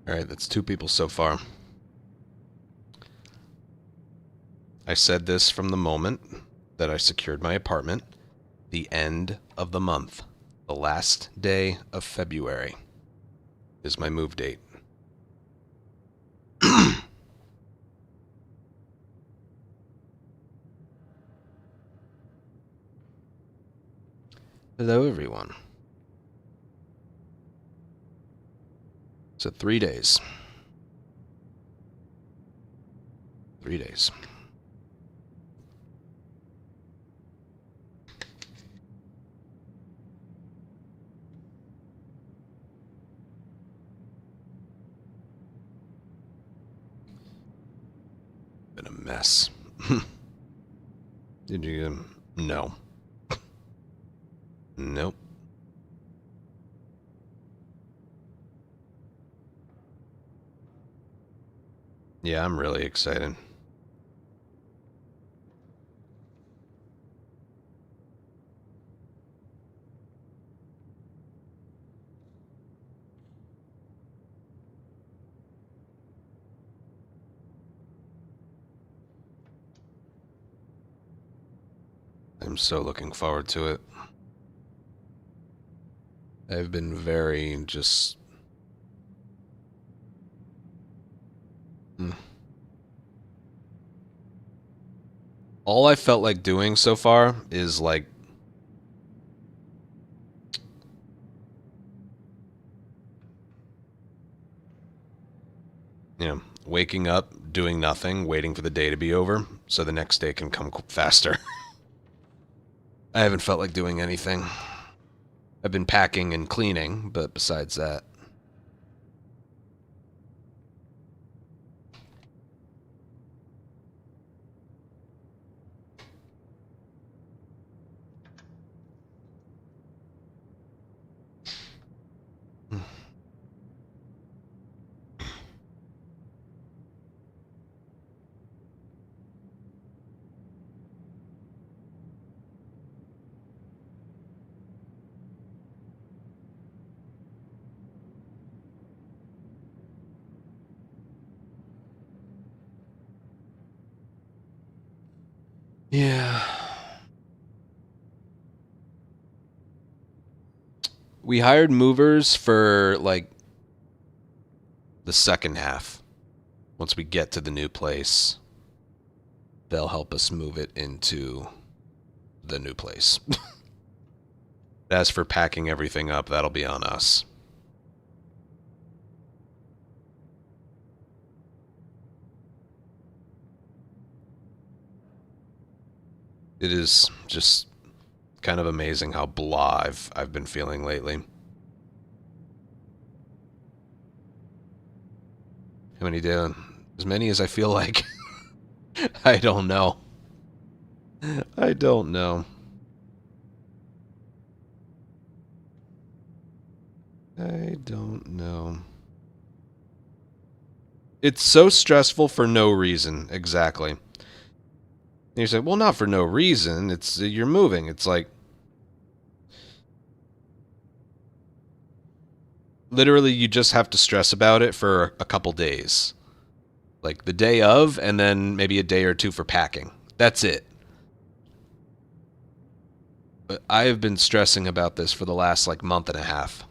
Alright, that's 2 people so far. I said this from the moment that I secured my apartment. The end of the month. The last day of February is my move date. Hello, everyone. So 3 days. 3 days. Been a mess. Did you? No. Nope. Yeah, I'm really excited. I'm so looking forward to it. I've been very just... All I felt like doing so far is like... You know, waking up, doing nothing, waiting for the day to be over, so the next day can come faster. I haven't felt like doing anything. I've been packing and cleaning, but besides that... Yeah. We hired movers for, like, the second half. Once we get to the new place, they'll help us move it into the new place. As for packing everything up, that'll be on us. It is just kind of amazing how blah I've been feeling lately. How many doing? As many as I feel like. I don't know. I don't know. I don't know. It's so stressful for no reason. Exactly. And you say, well, not for no reason. It's you're moving. It's like... Literally, you just have to stress about it for a couple days. Like the day of, and then maybe a day or two for packing. That's it. But I have been stressing about this for the last, like, month and a half.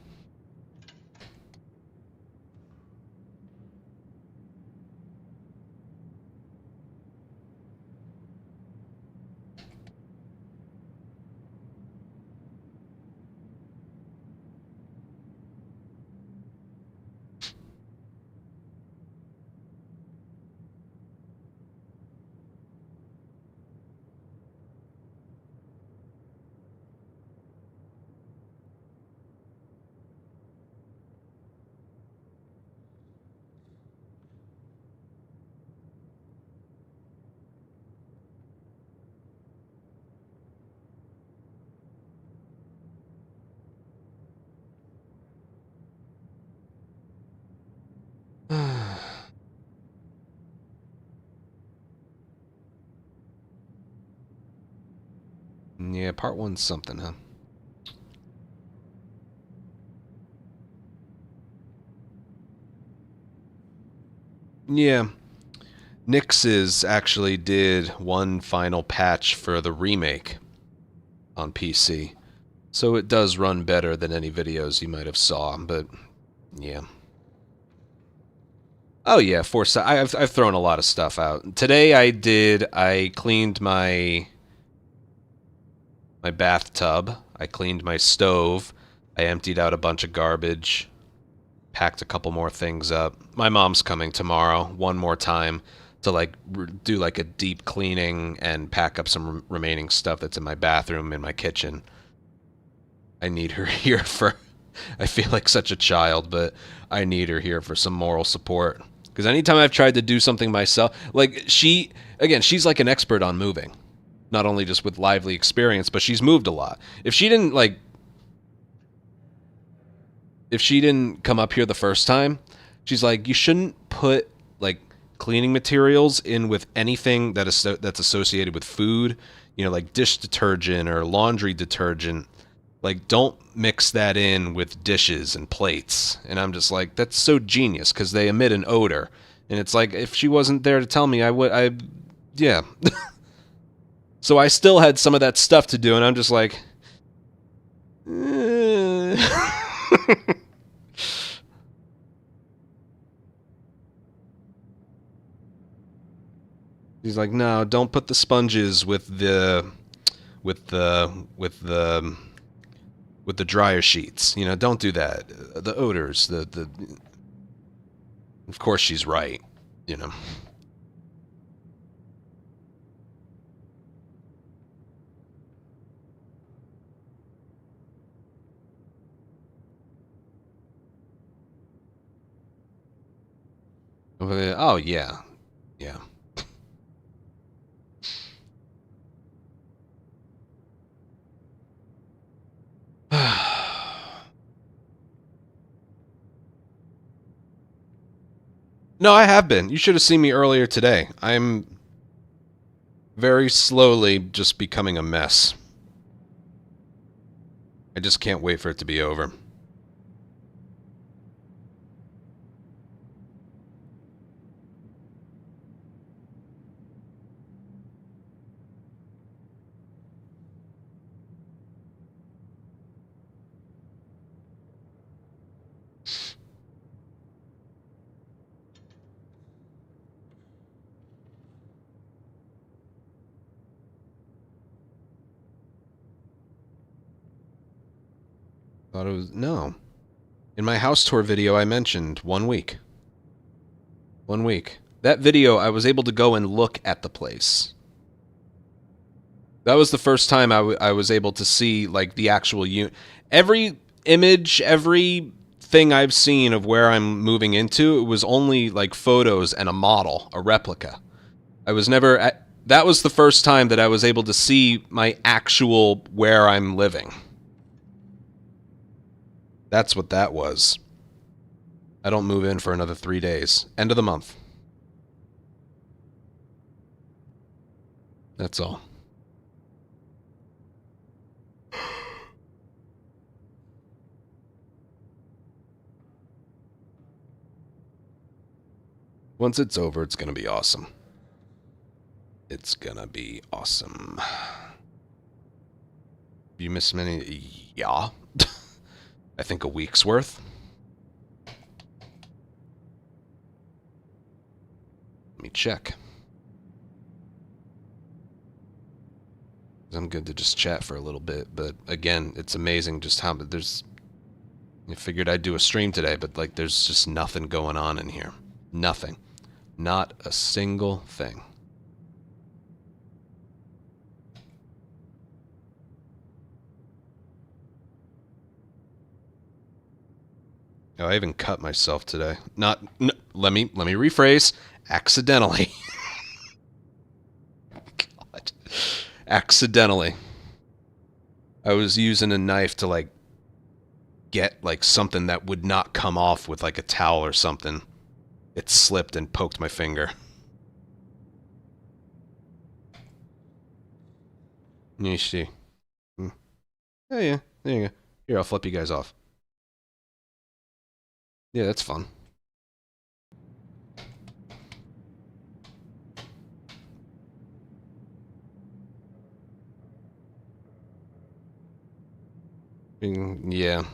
Yeah, part one's something, huh? Yeah. Nix's actually did one final patch for the remake on PC. So it does run better than any videos you might have saw, but yeah. Oh yeah, I've thrown a lot of stuff out. Today I cleaned my bathtub, I cleaned my stove, I emptied out a bunch of garbage, packed a couple more things up. My mom's coming tomorrow one more time to like do like a deep cleaning and pack up some remaining stuff that's in my bathroom in my kitchen. I need her here for I feel like such a child, but I need her here for some moral support. Because anytime I've tried to do something myself, like she's like an expert on moving. Not only just with lively experience, but she's moved a lot. If she didn't come up here the first time, she's like, you shouldn't put like cleaning materials in with anything that's associated with food, like dish detergent or laundry detergent. Like, don't mix that in with dishes and plates. And I'm just like, that's so genius because they emit an odor. And it's like, if she wasn't there to tell me, yeah. So I still had some of that stuff to do, and I'm just like, He's like, no, don't put the sponges with the with the dryer sheets. Don't do that. The odors, the. Of course, she's right. You know. Oh yeah, yeah. No, I have been. You should have seen me earlier today. I'm very slowly just becoming a mess. I just can't wait for it to be over. Thought it was no. In my house tour video, I mentioned 1 week. 1 week. That video, I was able to go and look at the place. That was the first time I was able to see like the actual unit. Every image, every thing I've seen of where I'm moving into, it was only like photos and a model, a replica. I was never at, that was the first time that I was able to see my actual where I'm living. That's what that was. I don't move in for another 3 days. End of the month. That's all. Once it's over, it's going to be awesome. It's going to be awesome. You missed many? Yeah. I think a week's worth. Let me check. I'm good to just chat for a little bit, but again, it's amazing just how there's. I figured I'd do a stream today, but like, there's just nothing going on in here. Nothing. Not a single thing. Oh, I even cut myself today. Let me rephrase. Accidentally. God. Accidentally. I was using a knife to like get like something that would not come off with like a towel or something. It slipped and poked my finger. You see. Oh yeah, there you go. Here, I'll flip you guys off. Yeah, that's fun. Yeah.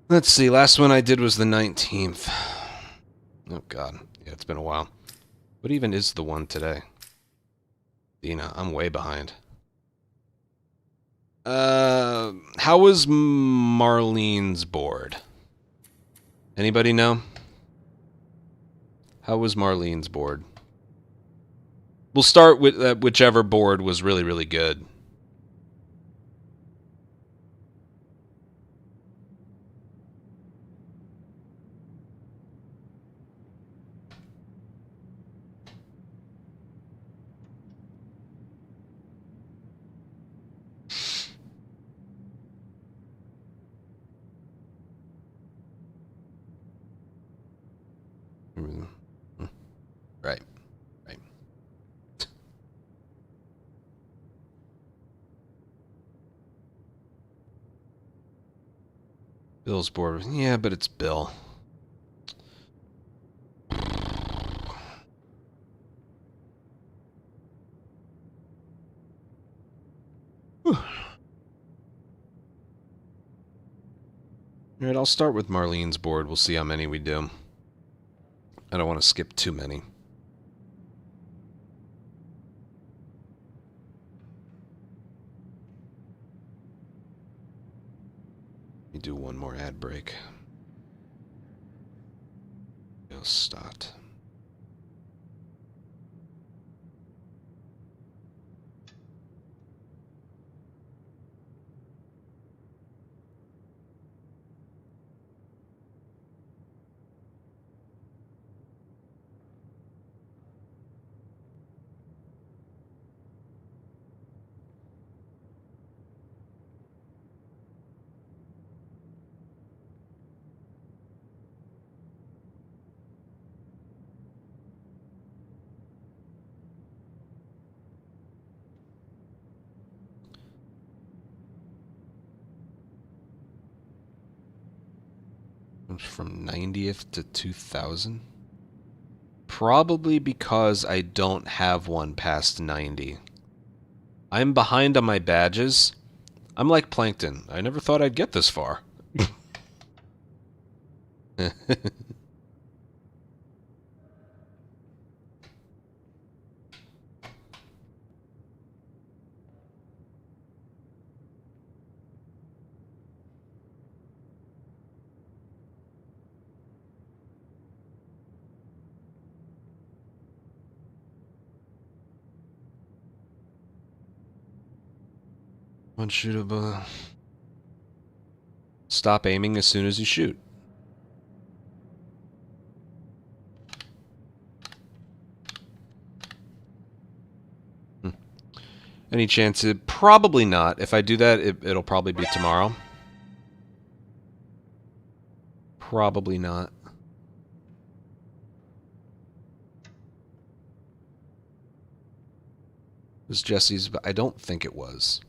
Let's see, last one I did was the 19th. Oh god. Yeah, it's been a while. What even is the one today? Dina, I'm way behind. How was Marlene's board? Anybody know? How was Marlene's board? We'll start with whichever board was really, really good. Right, right. Bill's board. Yeah, but it's Bill. Alright, I'll start with Marlene's board. We'll see how many we do. I don't want to skip too many. Let me do one more ad break. Go start. From 90th to 2000? Probably because I don't have one past 90. I'm behind on my badges. I'm like Plankton. I never thought I'd get this far. Unshootable. Stop aiming as soon as you shoot. Any chance it? Probably not. If I do that, it'll probably be tomorrow. Probably not. It was Jesse's, but I don't think it was.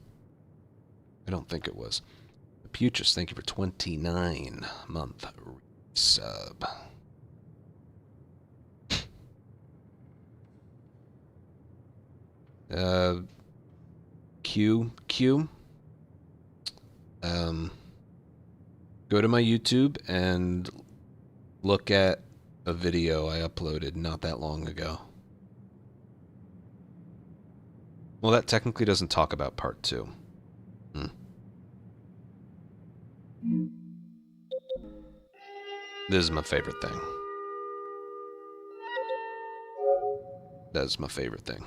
I don't think it was. Putris, thank you for 29-month sub. Q. Go to my YouTube and look at a video I uploaded not that long ago. Well, that technically doesn't talk about part 2. This is my favorite thing. That is my favorite thing.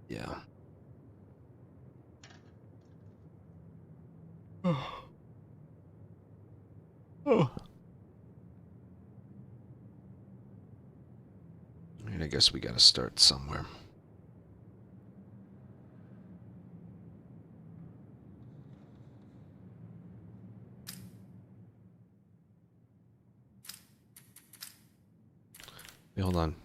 Yeah. Oh. I guess we gotta start somewhere. Hey, hold on.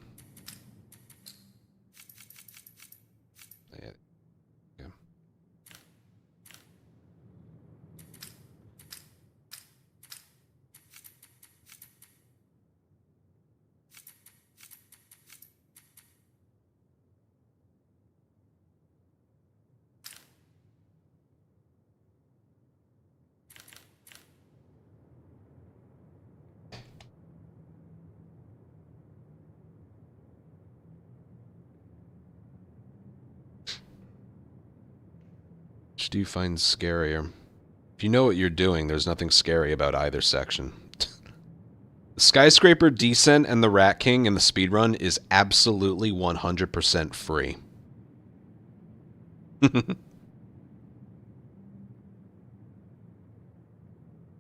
Which do you find scarier? If you know what you're doing, there's nothing scary about either section. The Skyscraper Descent and the Rat King in the speedrun is absolutely 100% free. It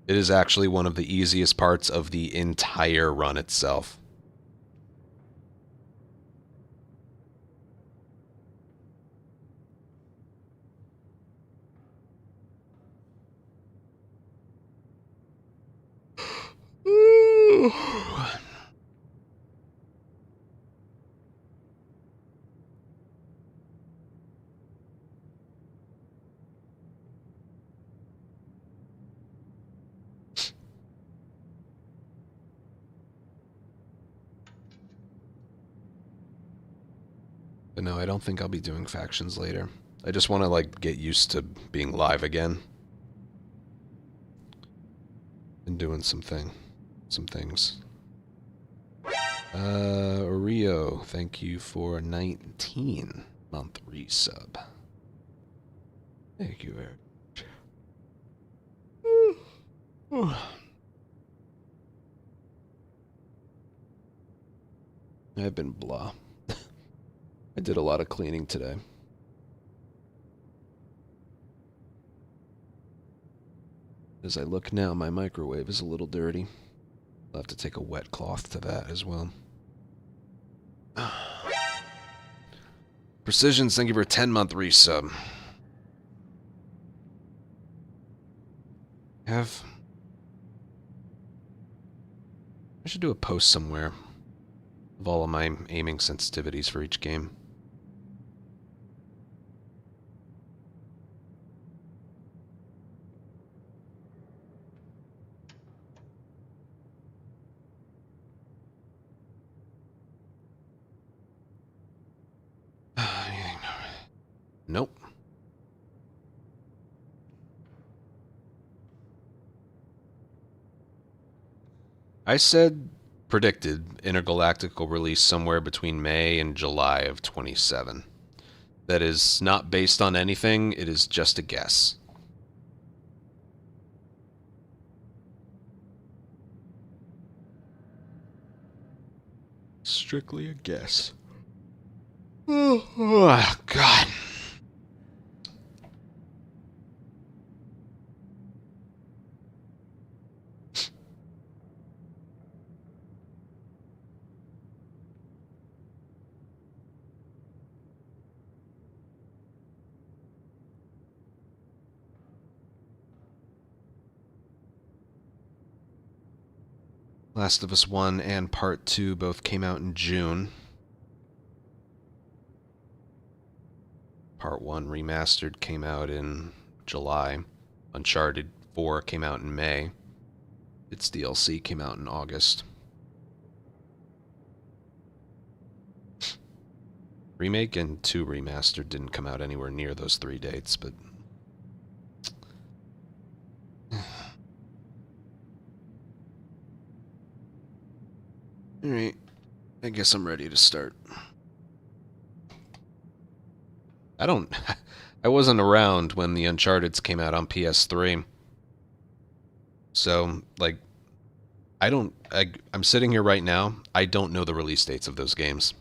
is actually one of the easiest parts of the entire run itself. But no, I don't think I'll be doing factions later. I just want to, like, get used to being live again. And doing some things. Rio, thank you for 19-month resub. Thank you very much. I've been blah. I did a lot of cleaning today. As I look now, my microwave is a little dirty. I'll have to take a wet cloth to that as well. Precisions, thank you for a 10-month resub. I should do a post somewhere of all of my aiming sensitivities for each game. Nope. I said predicted Intergalactic will release somewhere between May and July of 27. That is not based on anything, it is just a guess. Strictly a guess. Oh, God. Last of Us 1 and Part 2 both came out in June. Part 1 Remastered came out in July. Uncharted 4 came out in May. Its DLC came out in August. Remake and 2 Remastered didn't come out anywhere near those 3 dates, but... Alright, I guess I'm ready to start. I wasn't around when the Uncharted's came out on PS3. So, like, I'm sitting here right now, I don't know the release dates of those games.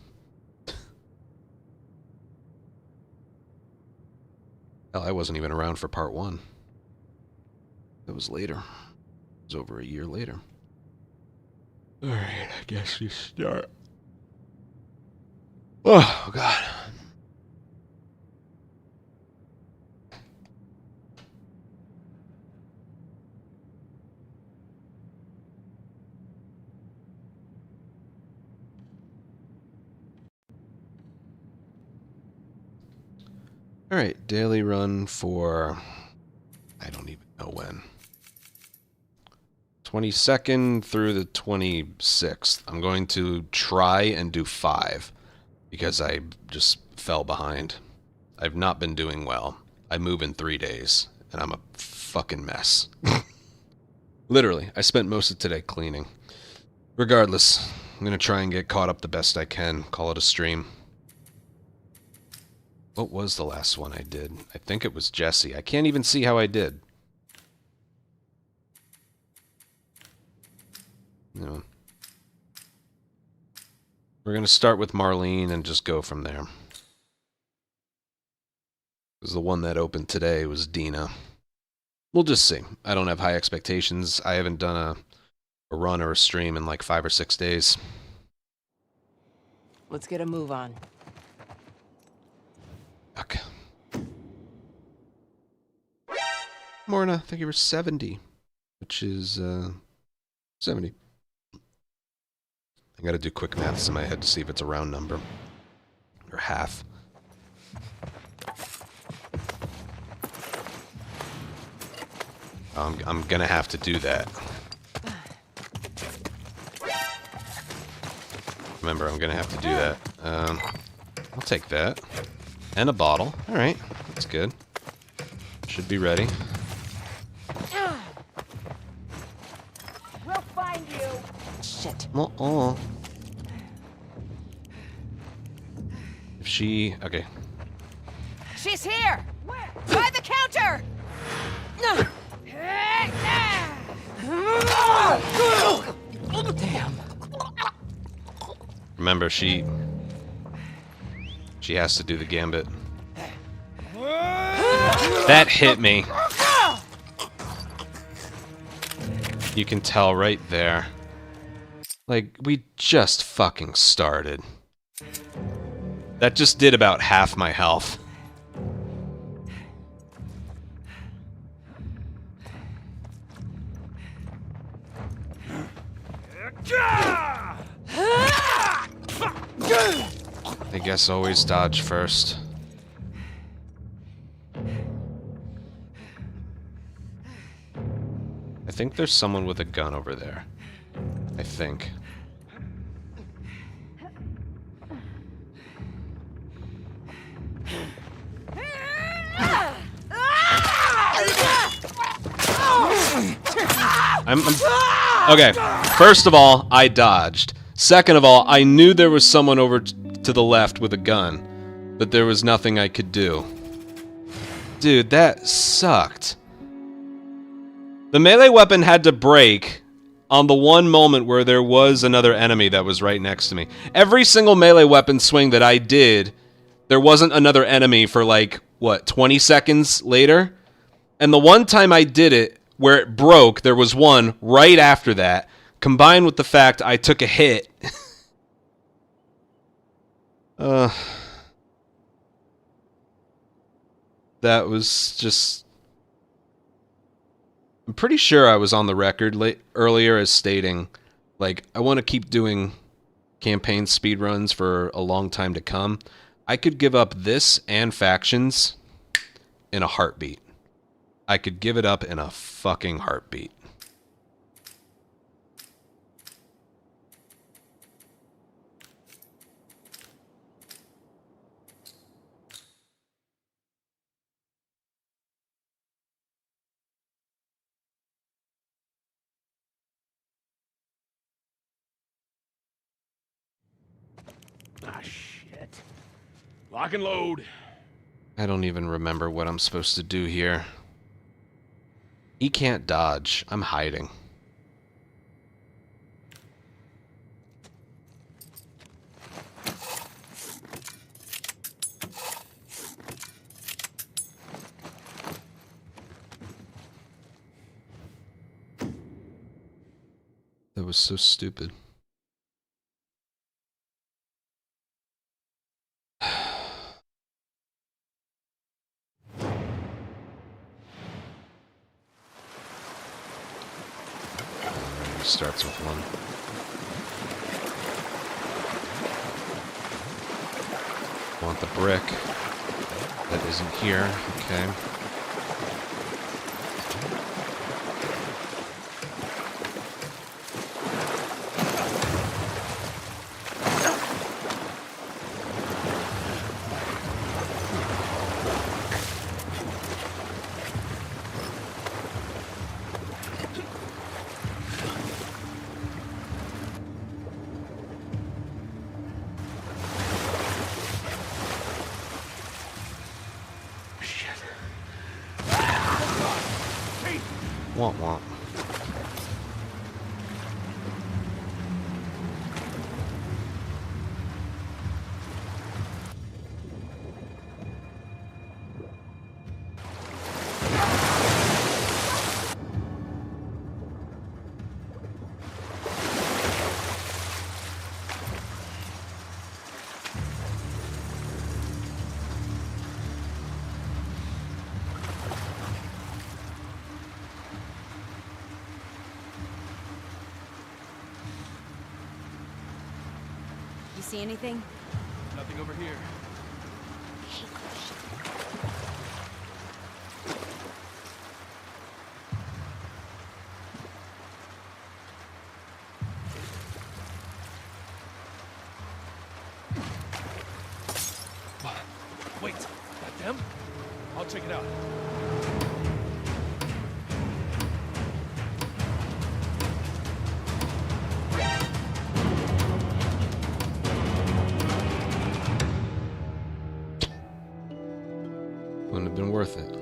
Hell, I wasn't even around for Part 1. It was later. It was over a year later. Alright, I guess we start. Oh, God. Alright, daily run for... I don't even know when. 22nd through the 26th. I'm going to try and do 5 because I just fell behind. I've not been doing well. I move in 3 days and I'm a fucking mess. Literally, I spent most of today cleaning. Regardless, I'm going to try and get caught up the best I can. Call it a stream. What was the last one I did? I think it was Jesse. I can't even see how I did. No. We're going to start with Marlene and just go from there. Because the one that opened today was Dina. We'll just see. I don't have high expectations. I haven't done a run or a stream in like 5 or 6 days. Let's get a move on. Okay. Morna, thank you for 70. Which is, 70. I gotta do quick maths in my head to see if it's a round number. Or half. I'm gonna have to do that. Remember, I'm gonna have to do that. I'll take that. And a bottle. Alright, that's good. Should be ready. We'll find you. Shit. Uh-uh. If she... Okay. She's here! Where? By the counter! Damn. Remember, she has to do the gambit. That hit me. You can tell right there. Like, we just fucking started. That just did about half my health. I guess always dodge first. I think there's someone with a gun over there. I think. Okay, first of all, I dodged. Second of all, I knew there was someone over to the left with a gun, but there was nothing I could do. Dude, that sucked. The melee weapon had to break on the one moment where there was another enemy that was right next to me. Every single melee weapon swing that I did, there wasn't another enemy for like, what, 20 seconds later? And the one time I did it, where it broke, there was one right after that, combined with the fact I took a hit. That was just... I'm pretty sure I was on the record earlier as stating, like, I want to keep doing campaign speedruns for a long time to come. I could give up this and factions in a heartbeat. I could give it up in a fucking heartbeat. Ah, shit. Lock and load. I don't even remember what I'm supposed to do here. He can't dodge. I'm hiding. That was so stupid. Starts with one. Want the brick. That isn't here. Okay. Womp womp. You see anything? Nothing over here. Wait, that them? I'll check it out. Wouldn't have been worth it.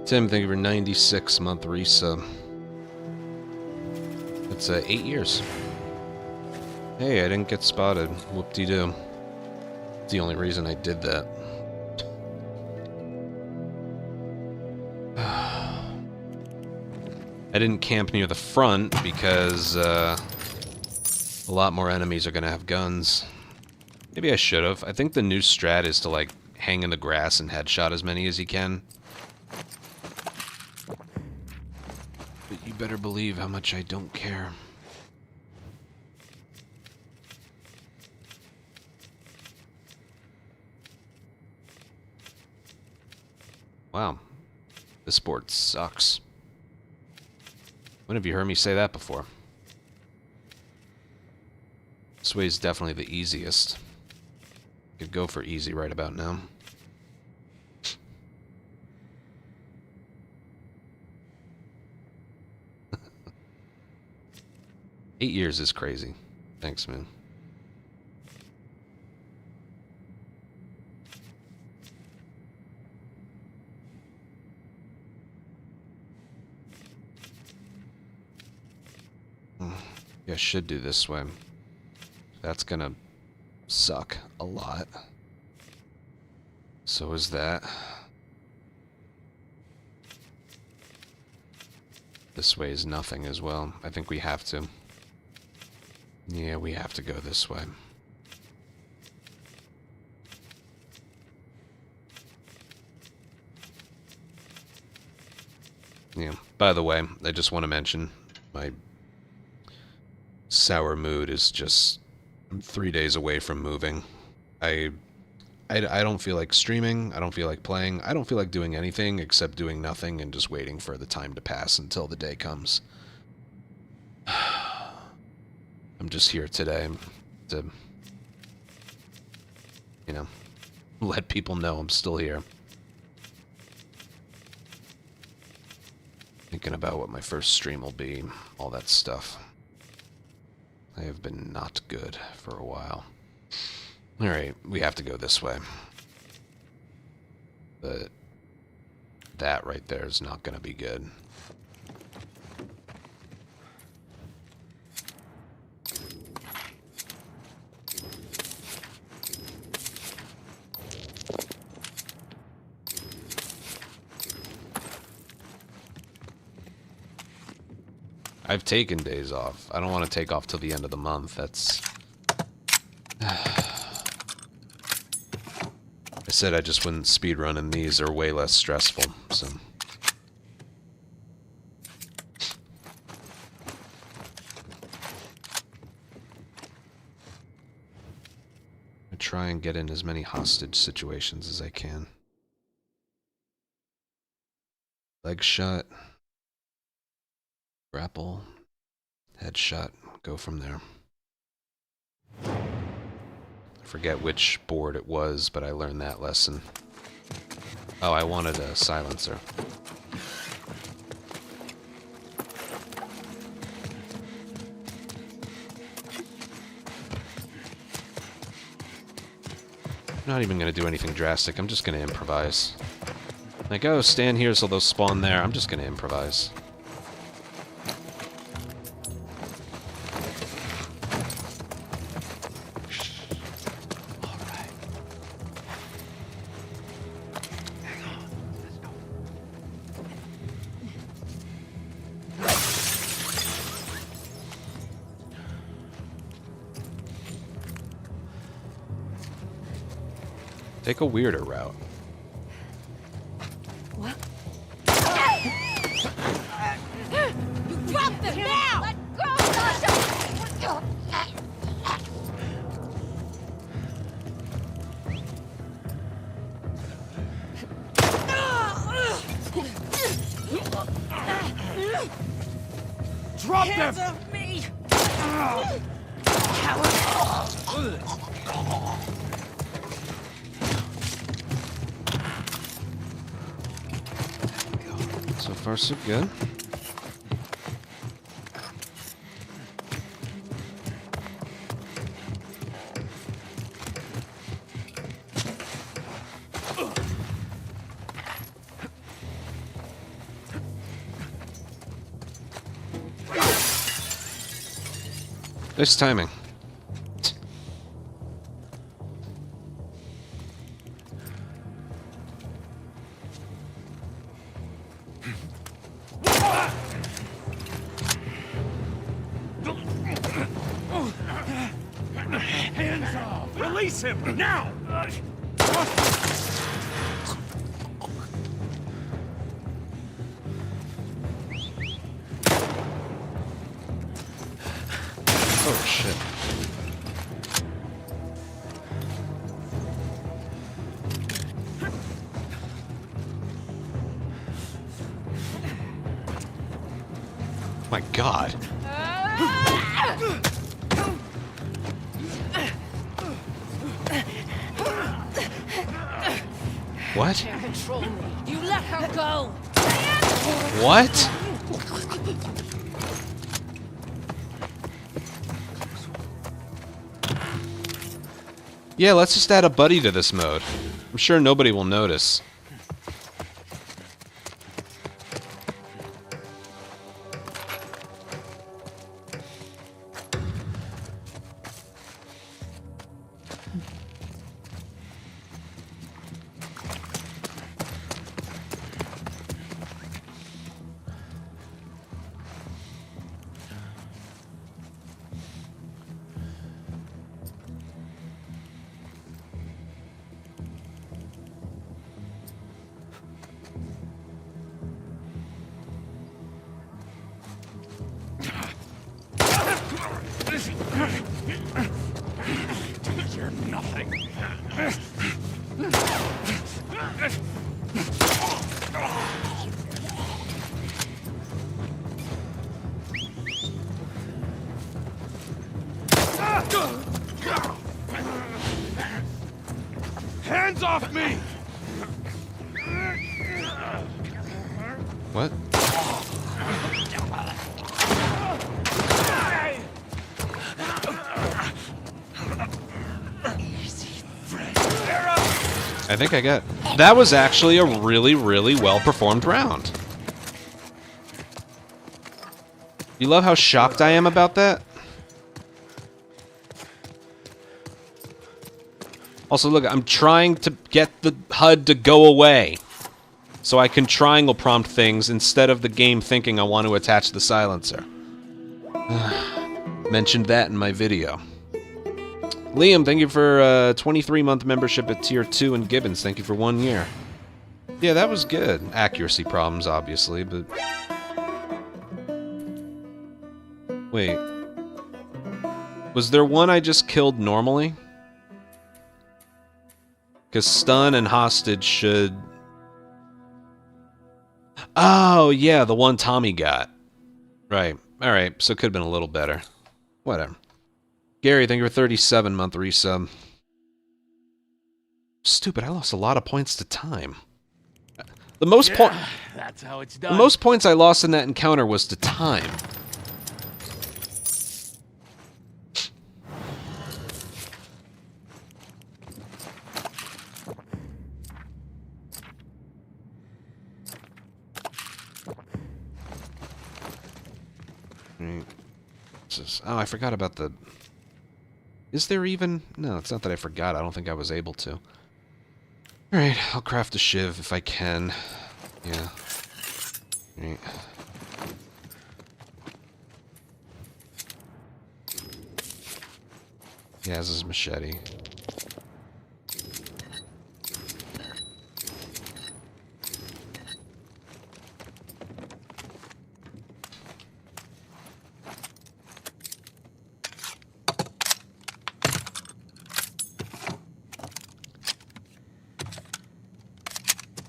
Tim, thank you for 96-month resub. It's 8 years. Hey, I didn't get spotted. Whoop-de-doo. It's the only reason I did that. I didn't camp near the front because a lot more enemies are gonna have guns. Maybe I should have. I think the new strat is to like hang in the grass and headshot as many as you can. But you better believe how much I don't care. Wow. This board sucks. When have you heard me say that before? This way is definitely the easiest. Could go for easy right about now. Eight years is crazy. Thanks, man. Yeah, I should do this way. That's gonna suck a lot. So is that. This way is nothing as well. I think we have to. Yeah, we have to go this way. Yeah, by the way, I just want to mention my sour mood is just I'm 3 days away from moving. I don't feel like streaming. I don't feel like playing. I don't feel like doing anything except doing nothing and just waiting for the time to pass until the day comes. I'm just here today to, you know, let people know I'm still here. Thinking about what my first stream will be, all that stuff. I have been not good for a while. Alright, we have to go this way. But that right there is not going to be good. I've taken days off. I don't want to take off till the end of the month. That's... I said I just wouldn't speedrun, and these are way less stressful, so... I try and get in as many hostage situations as I can. Leg shut. Grapple. Headshot. Go from there. I forget which board it was, but I learned that lesson. Oh, I wanted a silencer. I'm not even going to do anything drastic. I'm just going to improvise. Like, oh, stand here so they'll spawn there. I'm just going to improvise. Take a weirder route. What? You drop them now! Let go, Sasha! Drop Hands them! off me! So far, so good. Nice timing. Hands off! Release him! Now! Oh shit. My God. What? Can't control me. You let her go. What? Yeah, let's just add a buddy to this mode. I'm sure nobody will notice. You're nothing. Hands off me! What? I think I got... That was actually a really, really well-performed round. You love how shocked I am about that? Also, look, I'm trying to get the HUD to go away. So I can triangle prompt things instead of the game thinking I want to attach the silencer. Mentioned that in my video. Liam, thank you for 23-month membership at Tier 2, and Gibbons, thank you for 1 year. Yeah, that was good. Accuracy problems, obviously, but... Wait. Was there one I just killed normally? Because stun and hostage should... Oh, yeah, the one Tommy got. Right. Alright, so it could have been a little better. Whatever. Gary, thank you for 37-month resub. Stupid, I lost a lot of points to time. The most That's how it's done. The most points I lost in that encounter was to time. Oh, I forgot about the... Is there even... No, it's not that I forgot. I don't think I was able to. Alright, I'll craft a shiv if I can. Yeah. Alright. He has his machete.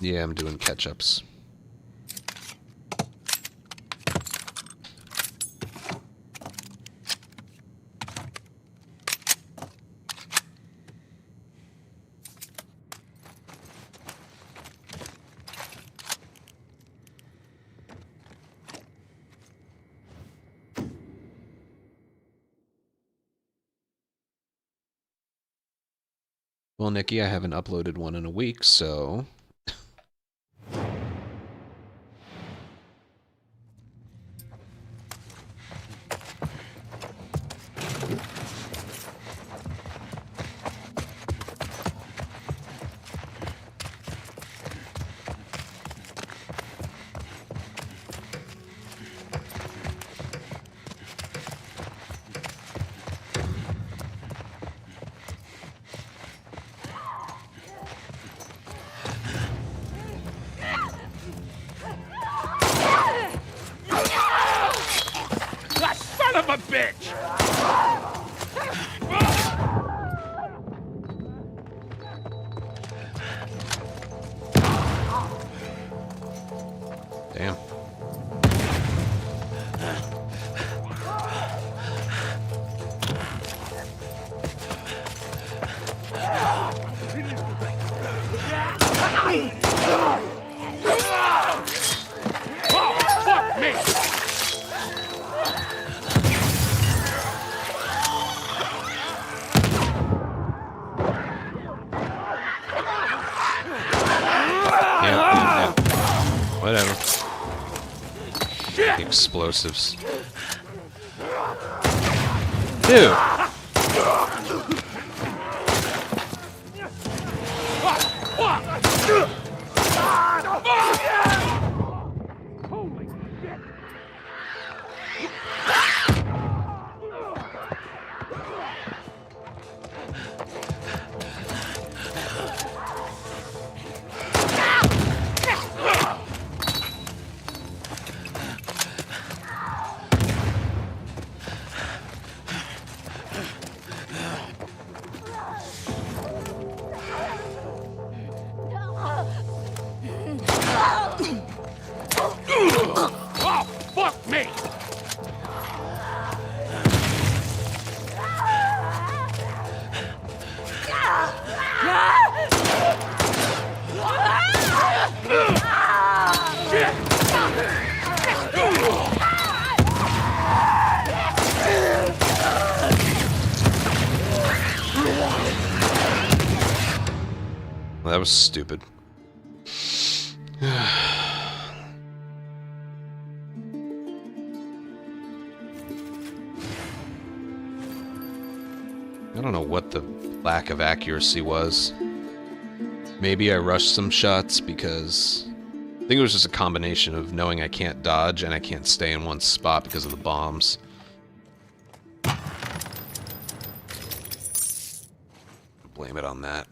Yeah, I'm doing catch-ups. Well, Nikki, I haven't uploaded one in a week, so... Ah, son of a bitch! Damn. Oh, fuck me! Yeah. Whatever. The explosives. Dude! Holy shit! Oh, fuck me! Well, that was stupid. I don't know what the lack of accuracy was. Maybe I rushed some shots because... I think it was just a combination of knowing I can't dodge and I can't stay in one spot because of the bombs. Blame it on that.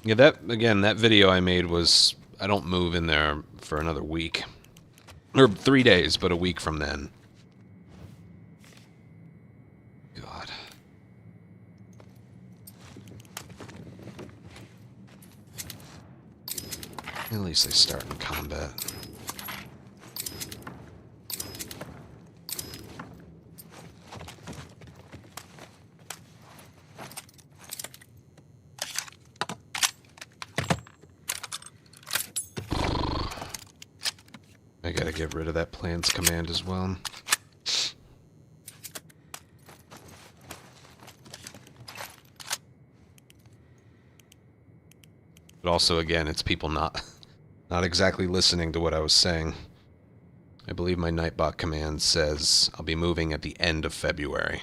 Yeah, that video I made was, I don't move in there for another week. Or 3 days, but a week from then. God. At least they start in combat. I gotta get rid of that plans command as well. But also, again, it's people not exactly listening to what I was saying. I believe my Nightbot command says I'll be moving at the end of February.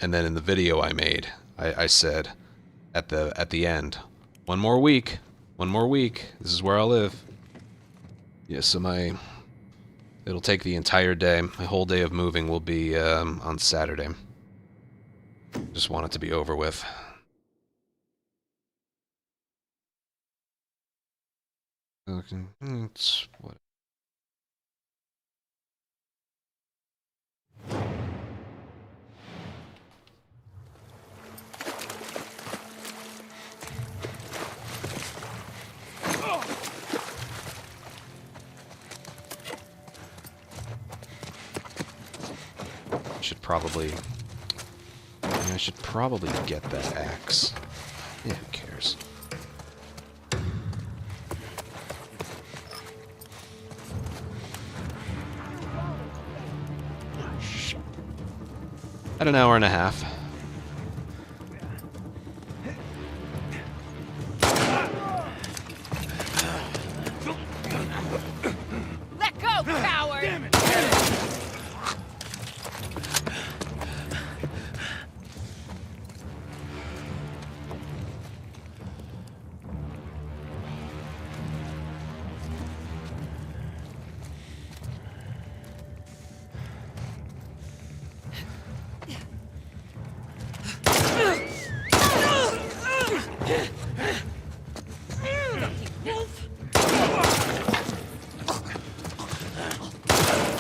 And then in the video I made, I said at the end, one more week, this is where I'll live. Yeah, so it'll take the entire day. My whole day of moving will be on Saturday. Just want it to be over with. Okay, it's what. probably... Yeah, I should probably get that axe. Yeah, who cares? At an hour and a half. Let go, coward! Damn it!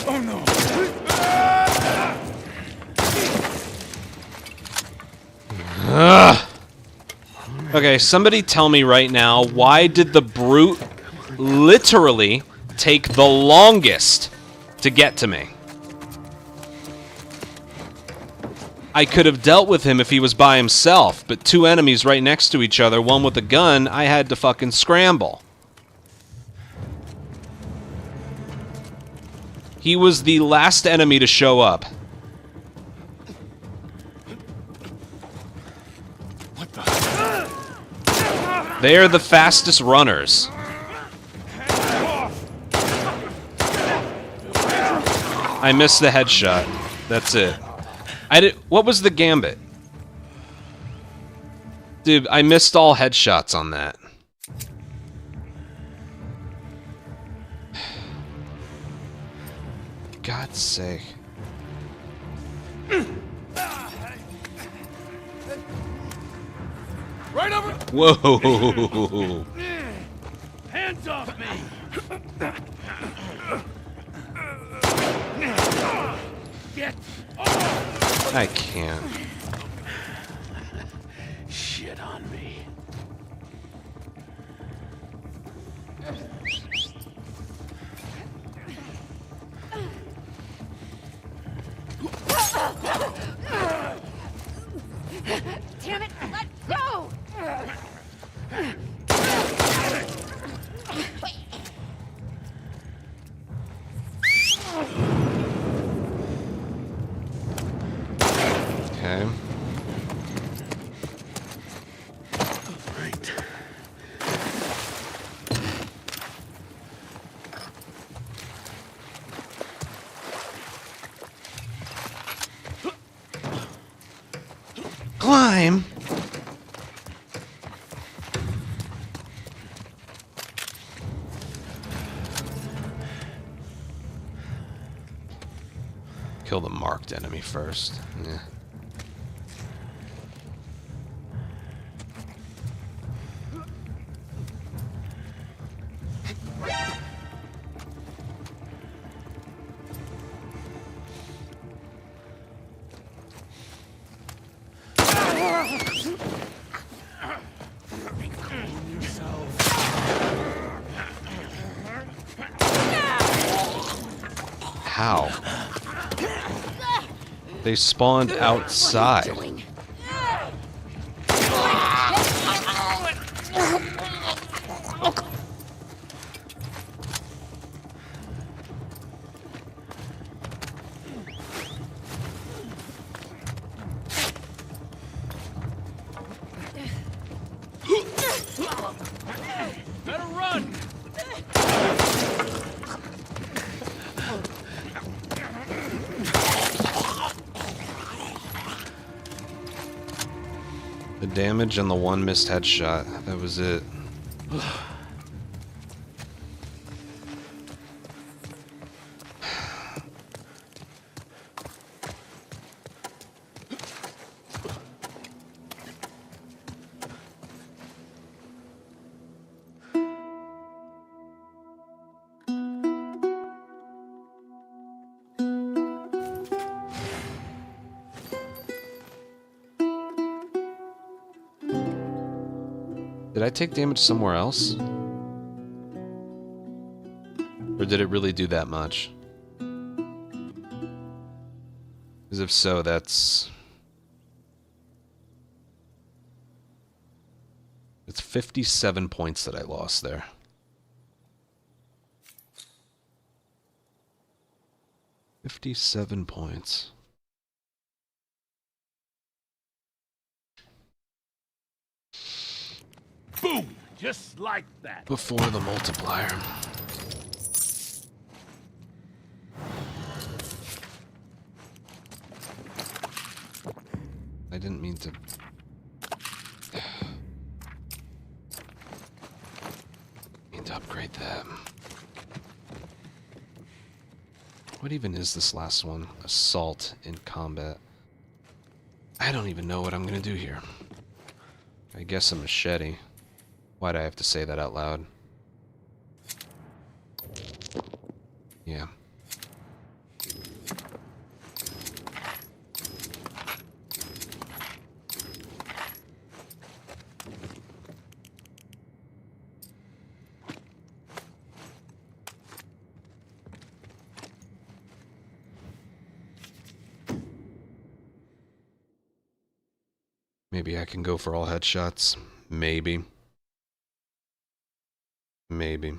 Oh no! Ugh. Okay, somebody tell me right now, why did the brute literally take the longest to get to me? I could have dealt with him if he was by himself, but two enemies right next to each other, one with a gun, I had to fucking scramble. He was the last enemy to show up. What the? They are the fastest runners. I missed the headshot. That's it. What was the gambit? Dude, I missed all headshots on that. God's sake. Right over! Whoa. Hands off me! Get off! I can't. Shit on me. Damn it, let go! Okay. Right. Climb. Kill the marked enemy first. Yeah. How? They spawned outside. Better run! The damage and the one missed headshot. That was it. Did I take damage somewhere else? Or did it really do that much? Because if so, that's... It's 57 points that I lost there. $57 points. Boom! Just like that. Before the multiplier. I didn't mean to... upgrade that. What even is this last one? Assault in combat. I don't even know what I'm gonna do here. I guess a machete. Why'd I have to say that out loud? Yeah. Maybe I can go for all headshots. Maybe. Maybe.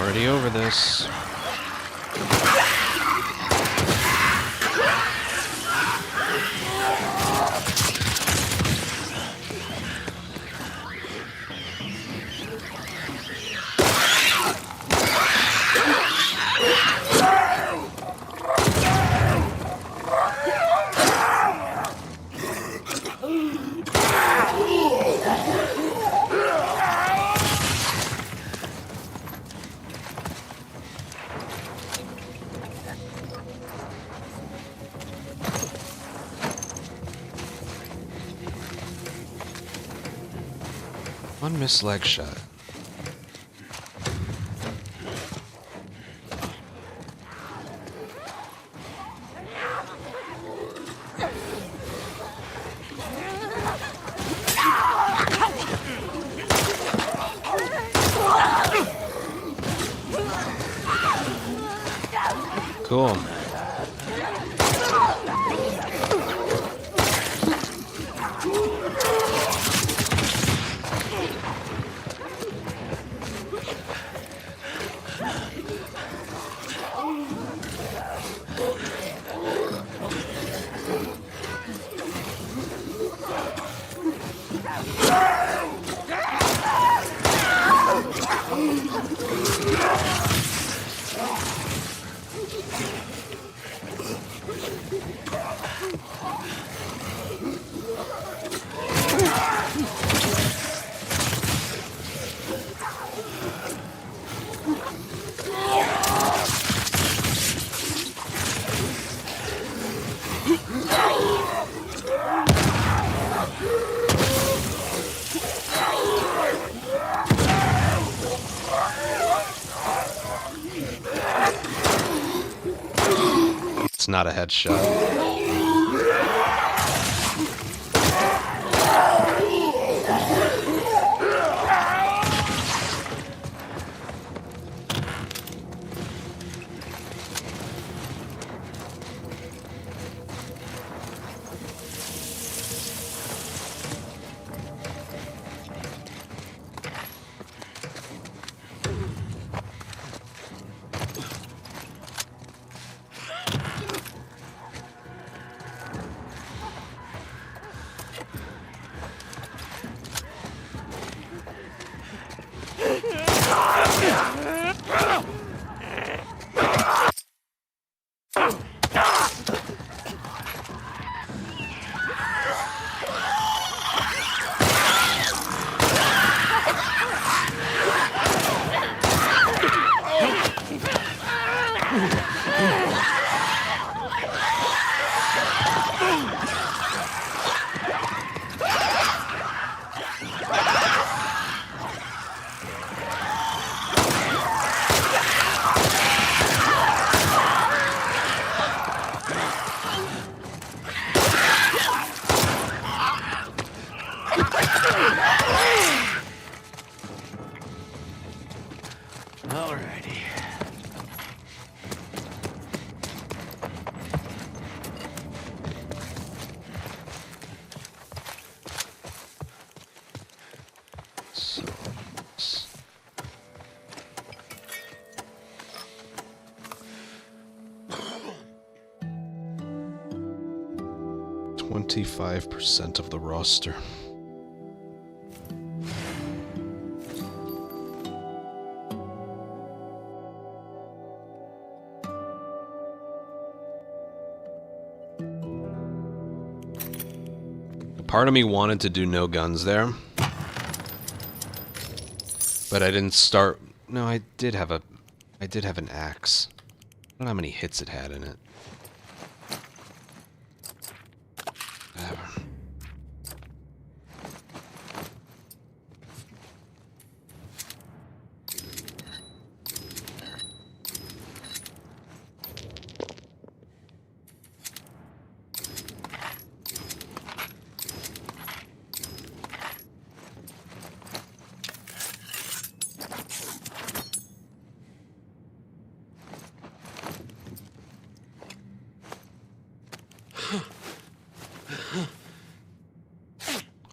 Already over this. One missed leg shot. Cool. It's not a headshot. Alrighty. So, 25% of the roster. Part of me wanted to do no guns there, but I didn't start. No, I did have an axe. I don't know how many hits it had in it. Whatever.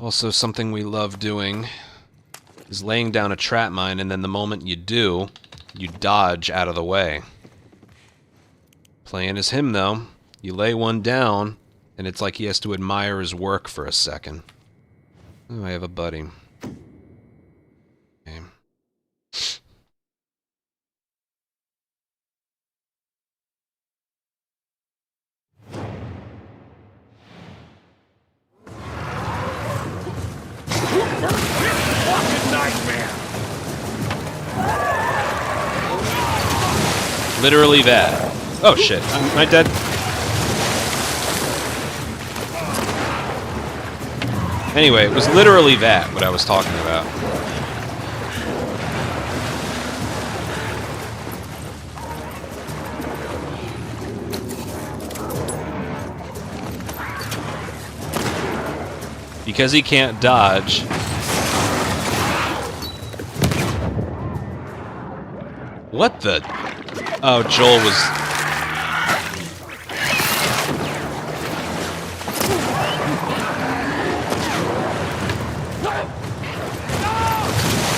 Also, something we love doing is laying down a trap mine, and then the moment you do, you dodge out of the way. Playing as him, though, you lay one down, and it's like he has to admire his work for a second. Oh, I have a buddy. Okay. Fucking nightmare. Literally that. Oh shit, am I dead? Anyway, it was literally that, what I was talking about. Because he can't dodge. What the? Oh, Joel was...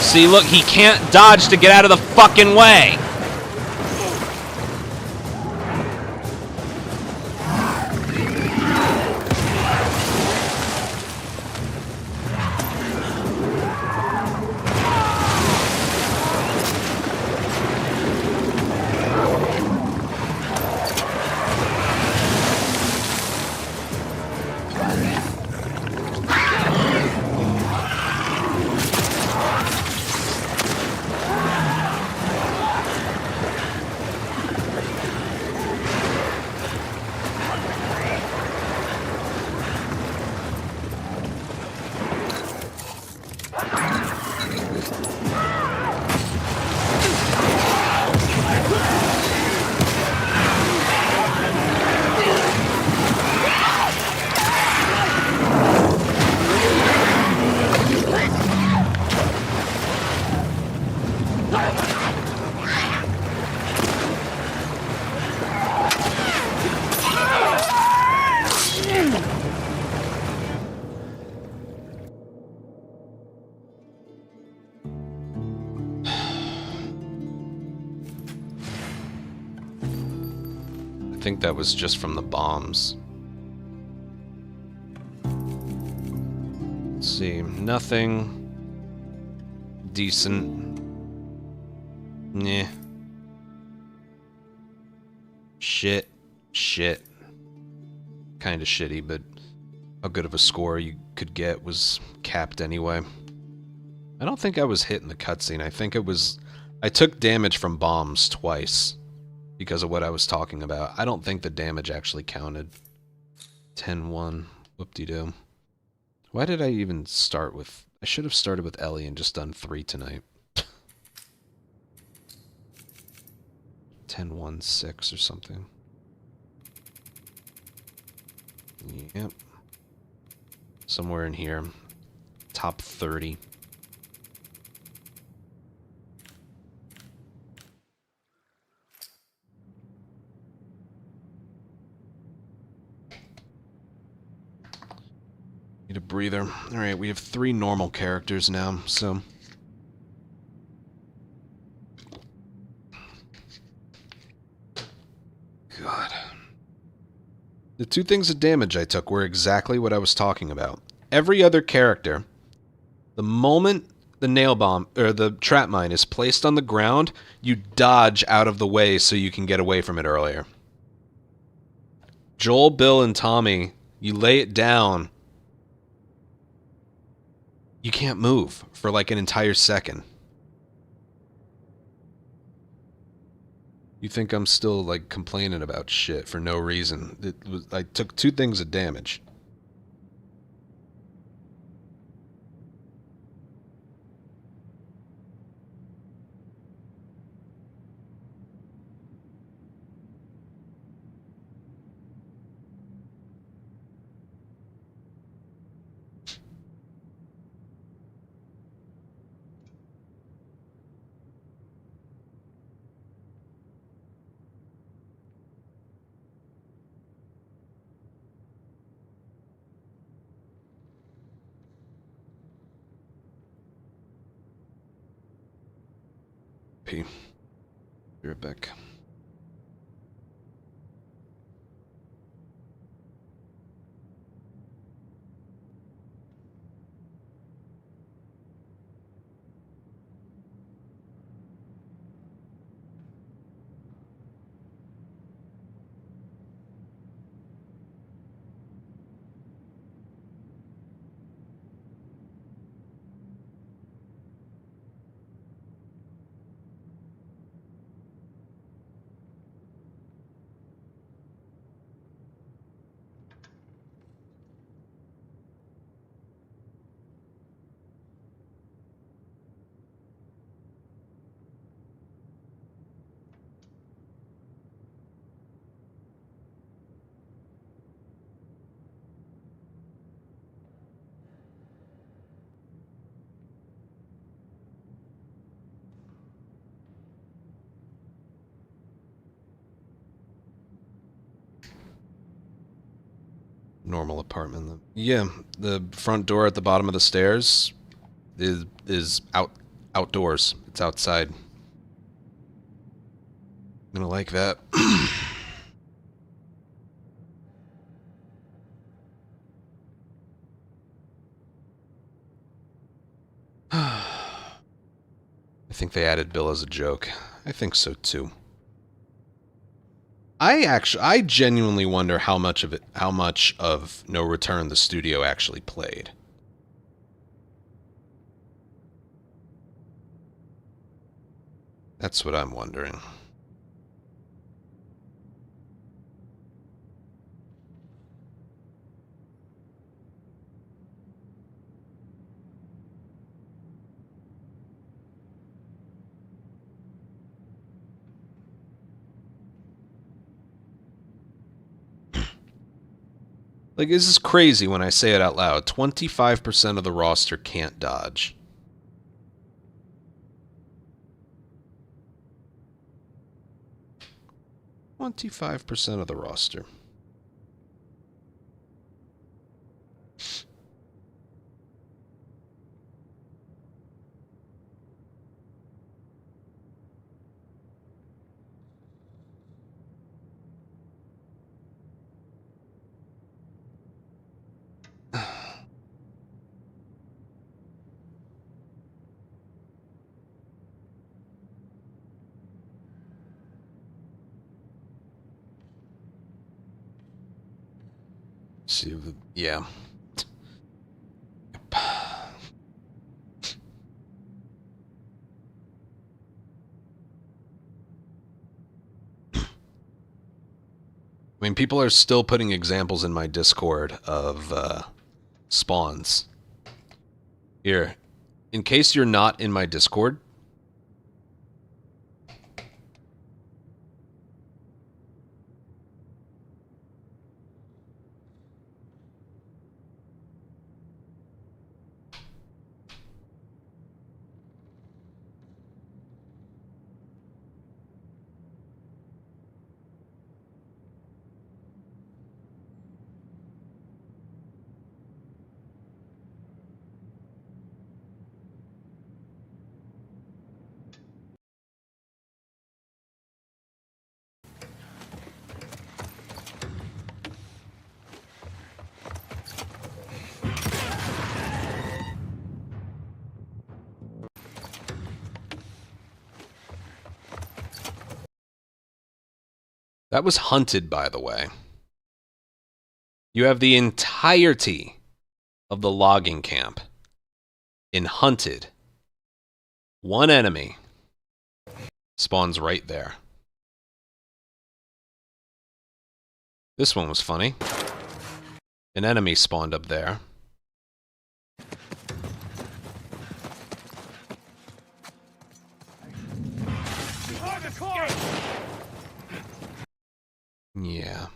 See, look, he can't dodge to get out of the fucking way! I think that was just from the bombs. Let's see, nothing decent. Nah. Shit. Kinda shitty, but how good of a score you could get was capped anyway. I don't think I was hit in the cutscene. I think it was... I took damage from bombs twice because of what I was talking about. I don't think the damage actually counted. 10-1. Whoop-de-doo. Why did I even start with... I should have started with Ellie and just done 3 tonight. 10-1-6 or something. Yep. Somewhere in here. Top 30. Need a breather. Alright, we have 3 normal characters now, so... God. The 2 things of damage I took were exactly what I was talking about. Every other character, the moment the nail bomb, or the trap mine is placed on the ground, you dodge out of the way so you can get away from it earlier. Joel, Bill, and Tommy, you lay it down, you can't move for like an entire second. You think I'm still like complaining about shit for no reason. I took 2 things of damage. P. Be right back. Normal apartment. Yeah, the front door at the bottom of the stairs is outdoors. It's outside. I'm gonna like that. I think they added Bill as a joke. I think so too. I genuinely wonder how much of No Return the studio actually played. That's what I'm wondering. Like, this is crazy when I say it out loud. 25% of the roster can't dodge. %25 of the roster. See, yeah. I mean, people are still putting examples in my Discord of spawns. Here, in case you're not in my Discord, That was hunted, by the way. You have the entirety of the logging camp in hunted. One enemy spawns right there. This one was funny. An enemy spawned up there. Yeah.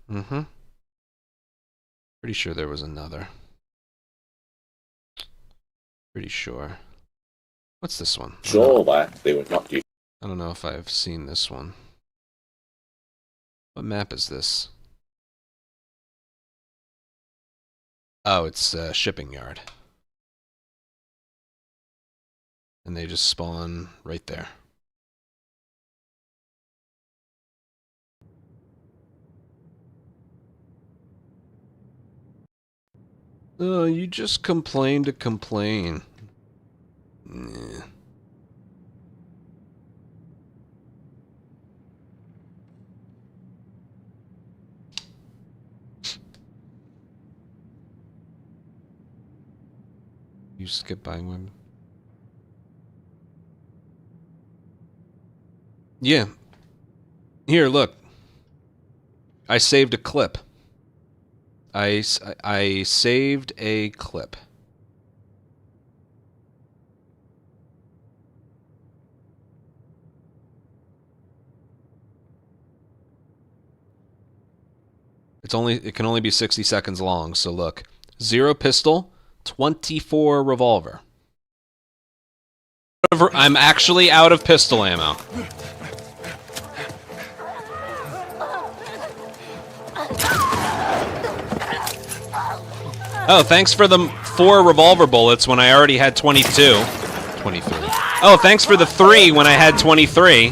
Mm-hmm. Pretty sure there was another. Pretty sure. What's this one? Surely they would not do. I don't know if I've seen this one. What map is this? Oh, it's Shipping Yard. And they just spawn right there. Oh, you just complain to complain. Nah. You skip buying women? Yeah. Here, look. I saved a clip. I saved a clip. It can only be 60 seconds long, so look. 0 pistol, 24 revolver. I'm actually out of pistol ammo. Oh, thanks for the 4 revolver bullets when I already had 22. 23. Oh, thanks for the 3 when I had 23.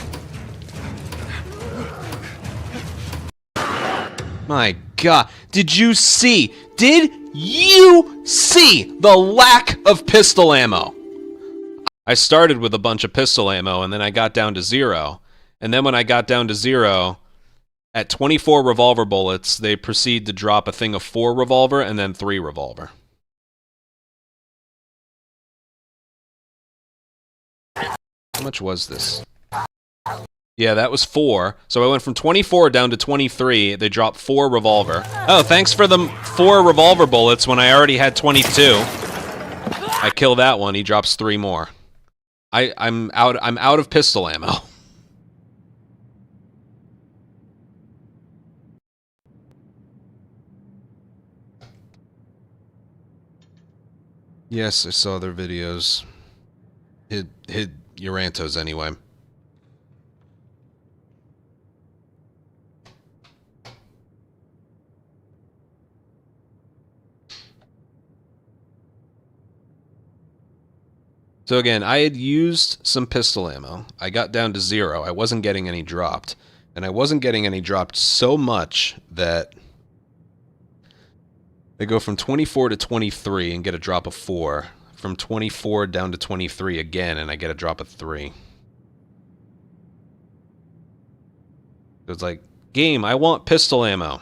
My God. Did you see the lack of pistol ammo? I started with a bunch of pistol ammo, and then I got down to 0. And then when I got down to 0, at 24 revolver bullets, they proceed to drop a thing of 4 revolver and then 3 revolver. How much was this? Yeah, that was 4. So I went from 24 down to 23. They dropped 4 revolver. Oh, thanks for the 4 revolver bullets when I already had 22. I kill that one. He drops 3 more. I'm out of pistol ammo. Yes, I saw their videos. Hid Urantos anyway. So again, I had used some pistol ammo. I got down to 0. I wasn't getting any dropped. And I wasn't getting any dropped so much that they go from 24 to 23 and get a drop of 4. From 24 down to 23 again, and I get a drop of 3. It's like, game, I want pistol ammo.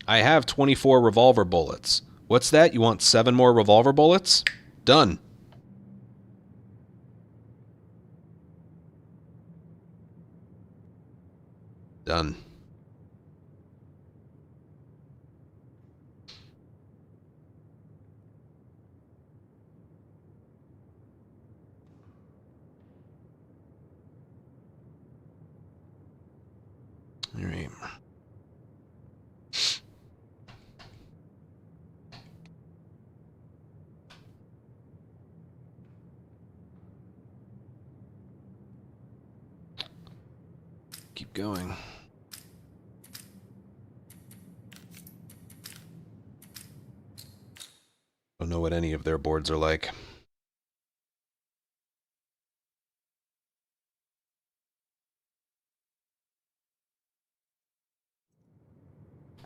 I have 24 revolver bullets. What's that? You want 7 more revolver bullets? Done. Done. All right. Keep going. Don't know what any of their boards are like.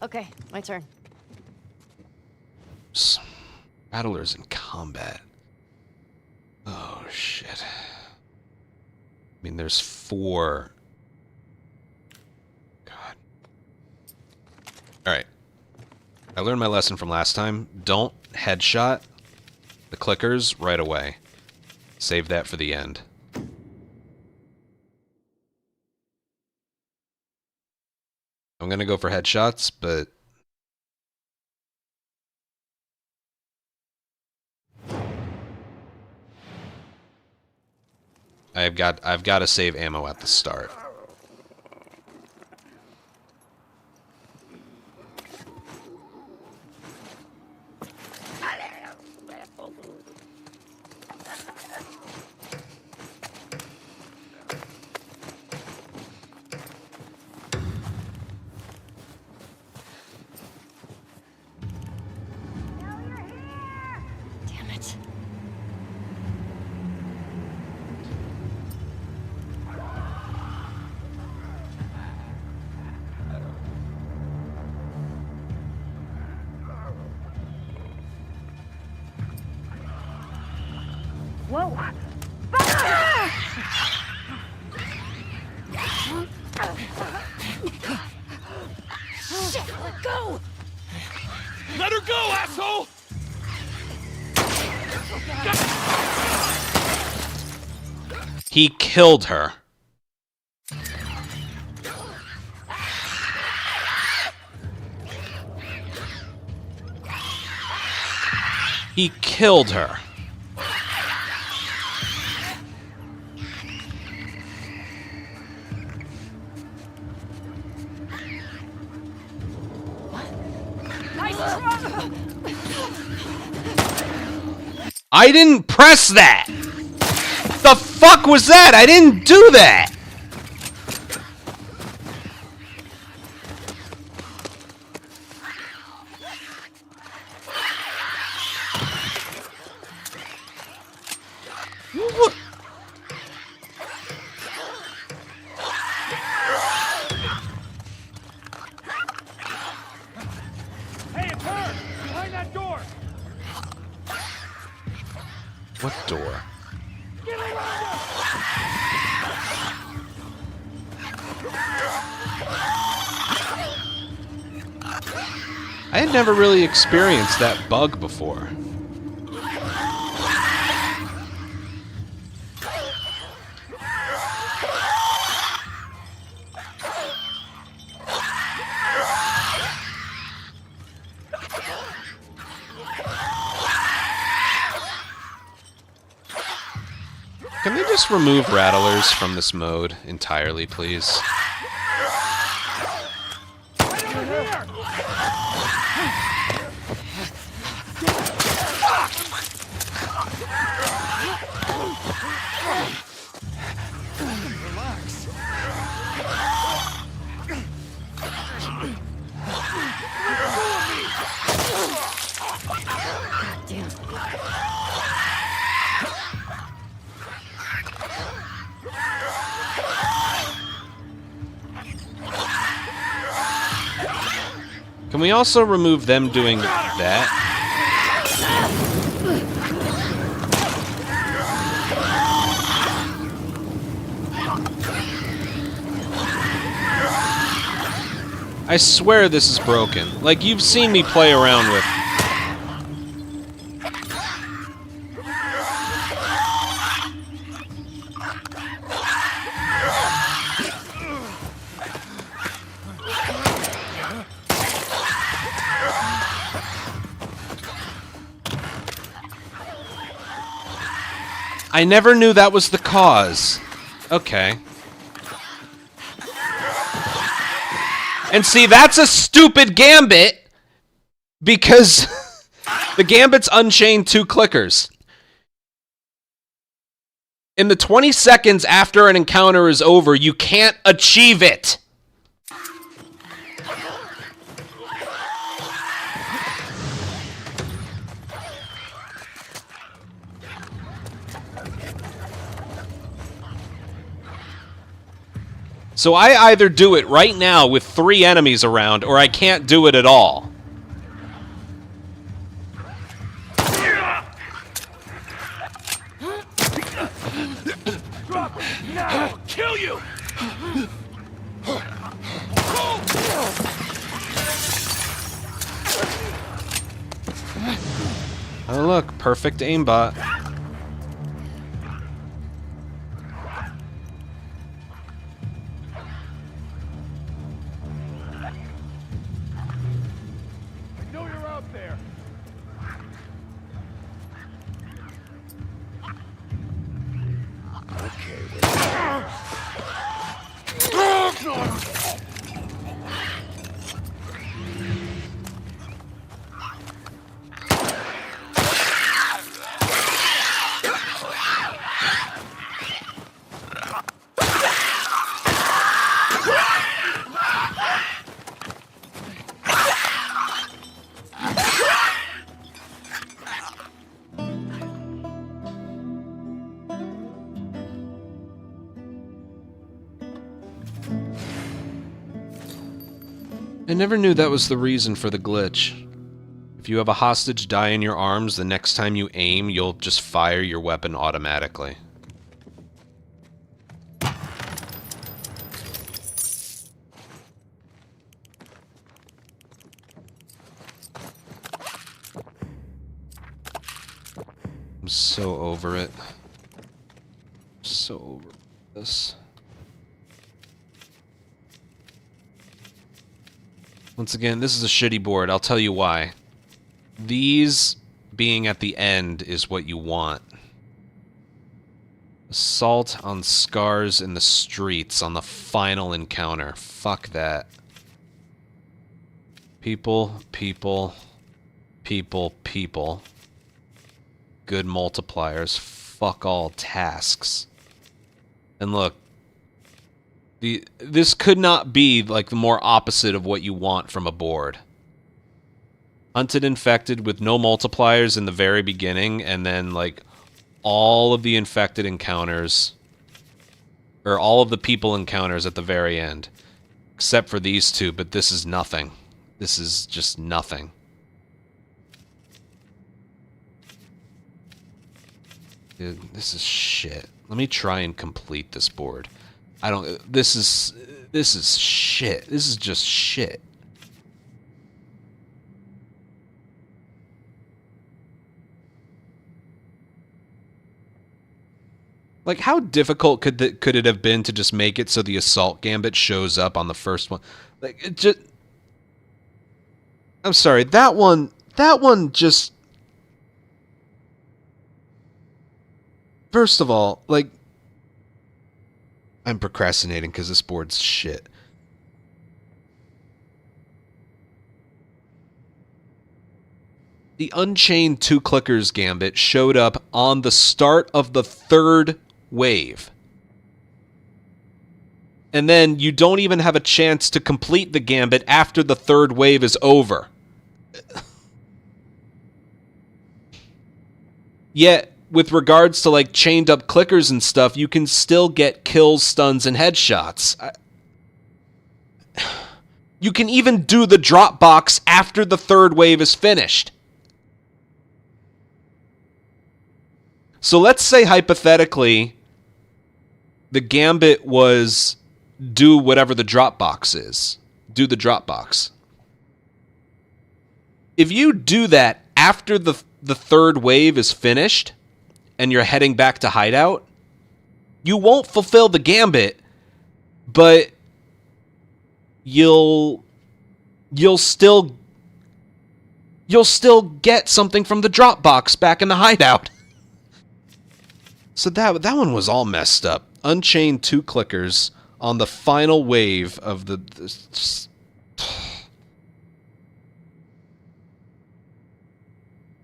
Okay, my turn. Battlers in combat. Oh, shit. mean, there's 4. God. Alright. I learned my lesson from last time. Don't headshot the clickers right away. Save that for the end. I'm gonna go for headshots, but... I've got to save ammo at the start. Damn it. Whoa. Shit, let go! Let her go, asshole! He killed her. He killed her. Nice try! I didn't press that! The fuck was that? I didn't do that! What? Hey, it's her! Behind that door! What door? Get around her! I had never really experienced that bug before. Can they just remove rattlers from this mode entirely, please? Right over here! Relax. Can we also remove them doing that? I swear this is broken. Like, you've seen me play around with... I never knew that was the cause. Okay. And see, that's a stupid gambit, because the gambit's unchained 2 clickers. In the 20 seconds after an encounter is over, you can't achieve it. So I either do it right now with 3 enemies around, or I can't do it at all. Drop it now! you! Oh look, perfect aimbot. I know you're out there. I never knew that was the reason for the glitch. If you have a hostage die in your arms, the next time you aim, you'll just fire your weapon automatically. I'm so over it. So over this. Once again, this is a shitty board. I'll tell you why. These being at the end is what you want. Assault on scars in the streets on the final encounter. Fuck that. People, people, people, people. Good multipliers. Fuck all tasks. And look, this could not be like the more opposite of what you want from a board. Hunted infected with no multipliers in the very beginning, and then like all of the infected encounters, or all of the people encounters at the very end. Except for these two, but this is nothing. This is just nothing. Dude, this is shit. Let me try and complete this board. I don't... This is shit. This is just shit. Like, how difficult could it have been to just make it so the assault gambit shows up on the first one? Like, it just... I'm sorry, that one just... First of all, like... I'm procrastinating because this board's shit. The Unchained 2 Clickers Gambit showed up on the start of the third wave. And then you don't even have a chance to complete the gambit after the third wave is over. Yet, with regards to like chained up clickers and stuff, you can still get kills, stuns, and headshots. You can even do the drop box after the third wave is finished. So let's say hypothetically, the gambit was do whatever the drop box is. Do the drop box. If you do that after the third wave is finished, and you're heading back to hideout, you won't fulfill the gambit, but you'll still get something from the drop box back in the hideout. So that one was all messed up. Unchained 2 clickers on the final wave of the just...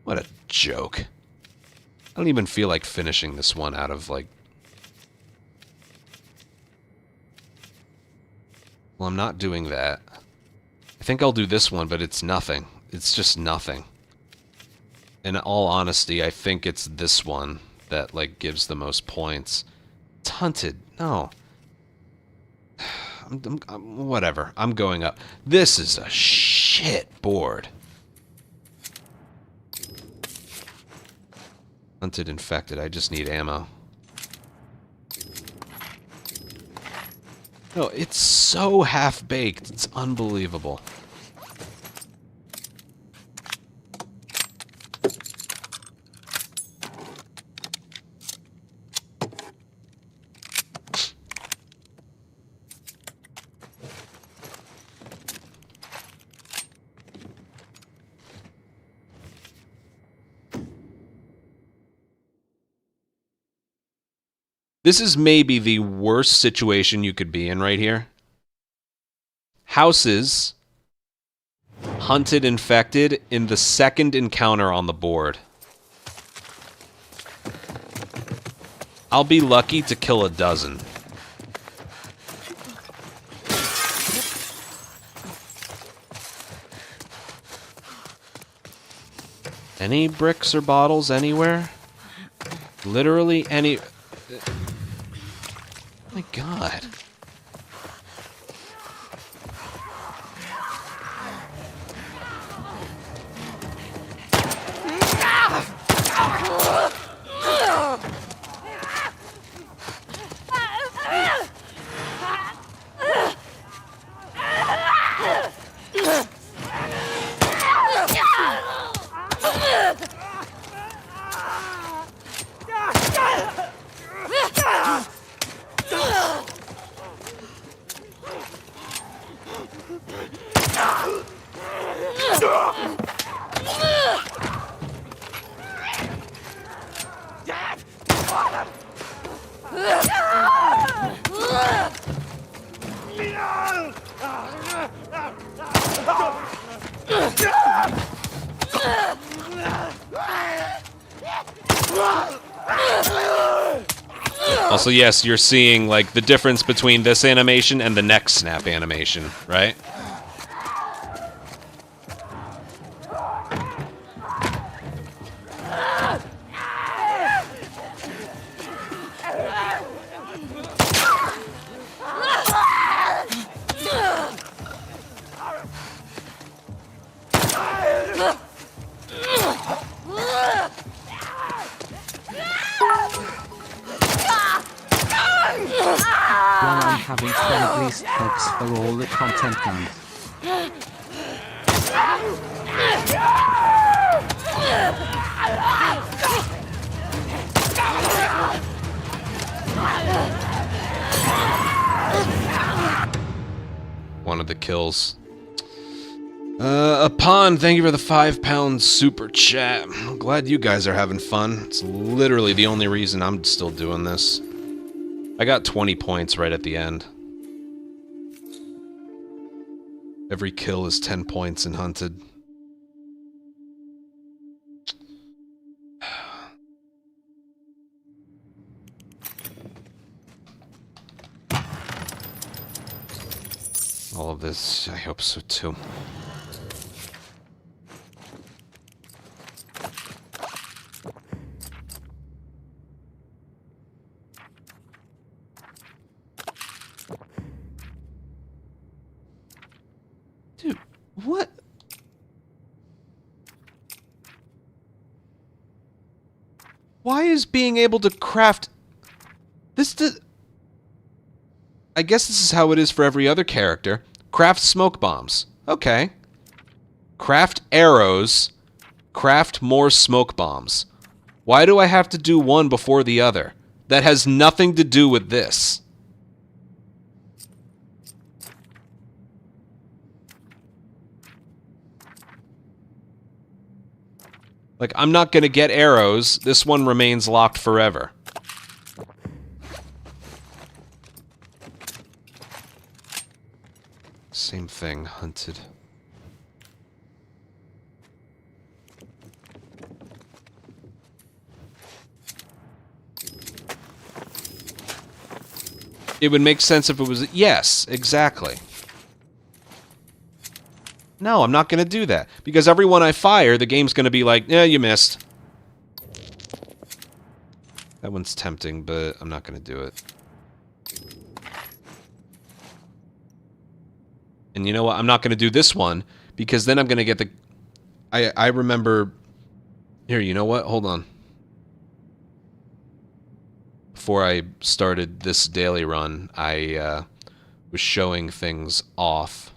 What a joke. I don't even feel like finishing this one out of, like... Well, I'm not doing that. I think I'll do this one, but it's nothing. It's just nothing. In all honesty, I think it's this one that, like, gives the most points. It's Hunted. No. Whatever. I'm going up. This is a shit board. Hunted infected. I just need ammo. No, it's so half-baked. It's unbelievable. This is maybe the worst situation you could be in right here. Houses hunted infected in the second encounter on the board. I'll be lucky to kill a dozen. Any bricks or bottles anywhere? Literally any... Oh my god. Also, yes, you're seeing, like, the difference between this animation and the neck snap animation, right? While I'm having fun, at least thanks for all the content and one of the kills. Upon, thank you for the £5 super chat. I'm glad you guys are having fun. It's literally the only reason I'm still doing this. I got 20 points right at the end. Every kill is 10 points in Hunted. All of this, I hope so too. Dude, what? Why is being able to craft... This I guess this is how it is for every other character. Craft smoke bombs. Okay. Craft arrows. Craft more smoke bombs. Why do I have to do one before the other? That has nothing to do with this. Like, I'm not gonna get arrows. This one remains locked forever. Same thing, Hunted. It would make sense if it was... Yes, exactly. No, I'm not going to do that. Because every one I fire, the game's going to be like, yeah, you missed. That one's tempting, but I'm not going to do it. And you know what? I'm not going to do this one, because then I'm going to get the... I remember... Here, you know what? Hold on. Before I started this daily run, I was showing things off.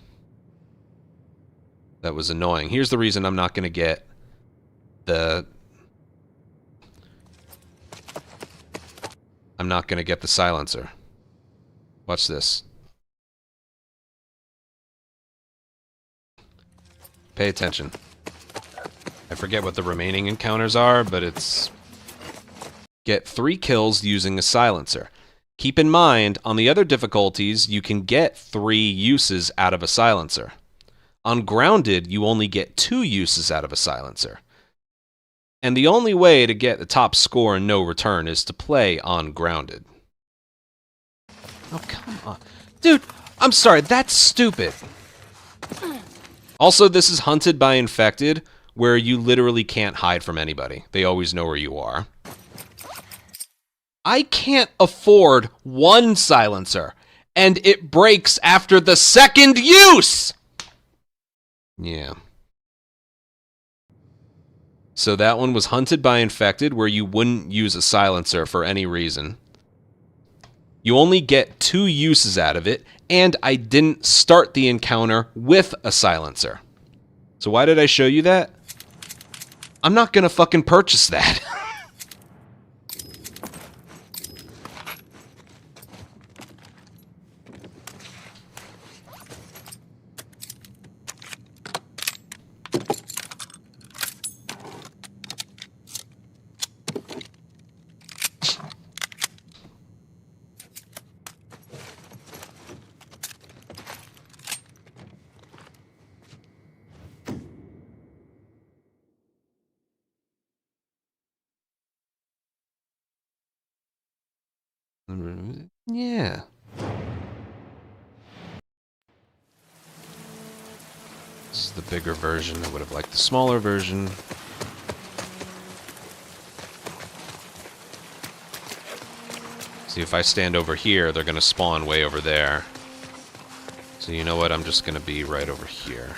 That was annoying. Here's the reason I'm not going to get the... I'm not going to get the silencer. Watch this. Pay attention. I forget what the remaining encounters are, but it's... Get 3 kills using a silencer. Keep in mind, on the other difficulties, you can get 3 uses out of a silencer. On Grounded, you only get 2 uses out of a silencer. And the only way to get the top score and no return is to play on Grounded. Oh, come on. Dude, I'm sorry, that's stupid. Also, this is Hunted by Infected, where you literally can't hide from anybody. They always know where you are. I can't afford 1 silencer, and it breaks after the 2nd use! Yeah. So that one was Hunted by Infected, where you wouldn't use a silencer for any reason. You only get 2 uses out of it, and I didn't start the encounter with a silencer. So why did I show you that? I'm not gonna fucking purchase that. Yeah. This is the bigger version. I would have liked the smaller version. See, if I stand over here, they're going to spawn way over there. So you know what? I'm just going to be right over here.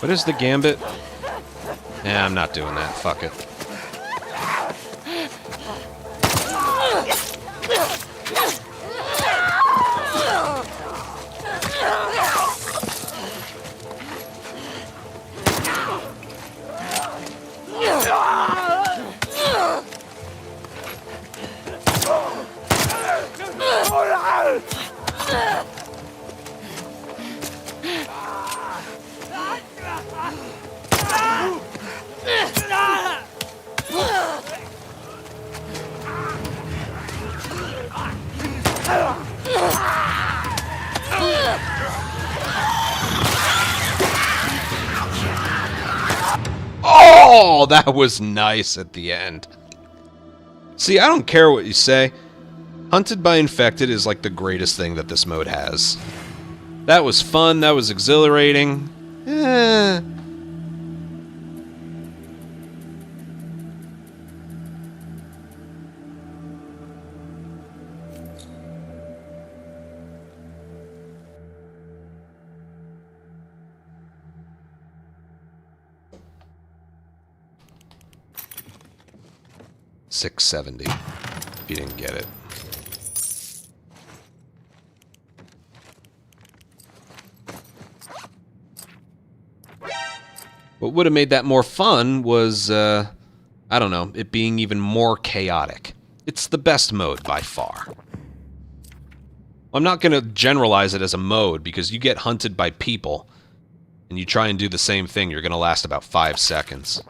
What is the gambit? Yeah, I'm not doing that. Fuck it. Oh, that was nice at the end. See, I don't care what you say. Hunted by Infected is like the greatest thing that this mode has. That was fun, that was exhilarating. Eh. $670. You didn't get it. What would have made that more fun was, I don't know, it being even more chaotic. It's the best mode by far. I'm not going to generalize it as a mode because you get hunted by people and you try and do the same thing, you're going to last about 5 seconds.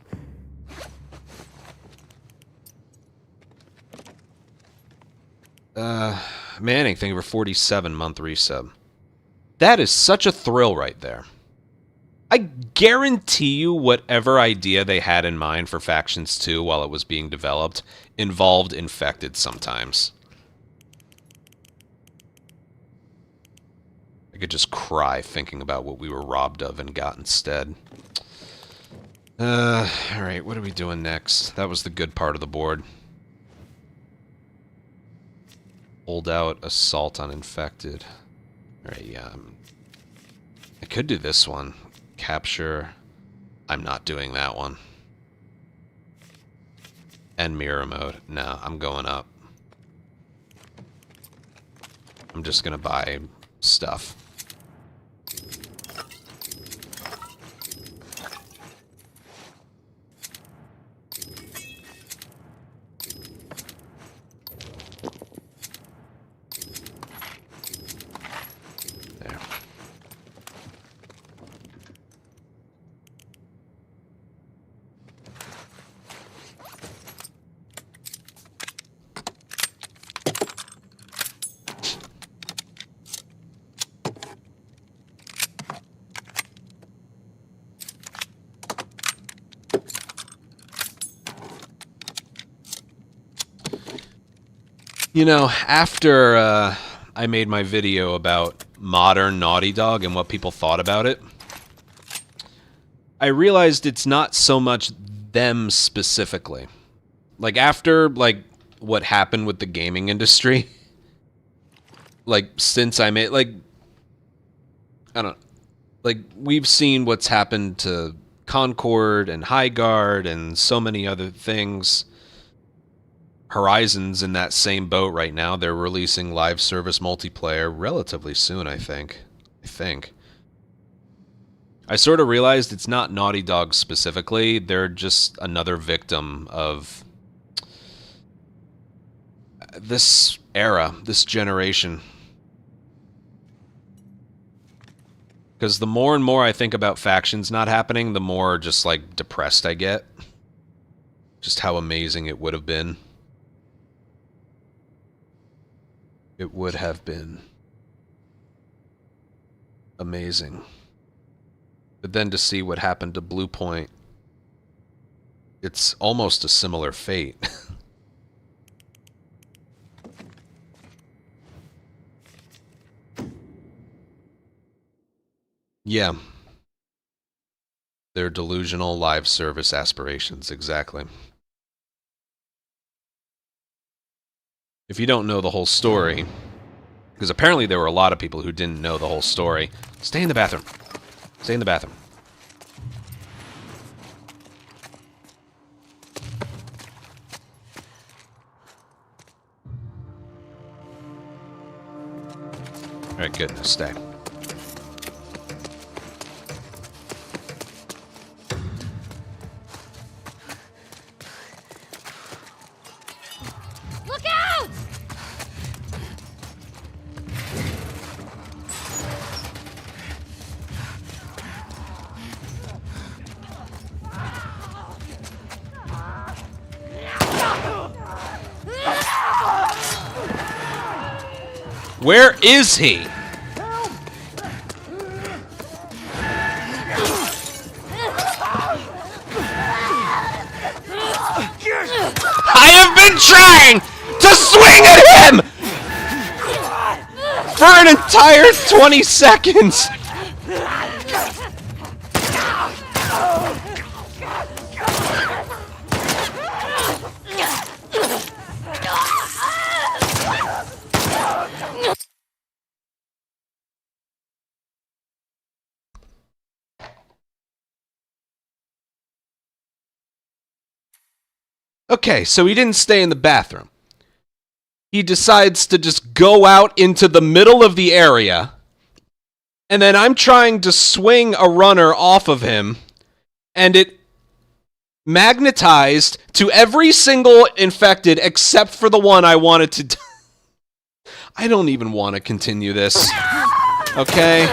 Manning, thank you for 47-month resub. That is such a thrill right there. I guarantee you whatever idea they had in mind for Factions 2 while it was being developed involved infected sometimes. I could just cry thinking about what we were robbed of and got instead. Alright, what are we doing next? That was the good part of the board. Hold out, assault on infected. Alright, yeah. I could do this one. Capture. I'm not doing that one. And mirror mode. No, I'm going up. I'm just gonna buy stuff. There. You know, after I made my video about modern Naughty Dog and what people thought about it, I realized it's not so much them specifically. Like, after, like, what happened with the gaming industry, like, since I made, like, I don't know, like, we've seen what's happened to Concord and Highguard and so many other things. Horizon's in that same boat right now. They're releasing live service multiplayer relatively soon, I think. I sort of realized it's not Naughty Dog specifically. They're just another victim of this era, this generation. Because the more and more I think about Factions not happening, the more just, like, depressed I get. Just how amazing it would have been. It would have been amazing. But then to see what happened to Blue Point, it's almost a similar fate. Yeah. Their delusional live service aspirations, exactly. If you don't know the whole story, because apparently there were a lot of people who didn't know the whole story. Stay in the bathroom. Stay in the bathroom. Alright, goodness, stay. Look out! Where is he? I have been trying to swing at him for an entire 20 seconds. Okay, so he didn't stay in the bathroom. he decides to just go out into the middle of the area, and then I'm trying to swing a runner off of him, and it magnetized to every single infected except for the one I wanted to... I don't even want to continue this. Okay?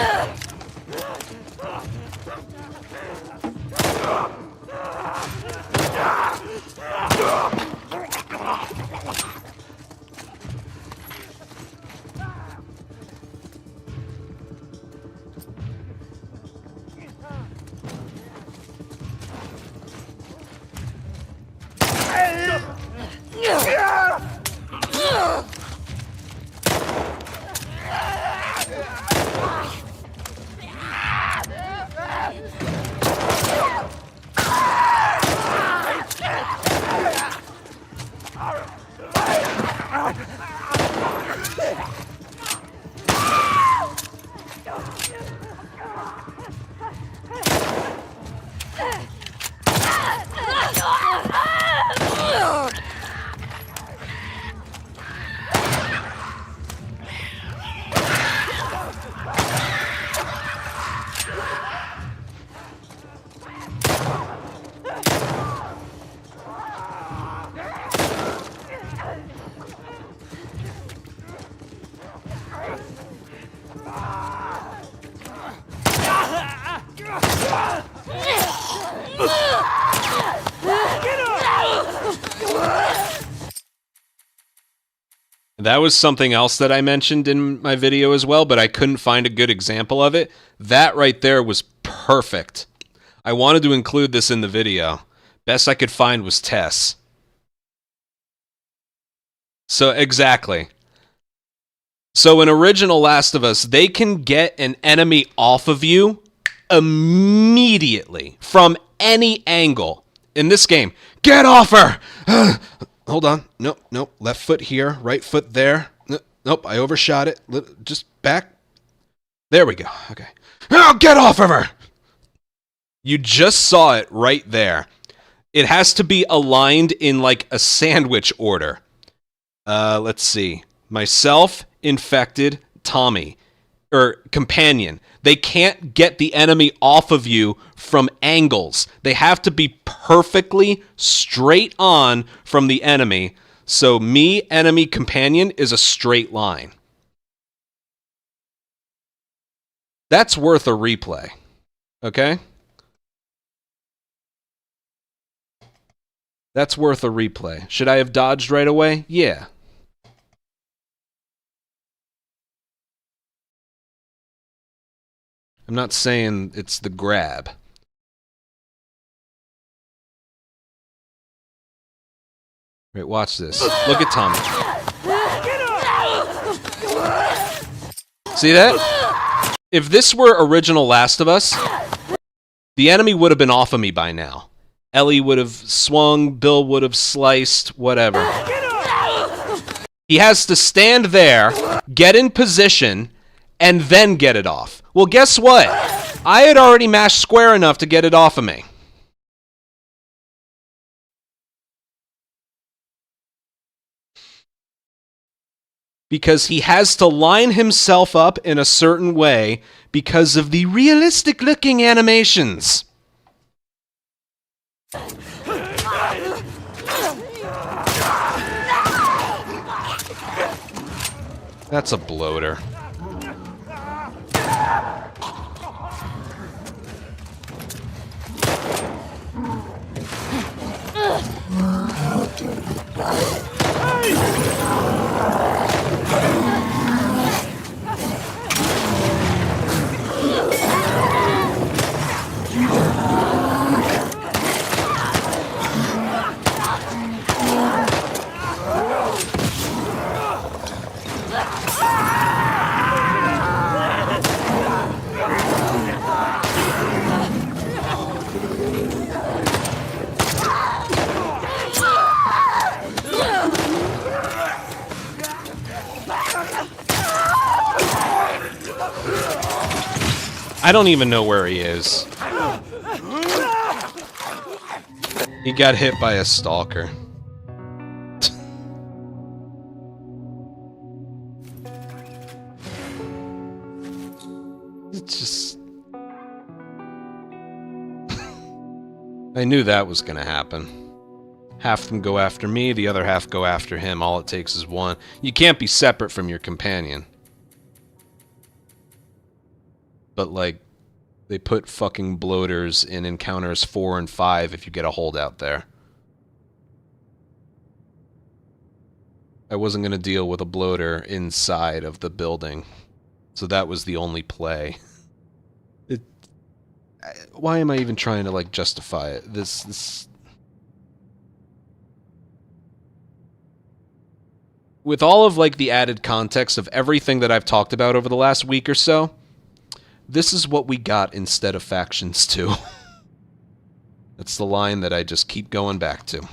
That was something else that I mentioned in my video as well, but I couldn't find a good example of it. That right there was perfect. I wanted to include this in the video. Best I could find was Tess. So, exactly. So in original Last of Us, they can get an enemy off of you immediately from any angle. In this game, get off her! Hold on. Nope, nope. Left foot here, right foot there. Nope, I overshot it. Just back. There we go. Okay. Oh, get off of her! You just saw it right there. It has to be aligned in like a sandwich order. Let's see. Myself, infected, Tommy. Or companion. They can't get the enemy off of you from angles. They have to be perfectly straight on from the enemy. So me, enemy, companion is a straight line. That's worth a replay. Okay? That's worth a replay. Should I have dodged right away? Yeah. I'm not saying it's the grab. Wait, watch this. Look at Tommy. See that? If this were original Last of Us, the enemy would have been off of me by now. Ellie would have swung, Bill would have sliced, whatever. He has to stand there, get in position, and then get it off. Well, guess what? I had already mashed square enough to get it off of me. Because he has to line himself up in a certain way because of the realistic-looking animations. That's a bloater. I don't even know where he is. He got hit by a stalker. just... I knew that was gonna happen. Half of them go after me, the other half go after him. All it takes is one. You can't be separate from your companion. But, like, they put fucking bloaters in encounters 4 and 5 if you get a holdout there. I wasn't going to deal with a bloater inside of the building. So that was the only play. Why am I even trying to, like, justify it? This... With all of, like, the added context of everything that I've talked about over the last week or so, this is what we got instead of Factions 2. That's the line that I just keep going back to.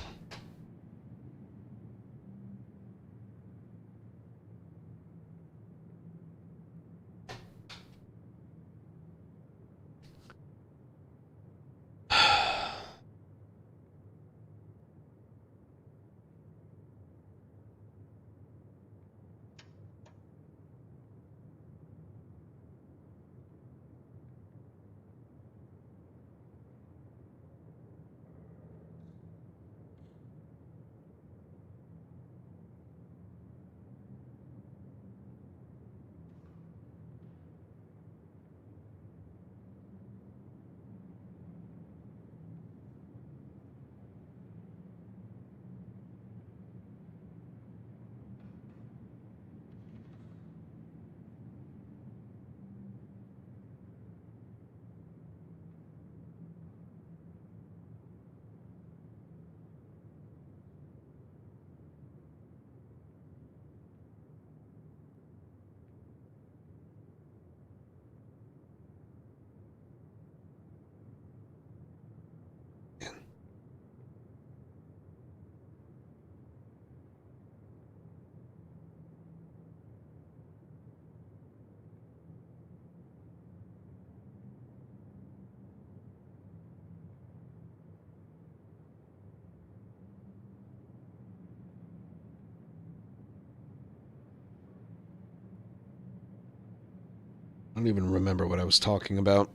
I don't even remember what I was talking about.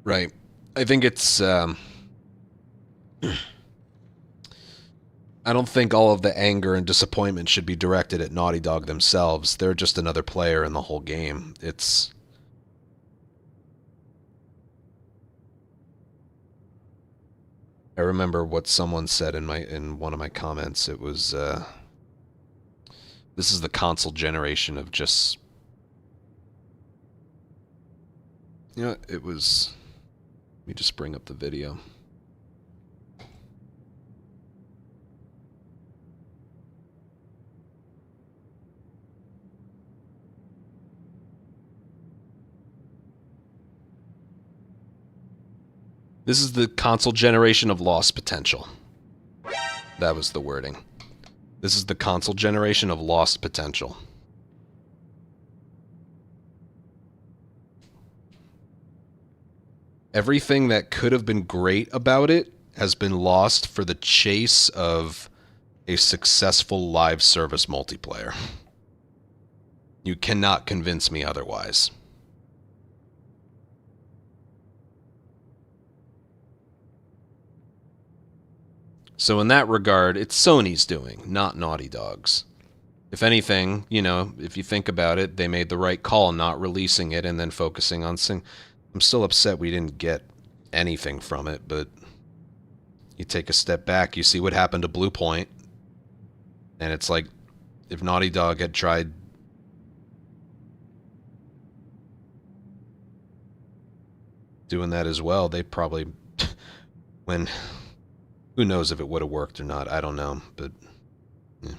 Right. I think it's... I don't think all of the anger and disappointment should be directed at Naughty Dog themselves. They're just another player in the whole game. It's... I remember what someone said in one of my comments. It was, this is the console generation of just... You know, it was... Let me just bring up the video. This is the console generation of lost potential. That was the wording. This is the console generation of lost potential. Everything that could have been great about it has been lost for the chase of a successful live service multiplayer. You cannot convince me otherwise. So in that regard, it's Sony's doing, not Naughty Dog's. If anything, you know, if you think about it, they made the right call not releasing it and then focusing on I'm still upset we didn't get anything from it, but you take a step back, you see what happened to Blue Point, and it's like, if Naughty Dog had tried doing that as well, they probably, who knows if it would have worked or not, I don't know, but yeah.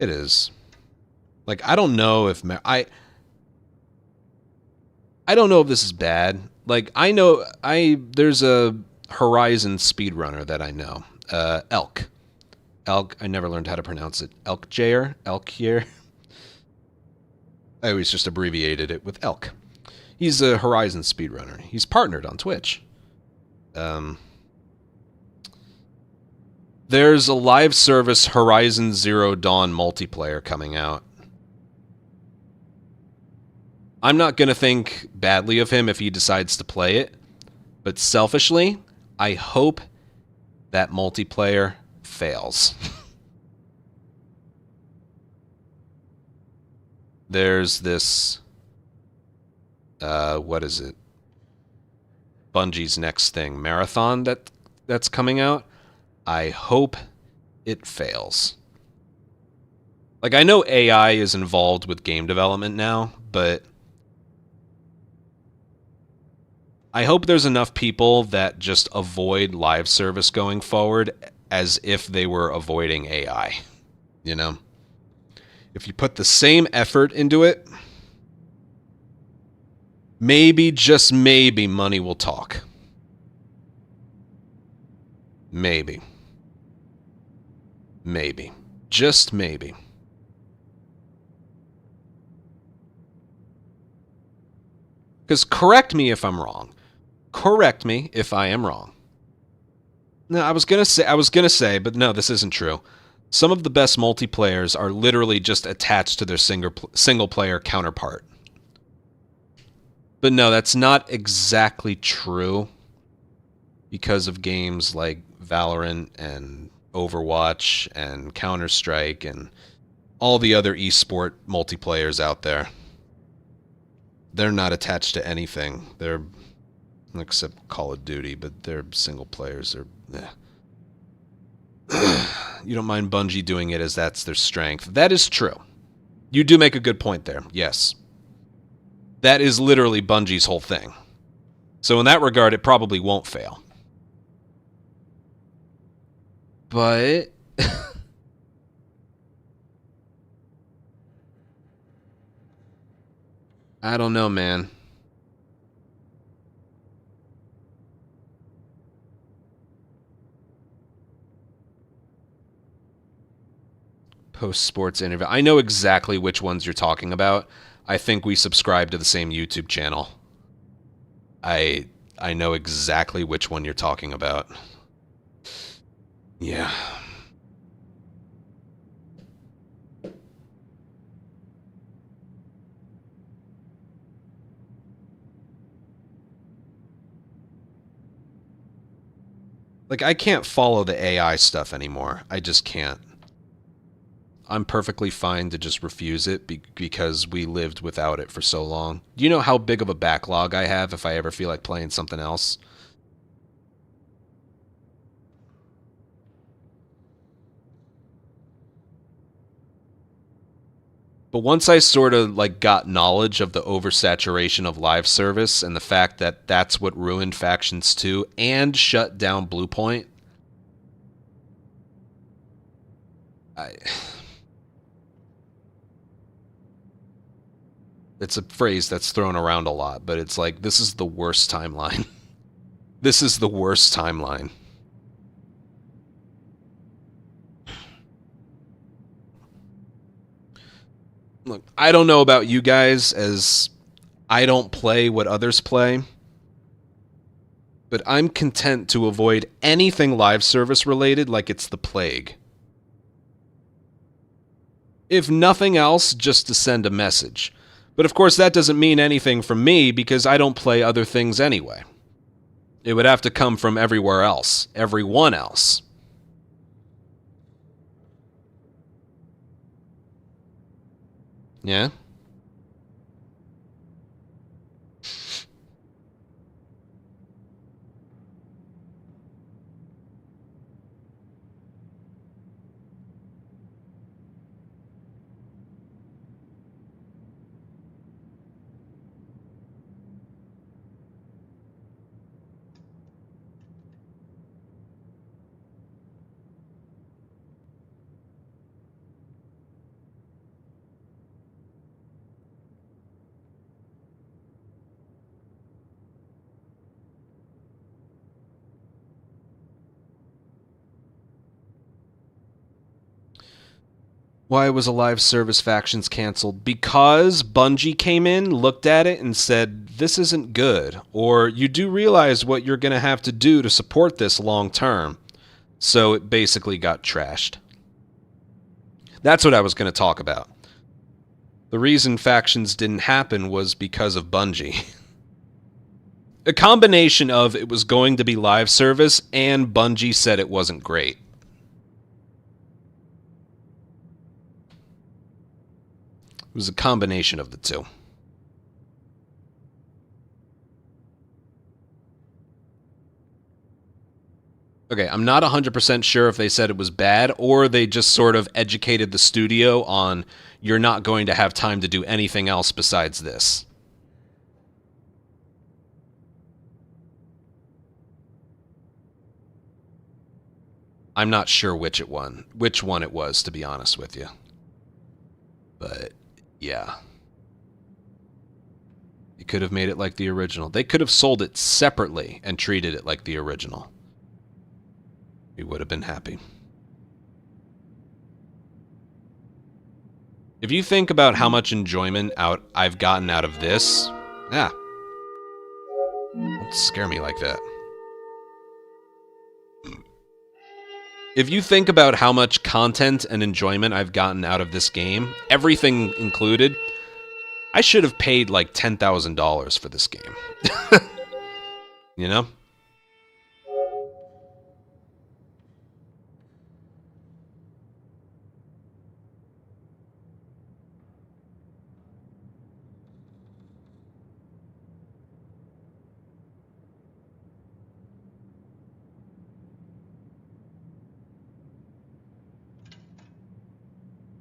It is. Like, I don't know if I don't know if this is bad. Like, I know there's a Horizon speedrunner that I know. Elk. I never learned how to pronounce it. Elkjaer? Elkjaer? I always just abbreviated it with Elk. He's a Horizon speedrunner. He's partnered on Twitch. There's a live service Horizon Zero Dawn multiplayer coming out. I'm not going to think badly of him if he decides to play it, but selfishly, I hope that multiplayer fails. There's this, what is it? Bungie's next thing, Marathon, that's coming out. I hope it fails. Like, I know AI is involved with game development now, but I hope there's enough people that just avoid live service going forward as if they were avoiding AI. You know? If you put the same effort into it, maybe, just maybe, money will talk. Maybe. Maybe. Just maybe. Because correct me if I'm wrong. Correct me if I am wrong. No, I was gonna say, but no, this isn't true. Some of the best multiplayers are literally just attached to their single player counterpart. But no, that's not exactly true because of games like Valorant and Overwatch and Counter-Strike and all the other esport multiplayers out there. They're not attached to anything. They're, except Call of Duty, but they're single players. You don't mind Bungie doing it as that's their strength. That is true. You do make a good point there. Yes. That is literally Bungie's whole thing. So in that regard, it probably won't fail. But I don't know, man. Post-sports interview. I know exactly which ones you're talking about. I think we subscribe to the same YouTube channel. I know exactly which one you're talking about. Yeah. Like, I can't follow the AI stuff anymore. I just can't. I'm perfectly fine to just refuse it because we lived without it for so long. Do you know how big of a backlog I have if I ever feel like playing something else? But once I sort of like got knowledge of the oversaturation of live service and the fact that that's what ruined Factions 2 and shut down Bluepoint, it's a phrase that's thrown around a lot, but it's like, this is the worst timeline. This is the worst timeline. Look, I don't know about you guys, as I don't play what others play, but I'm content to avoid anything live service related like it's the plague. If nothing else, just to send a message. But of course that doesn't mean anything from me because I don't play other things anyway. It would have to come from everywhere else, everyone else. Yeah? Why was a live service Factions canceled? Because Bungie came in, looked at it, and said, this isn't good. Or, you do realize what you're going to have to do to support this long term. So it basically got trashed. That's what I was going to talk about. The reason factions didn't happen was because of Bungie. A combination of it was going to be live service and Bungie said it wasn't great. It was a combination of the two. Okay, I'm not 100% sure if they said it was bad or they just sort of educated the studio on you're not going to have time to do anything else besides this. I'm not sure which one it was, to be honest with you. But, yeah. You could have made it like the original. They could have sold it separately and treated it like the original. We would have been happy. If you think about how much enjoyment I've gotten out of this, don't scare me like that. If you think about how much content and enjoyment I've gotten out of this game, everything included, I should have paid like $10,000 for this game. You know?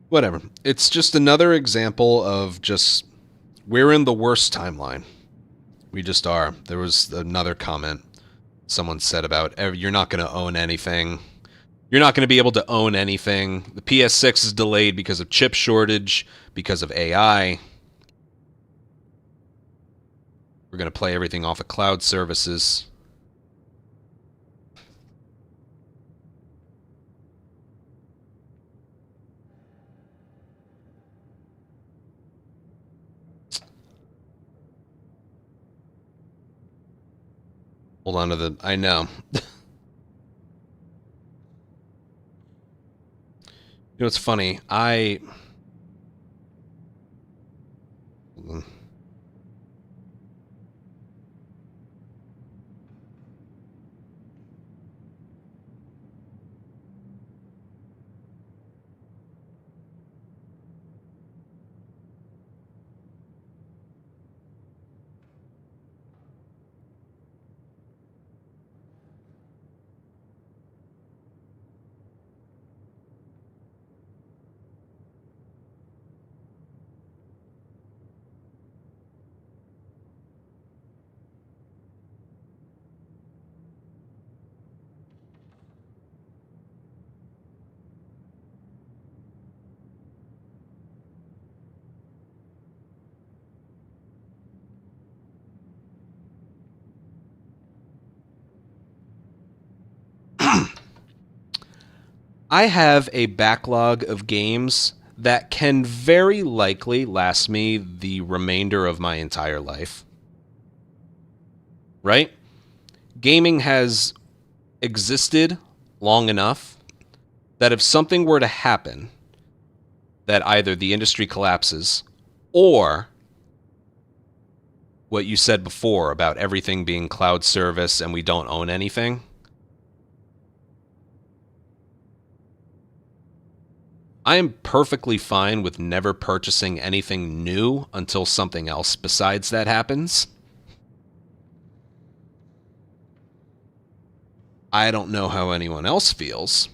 Whatever. It's just another example of just, we're in the worst timeline. We just are. There was another comment someone said about, you're not going to own anything. You're not going to be able to own anything. The PS6 is delayed because of chip shortage, because of AI. We're going to play everything off of cloud services. Hold on to the... I know. You know, it's funny. I have a backlog of games that can very likely last me the remainder of my entire life. Right? Gaming has existed long enough that if something were to happen, that either the industry collapses or what you said before about everything being cloud service and we don't own anything, I am perfectly fine with never purchasing anything new until something else besides that happens. I don't know how anyone else feels.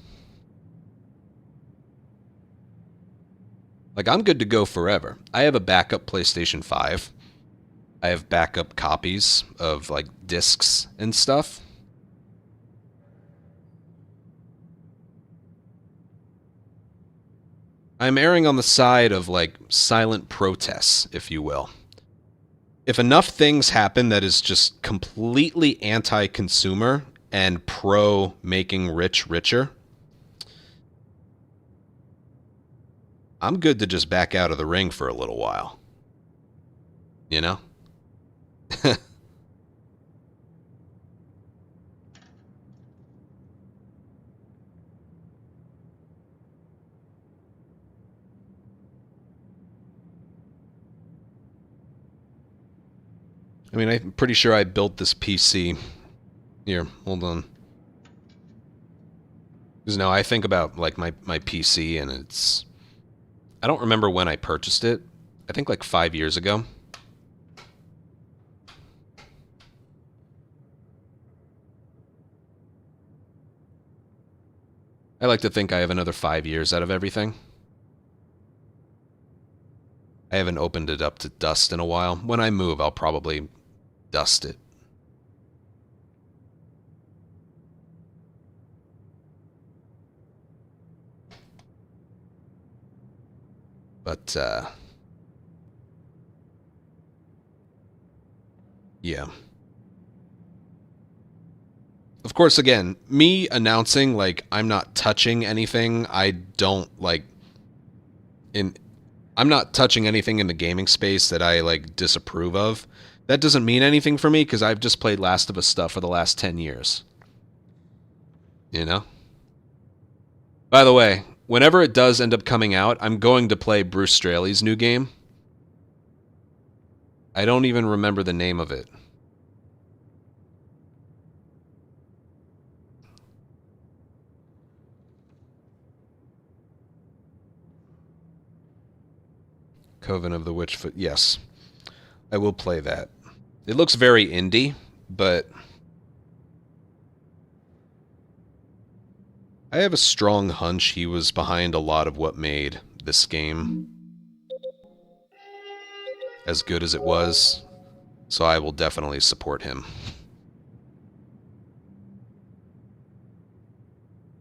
Like, I'm good to go forever. I have a backup PlayStation 5. I have backup copies of, like, discs and stuff. I'm erring on the side of, like, silent protests, if you will. If enough things happen that is just completely anti-consumer and pro-making rich richer, I'm good to just back out of the ring for a little while. You know? I mean, I'm pretty sure I built this PC. Here, hold on. Because no, I think about like my PC, and it's... I don't remember when I purchased it. I think like 5 years ago. I like to think I have another 5 years out of everything. I haven't opened it up to dust in a while. When I move, I'll probably dust it. But, yeah. Of course, again, me announcing, like, I'm not touching anything, I don't, like, I'm not touching anything in the gaming space that I, like, disapprove of. That doesn't mean anything for me, because I've just played Last of Us stuff for the last 10 years. You know? By the way, whenever it does end up coming out, I'm going to play Bruce Straley's new game. I don't even remember the name of it. Coven of the Witchfoot. Yes. I will play that. It looks very indie, but I have a strong hunch he was behind a lot of what made this game as good as it was, so I will definitely support him.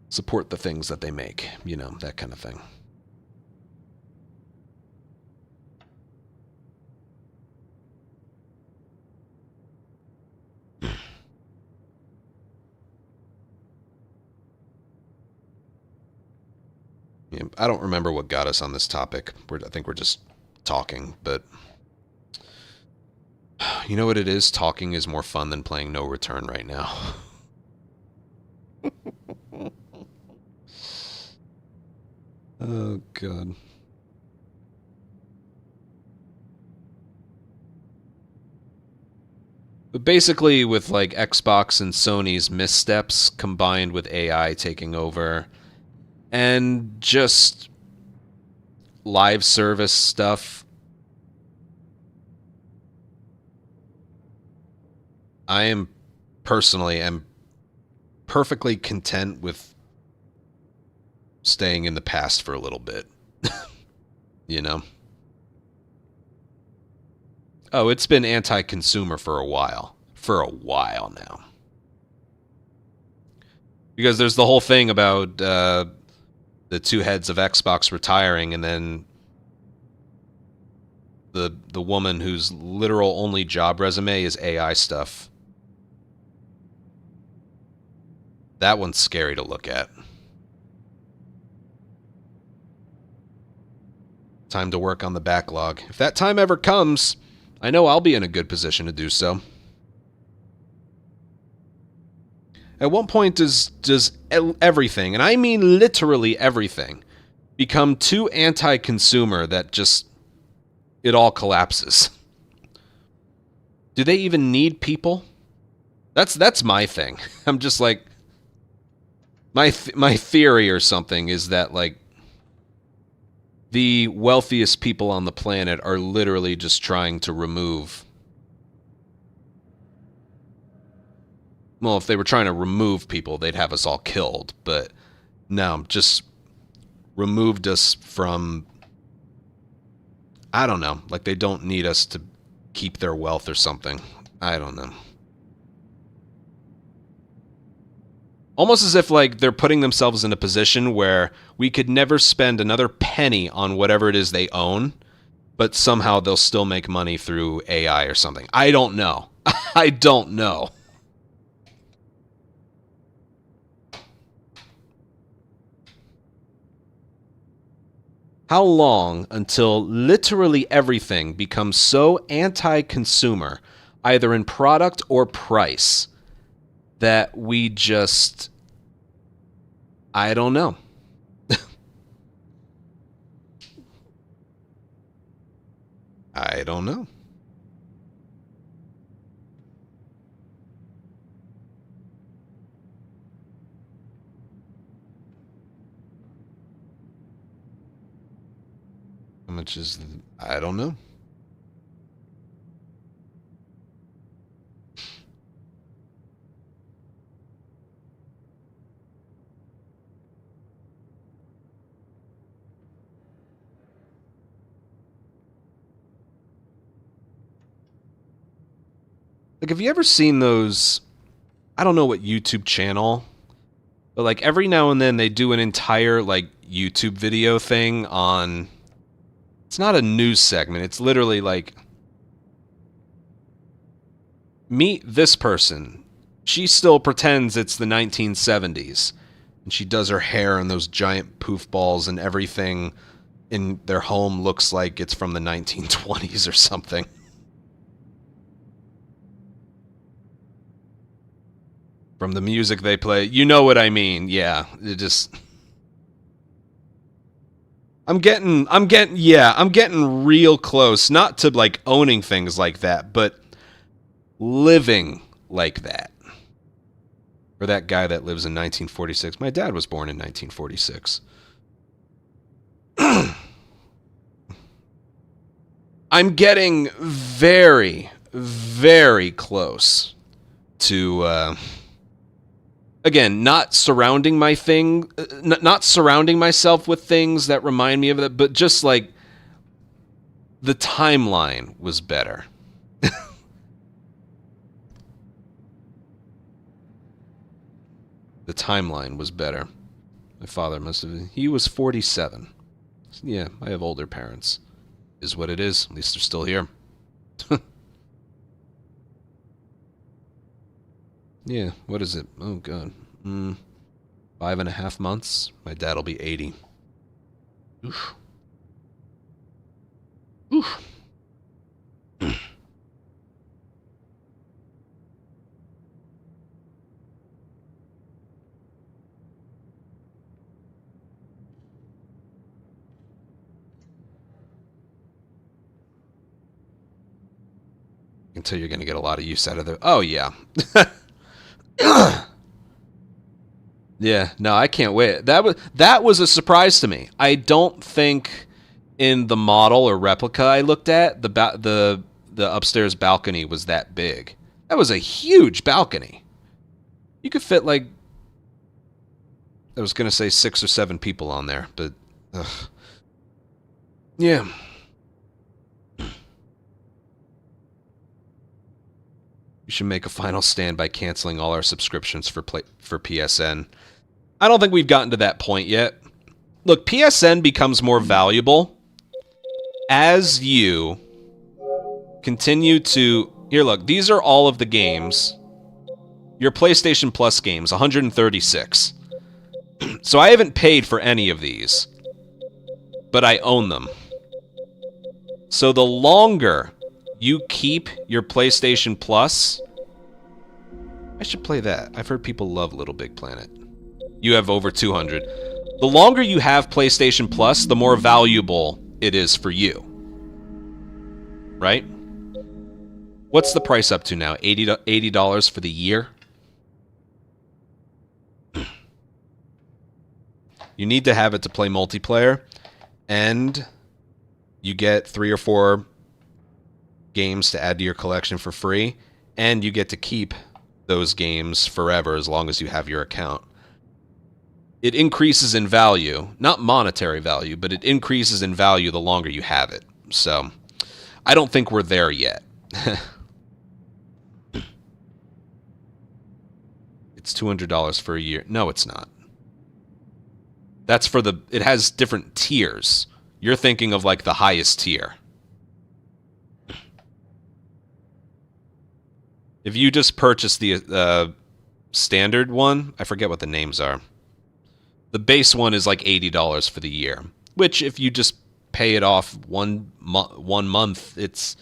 Support the things that they make, you know, that kind of thing. Yeah, I don't remember what got us on this topic. I think we're just talking, but you know what it is? Talking is more fun than playing No Return right now. Oh, God. But basically, with like Xbox and Sony's missteps combined with AI taking over, and just live service stuff, I am perfectly content with staying in the past for a little bit. You know? Oh, it's been anti-consumer for a while. For a while now. Because there's the whole thing about the two heads of Xbox retiring, and then the woman whose literal only job resume is AI stuff. That one's scary to look at. Time to work on the backlog. If that time ever comes, I know I'll be in a good position to do so. At what point does everything, and I mean literally everything, become too anti-consumer that just it all collapses? Do they even need people? That's my thing. I'm just like, my theory or something is that like the wealthiest people on the planet are literally just trying to remove. Well, if they were trying to remove people, they'd have us all killed. But no, just removed us from, I don't know, like they don't need us to keep their wealth or something. I don't know. Almost as if like they're putting themselves in a position where we could never spend another penny on whatever it is they own, but somehow they'll still make money through AI or something. I don't know. I don't know. How long until literally everything becomes so anti-consumer, either in product or price, that we just... I don't know. I don't know. Which is, I don't know. Like, have you ever seen those, I don't know what YouTube channel, but like every now and then they do an entire like YouTube video thing on, it's not a news segment, it's literally like, meet this person. She still pretends it's the 1970s. And she does her hair in those giant poof balls, and everything in their home looks like it's from the 1920s or something. From the music they play. You know what I mean. Yeah, it just... I'm getting real close, not to like owning things like that, but living like that. Or that guy that lives in 1946. My dad was born in 1946. I'm getting very, very close to, again, not surrounding myself with things that remind me of that, but just like the timeline was better. The timeline was better. My father must have... He was 47. Yeah, I have older parents. Is what it is. At least they're still here. Yeah, what is it? Oh, God. 5.5 months. My dad'll be 80. Oof. Oof. Until you're going to get a lot of use out of the... Oh, yeah. Yeah, no, I can't wait. That was a surprise to me. I don't think in the model or replica I looked at, the upstairs balcony was that big. That was a huge balcony. You could fit, like... I was going to say 6 or 7 people on there, but... Ugh. Yeah. We should make a final stand by canceling all our subscriptions for PSN. I don't think we've gotten to that point yet. Look, PSN becomes more valuable as you continue to... Here, look, these are all of the games. Your PlayStation Plus games, 136. So I haven't paid for any of these, but I own them. So the longer you keep your PlayStation Plus... I should play that. I've heard people love Little Big Planet. You have over 200. The longer you have PlayStation Plus, the more valuable it is for you. Right? What's the price up to now? $80 for the year? You need to have it to play multiplayer, and you get 3 or 4 games to add to your collection for free, and you get to keep those games forever as long as you have your account. It increases in value, not monetary value, but it increases in value the longer you have it. So, I don't think we're there yet. It's $200 for a year. No, it's not. That's for the... It has different tiers. You're thinking of like the highest tier. If you just purchase the standard one, I forget what the names are. The base one is like $80 for the year, which if you just pay it off one month, it's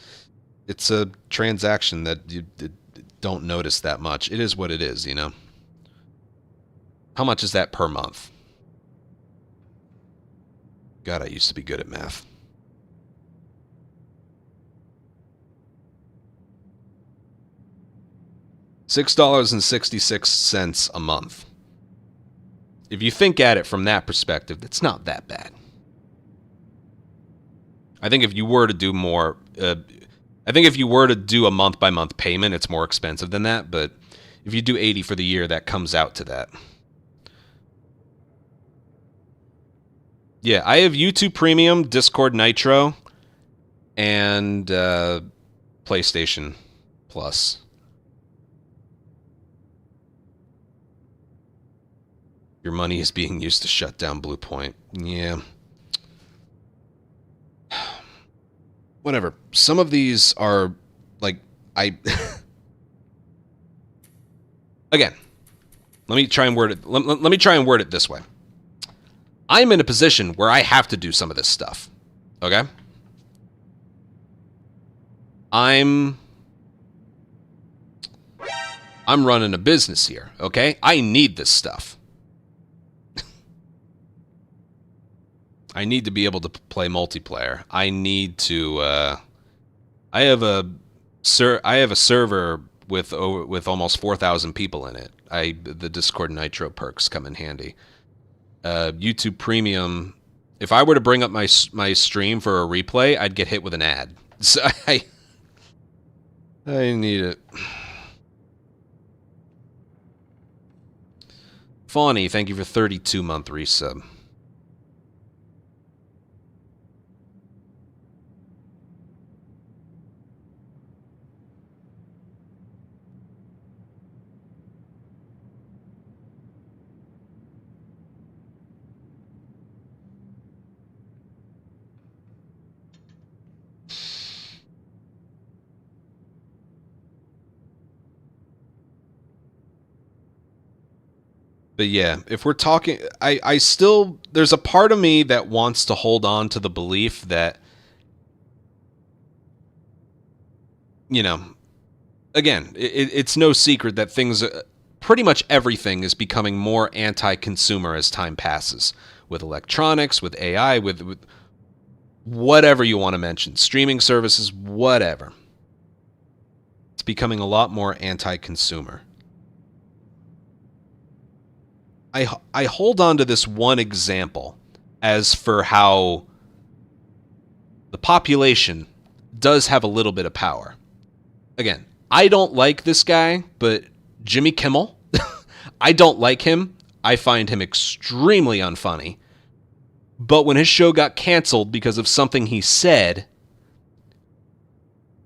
a transaction that you don't notice that much. It is what it is, you know. How much is that per month? God, I used to be good at math. $6.66 a month. If you think at it from that perspective, it's not that bad. I think if you were to do more, I think if you were to do a month-by-month payment, it's more expensive than that. But if you do 80 for the year, that comes out to that. Yeah, I have YouTube Premium, Discord Nitro, and PlayStation Plus. Your money is being used to shut down Blue Point. Yeah. Whatever. Some of these are like again, let me try and word it. Let me try and word it this way. I'm in a position where I have to do some of this stuff. Okay? I'm running a business here, okay? I need this stuff. I need to be able to play multiplayer. I need to I have a server with almost 4,000 people in it. The Discord Nitro perks come in handy. YouTube Premium, if I were to bring up my stream for a replay, I'd get hit with an ad. So I need it. Fawny, thank you for 32-month resub. But yeah, if we're talking, I still, there's a part of me that wants to hold on to the belief that, you know, again, it's no secret that things, pretty much everything is becoming more anti-consumer as time passes. With electronics, with AI, with whatever you want to mention, streaming services, whatever. It's becoming a lot more anti-consumer. I hold on to this one example as for how the population does have a little bit of power. Again, I don't like this guy, but Jimmy Kimmel, I don't like him. I find him extremely unfunny. But when his show got canceled because of something he said,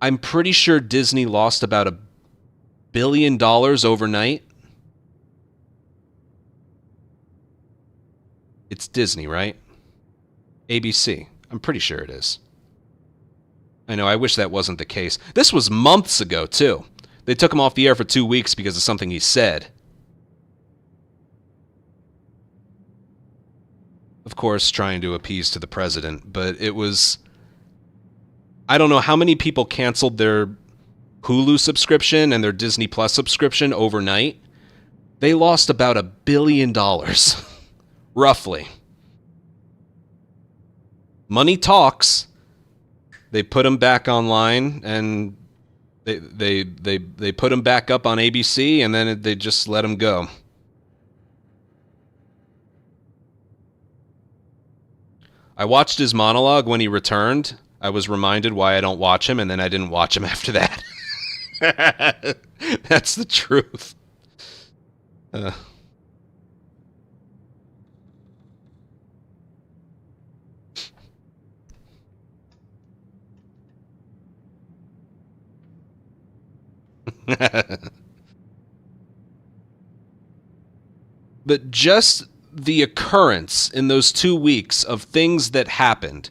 I'm pretty sure Disney lost about $1 billion overnight. It's Disney, right? ABC. I'm pretty sure it is. I know, I wish that wasn't the case. This was months ago, too. They took him off the air for 2 weeks because of something he said. Of course, trying to appease to the president, but it was... I don't know how many people canceled their Hulu subscription and their Disney Plus subscription overnight. They lost about $1 billion. Roughly. Money talks. They put him back online, and they put him back up on ABC, and then they just let him go. I watched his monologue when he returned. I was reminded why I don't watch him, and then I didn't watch him after that. That's the truth. But just the occurrence in those 2 weeks of things that happened,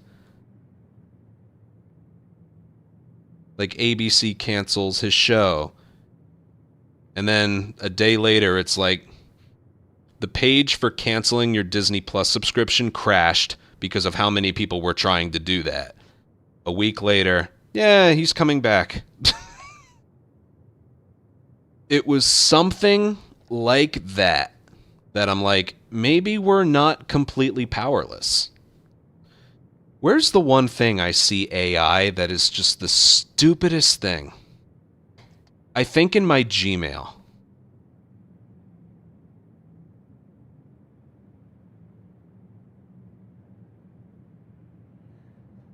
like ABC cancels his show, and then a day later it's like the page for canceling your Disney Plus subscription crashed because of how many people were trying to do that. A week later, yeah, he's coming back. It was something like that I'm like, maybe we're not completely powerless. Where's the one thing I see AI that is just the stupidest thing? I think in my Gmail.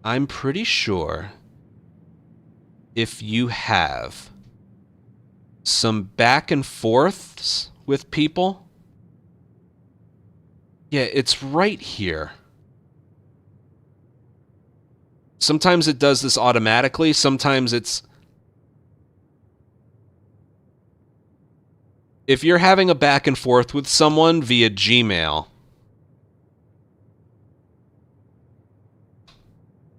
I'm pretty sure if you have some back and forths with people, yeah, it's right here. Sometimes it does this automatically. Sometimes it's... If you're having a back and forth with someone via Gmail,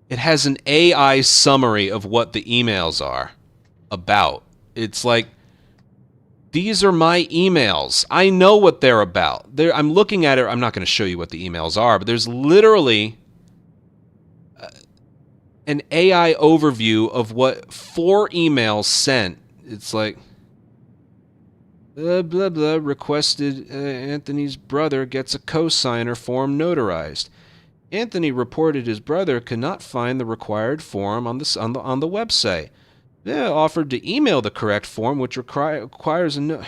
it has an AI summary of what the emails are about. It's like, these are my emails. I know what they're about. I'm looking at it. I'm not going to show you what the emails are, but there's literally an AI overview of what 4 emails sent. It's like, blah, blah, blah, requested Anthony's brother gets a cosigner form notarized. Anthony reported his brother could not find the required form on the website. Yeah, offered to email the correct form, which requires a no...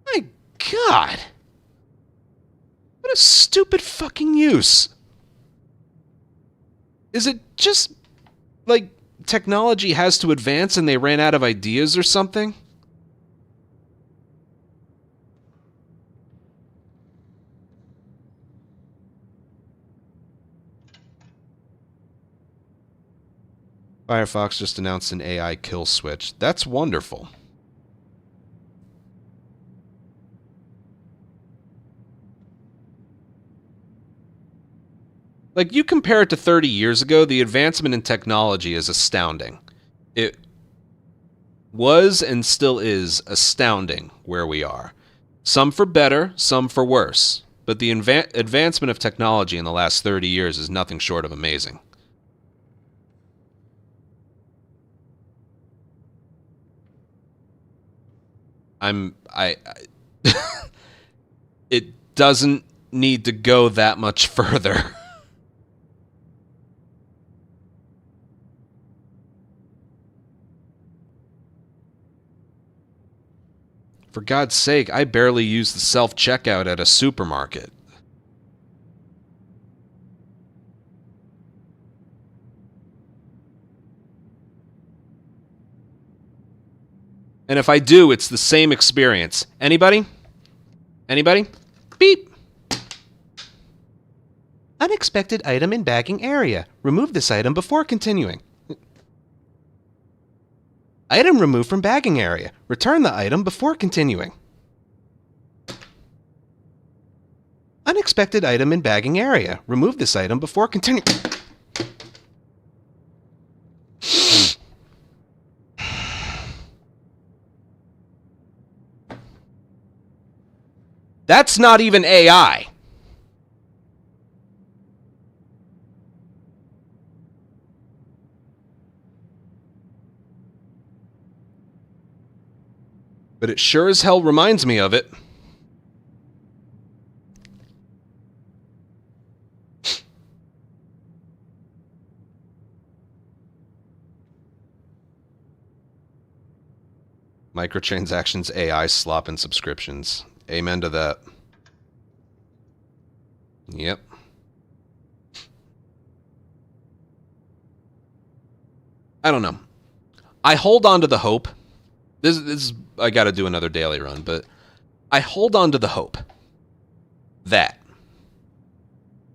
My God! What a stupid fucking use. Is it just, like, technology has to advance and they ran out of ideas or something? Firefox just announced an AI kill switch. That's wonderful. Like, you compare it to 30 years ago, the advancement in technology is astounding. It was and still is astounding where we are. Some for better, some for worse. But the advancement of technology in the last 30 years is nothing short of amazing. It doesn't need to go that much further. For God's sake, I barely use the self-checkout at a supermarket. And if I do, it's the same experience. Anybody? Anybody? Beep. Unexpected item in bagging area. Remove this item before continuing. Item removed from bagging area. Return the item before continuing. Unexpected item in bagging area. Remove this item before continuing. That's not even AI. But it sure as hell reminds me of it. Microtransactions, AI, slop, and subscriptions. Amen to that. Yep. I don't know. I hold on to the hope. This is, I got to do another daily run, but I hold on to the hope that,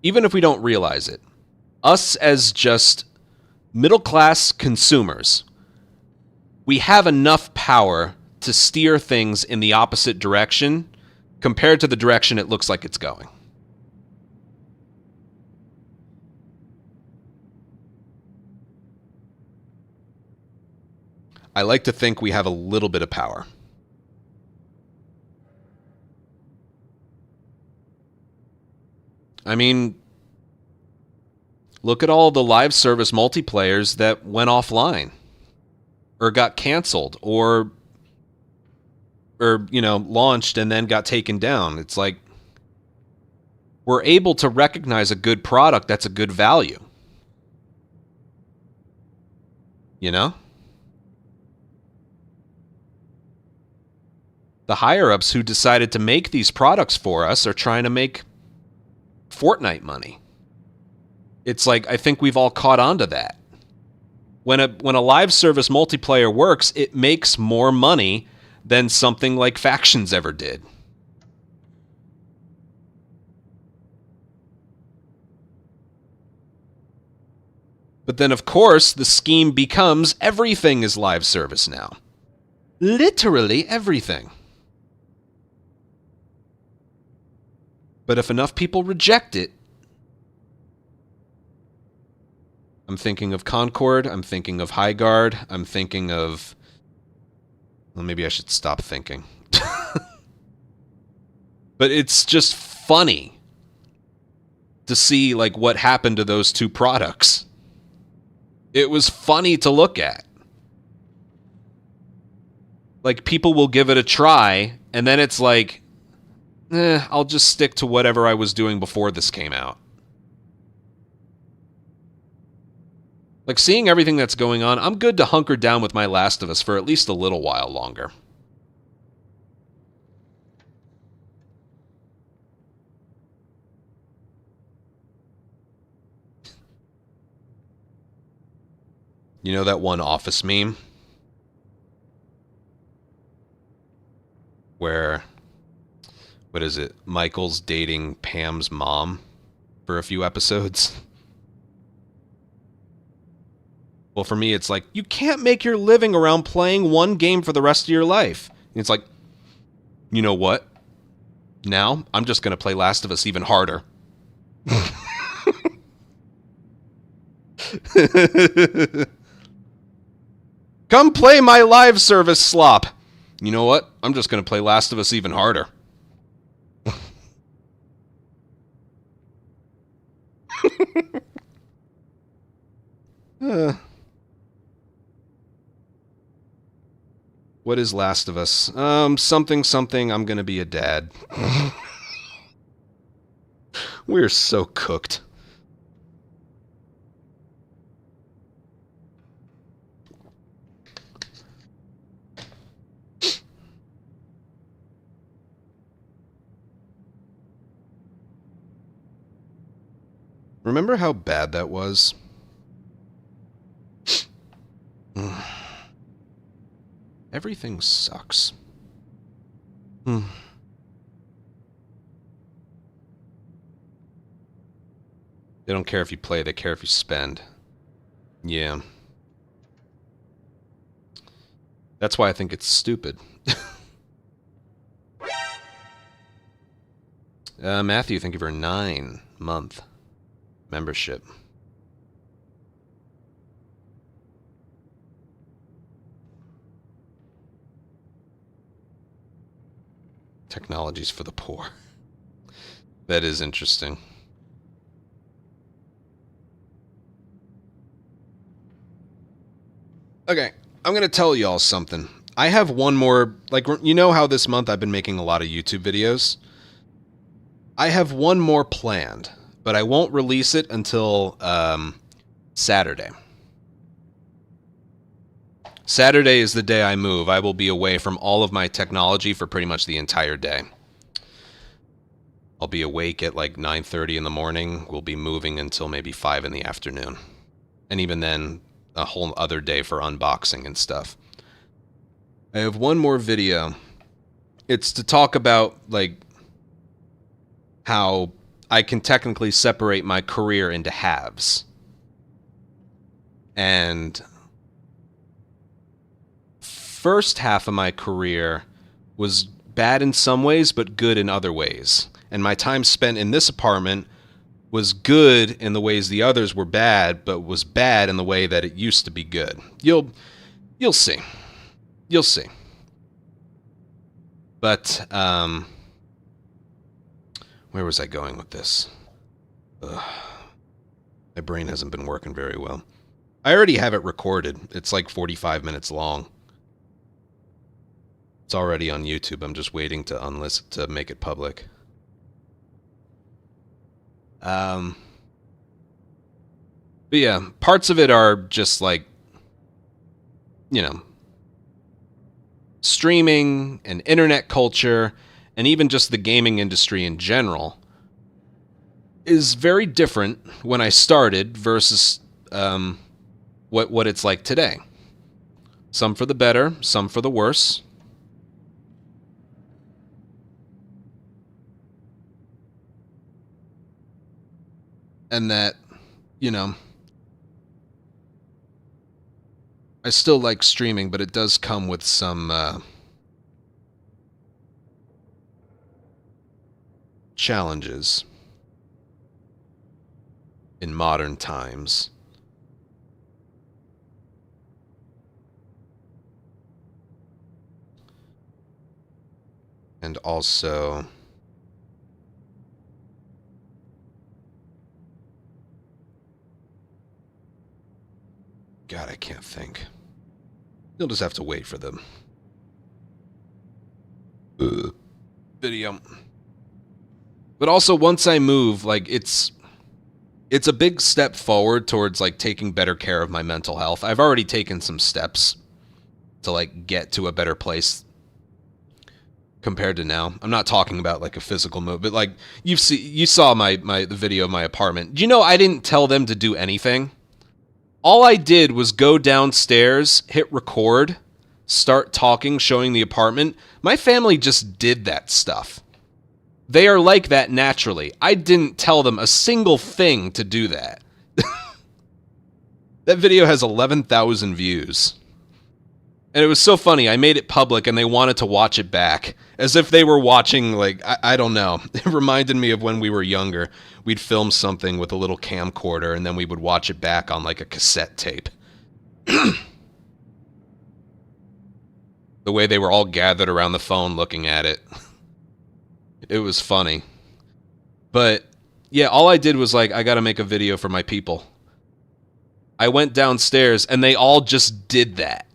even if we don't realize it, us as just middle-class consumers, we have enough power to steer things in the opposite direction compared to the direction it looks like it's going. I like to think we have a little bit of power. I mean, look at all the live service multiplayers that went offline or got canceled or you know, launched and then got taken down. It's like we're able to recognize a good product that's a good value. You know? The higher-ups who decided to make these products for us are trying to make Fortnite money. It's like, I think we've all caught on to that. When a live service multiplayer works, it makes more money than something like Factions ever did. But then, of course, the scheme becomes everything is live service now. Literally everything. But if enough people reject it, I'm thinking of Concord, I'm thinking of Highguard, I'm thinking of... Well, maybe I should stop thinking. But it's just funny to see, like, what happened to those two products. It was funny to look at. Like, people will give it a try, and then it's like, I'll just stick to whatever I was doing before this came out. Like, seeing everything that's going on, I'm good to hunker down with my Last of Us for at least a little while longer. You know that one Office meme? Where, what is it? Michael's dating Pam's mom for a few episodes. Well, for me, it's like, you can't make your living around playing one game for the rest of your life. And it's like, you know what? Now, I'm just going to play Last of Us even harder. Come play my live service slop. You know what? I'm just going to play Last of Us even harder. What is Last of Us? Something, I'm going to be a dad. We're so cooked. Remember how bad that was? Everything sucks. They don't care if you play, they care if you spend. Yeah. That's why I think it's stupid. Matthew, thank you for a 9-month membership. Technologies for the poor. That is interesting. Okay, I'm gonna tell y'all something. I have one more, like, you know how this month I've been making a lot of YouTube videos? I have one more planned, but I won't release it until Saturday. Saturday is the day I move. I will be away from all of my technology for pretty much the entire day. I'll be awake at like 9:30 in the morning. We'll be moving until maybe 5 in the afternoon. And even then, a whole other day for unboxing and stuff. I have one more video. It's to talk about, like, how I can technically separate my career into halves. And first half of my career was bad in some ways, but good in other ways. And my time spent in this apartment was good in the ways the others were bad, but was bad in the way that it used to be good. You'll see. You'll see. But, where was I going with this? Ugh. My brain hasn't been working very well. I already have it recorded. It's like 45 minutes long. It's already on YouTube. I'm just waiting to make it public. But yeah, parts of it are just like, you know, streaming and internet culture, and even just the gaming industry in general. is very different when I started versus what it's like today. Some for the better, some for the worse. And that, you know, I still like streaming, but it does come with some challenges in modern times. And also, God, I can't think. You'll just have to wait for the video. But also, once I move, like, it's a big step forward towards, like, taking better care of my mental health. I've already taken some steps to, like, get to a better place compared to now. I'm not talking about, like, a physical move, but, like, you saw the video of my apartment. Do you know I didn't tell them to do anything? All I did was go downstairs, hit record, start talking, showing the apartment. My family just did that stuff. They are like that naturally. I didn't tell them a single thing to do that. That video has 11,000 views. And it was so funny. I made it public and they wanted to watch it back. As if they were watching, like, I don't know. It reminded me of when we were younger. We'd film something with a little camcorder and then we would watch it back on, like, a cassette tape. The way they were all gathered around the phone looking at it. It was funny. But, yeah, all I did was, like, I gotta make a video for my people. I went downstairs and they all just did that.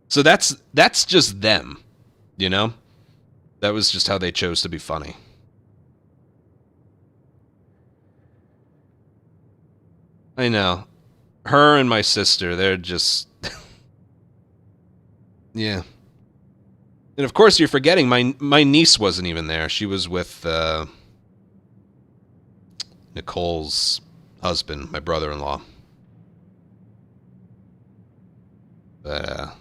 So that's just them, you know? That was just how they chose to be funny. I know. Her and my sister, they're just... yeah. And of course you're forgetting, my niece wasn't even there. She was with Nicole's husband, my brother-in-law. But,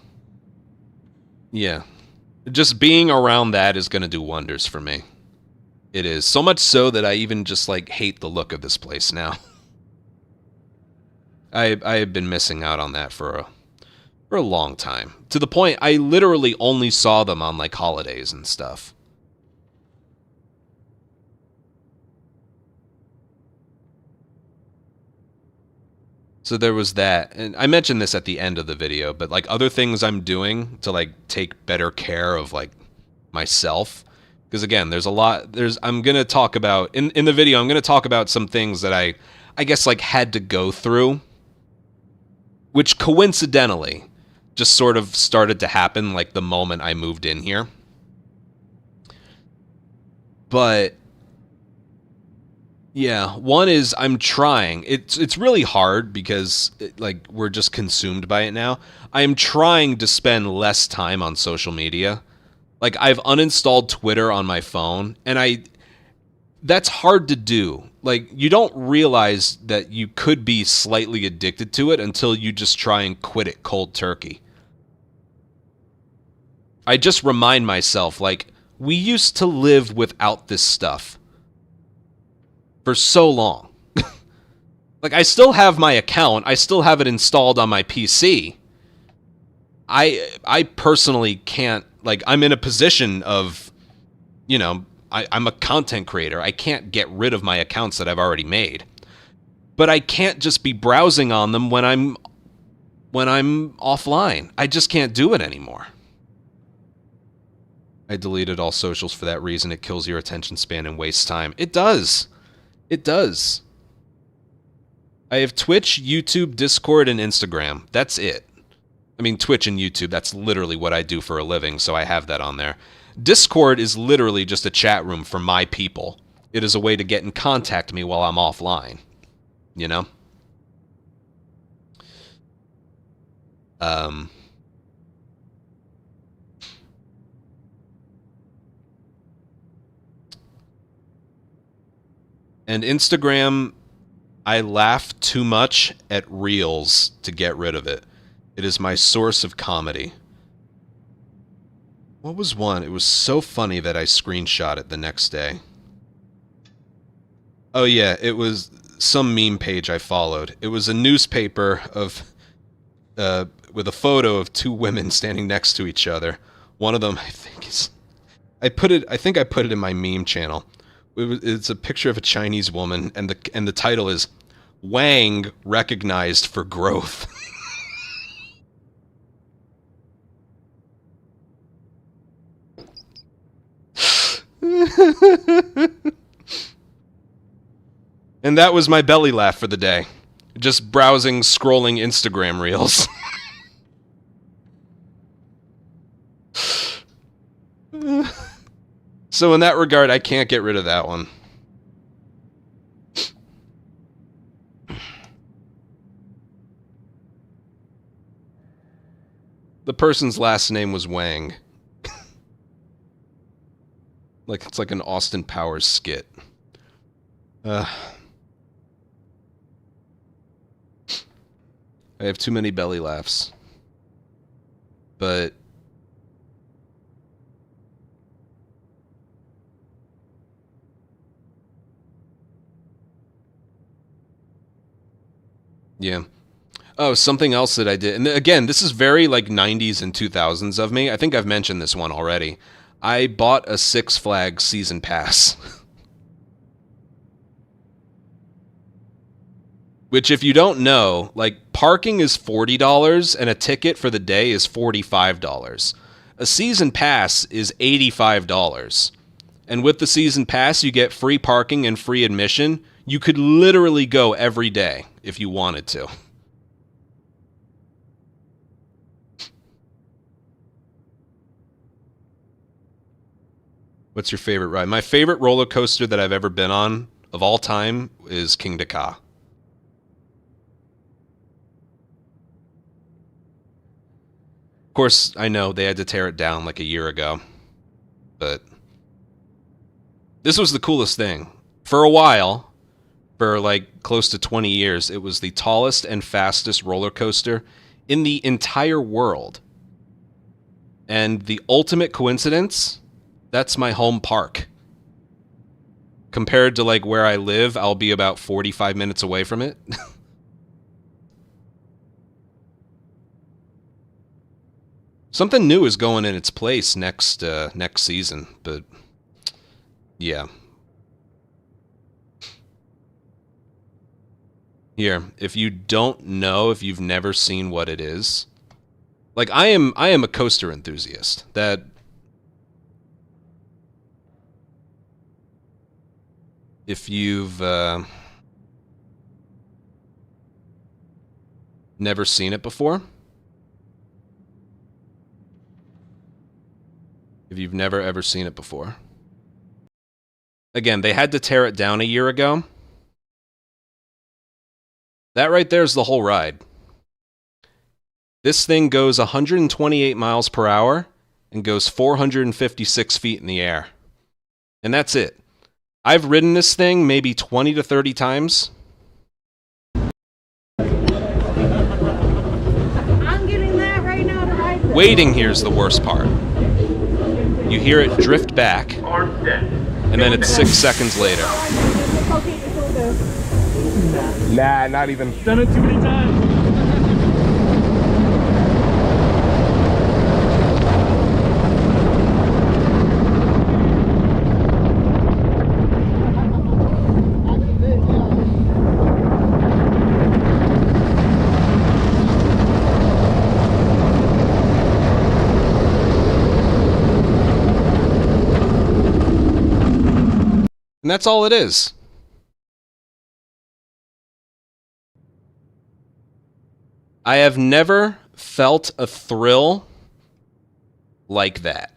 yeah. Just being around that is going to do wonders for me. It is. So much so that I even just, like, hate the look of this place now. I have been missing out on that for a long time. To the point, I literally only saw them on, like, holidays and stuff. So there was that, and I mentioned this at the end of the video, but, like, other things I'm doing to, like, take better care of, like, myself. Because, again, there's a lot, I'm going to talk about, in the video, I'm going to talk about some things that I guess, like, had to go through, which coincidentally just sort of started to happen, like, the moment I moved in here. But... yeah, one is I'm trying. It's really hard because, like, we're just consumed by it now. I am trying to spend less time on social media. Like, I've uninstalled Twitter on my phone, and that's hard to do. Like, you don't realize that you could be slightly addicted to it until you just try and quit it cold turkey. I just remind myself, like, we used to live without this stuff for so long. Like, I still have my account. I still have it installed on my PC. I personally can't, like, I'm in a position of, you know, I'm a content creator. I can't get rid of my accounts that I've already made. But I can't just be browsing on them when I'm offline. I just can't do it anymore. I deleted all socials for that reason. It kills your attention span and wastes time. It does. It does. I have Twitch, YouTube, Discord, and Instagram. That's it. I mean, Twitch and YouTube, that's literally what I do for a living, so I have that on there. Discord is literally just a chat room for my people. It is a way to get in contact with me while I'm offline. You know? And Instagram, I laugh too much at Reels to get rid of it. It is my source of comedy. What was one? It was so funny that I screenshot it the next day. Oh yeah, it was some meme page I followed. It was a newspaper of with a photo of two women standing next to each other. One of them, I think I think I put it in my meme channel. It's a picture of a Chinese woman, and the title is "Wang Recognized for Growth." And that was my belly laugh for the day. Just browsing, scrolling Instagram reels. So in that regard, I can't get rid of that one. The person's last name was Wang. Like it's like an Austin Powers skit. I have too many belly laughs. But yeah. Oh, something else that I did. And again, this is very like 90s and 2000s of me. I think I've mentioned this one already. I bought a Six Flags season pass. Which, if you don't know, like, parking is $40 and a ticket for the day is $45. A season pass is $85. And with the season pass, you get free parking and free admission. You could literally go every day if you wanted to. What's your favorite ride? My favorite roller coaster that I've ever been on of all time is King Ka. Of course, I know they had to tear it down like a year ago, but this was the coolest thing. For a while, for like close to 20 years, it was the tallest and fastest roller coaster in the entire world. And the ultimate coincidence, that's my home park. Compared to like where I live, I'll be about 45 minutes away from it. Something new is going in its place next season, but yeah. Here, if you don't know, if you've never seen what it is, like I am a coaster enthusiast. That if you've never seen it before, if you've never ever seen it before. Again, they had to tear it down a year ago. That right there is the whole ride. This thing goes 128 miles per hour and goes 456 feet in the air. And that's it. I've ridden this thing maybe 20 to 30 times. I'm getting that right now to ride this. Waiting here's the worst part. You hear it drift back, and then it's 6 seconds later. Nah, not even. Done it too many times. And that's all it is. I have never felt a thrill like that.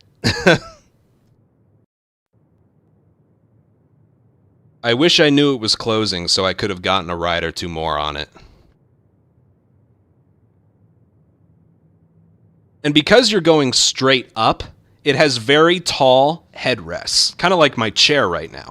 I wish I knew it was closing so I could have gotten a ride or two more on it. And because you're going straight up, it has very tall headrests, kind of like my chair right now.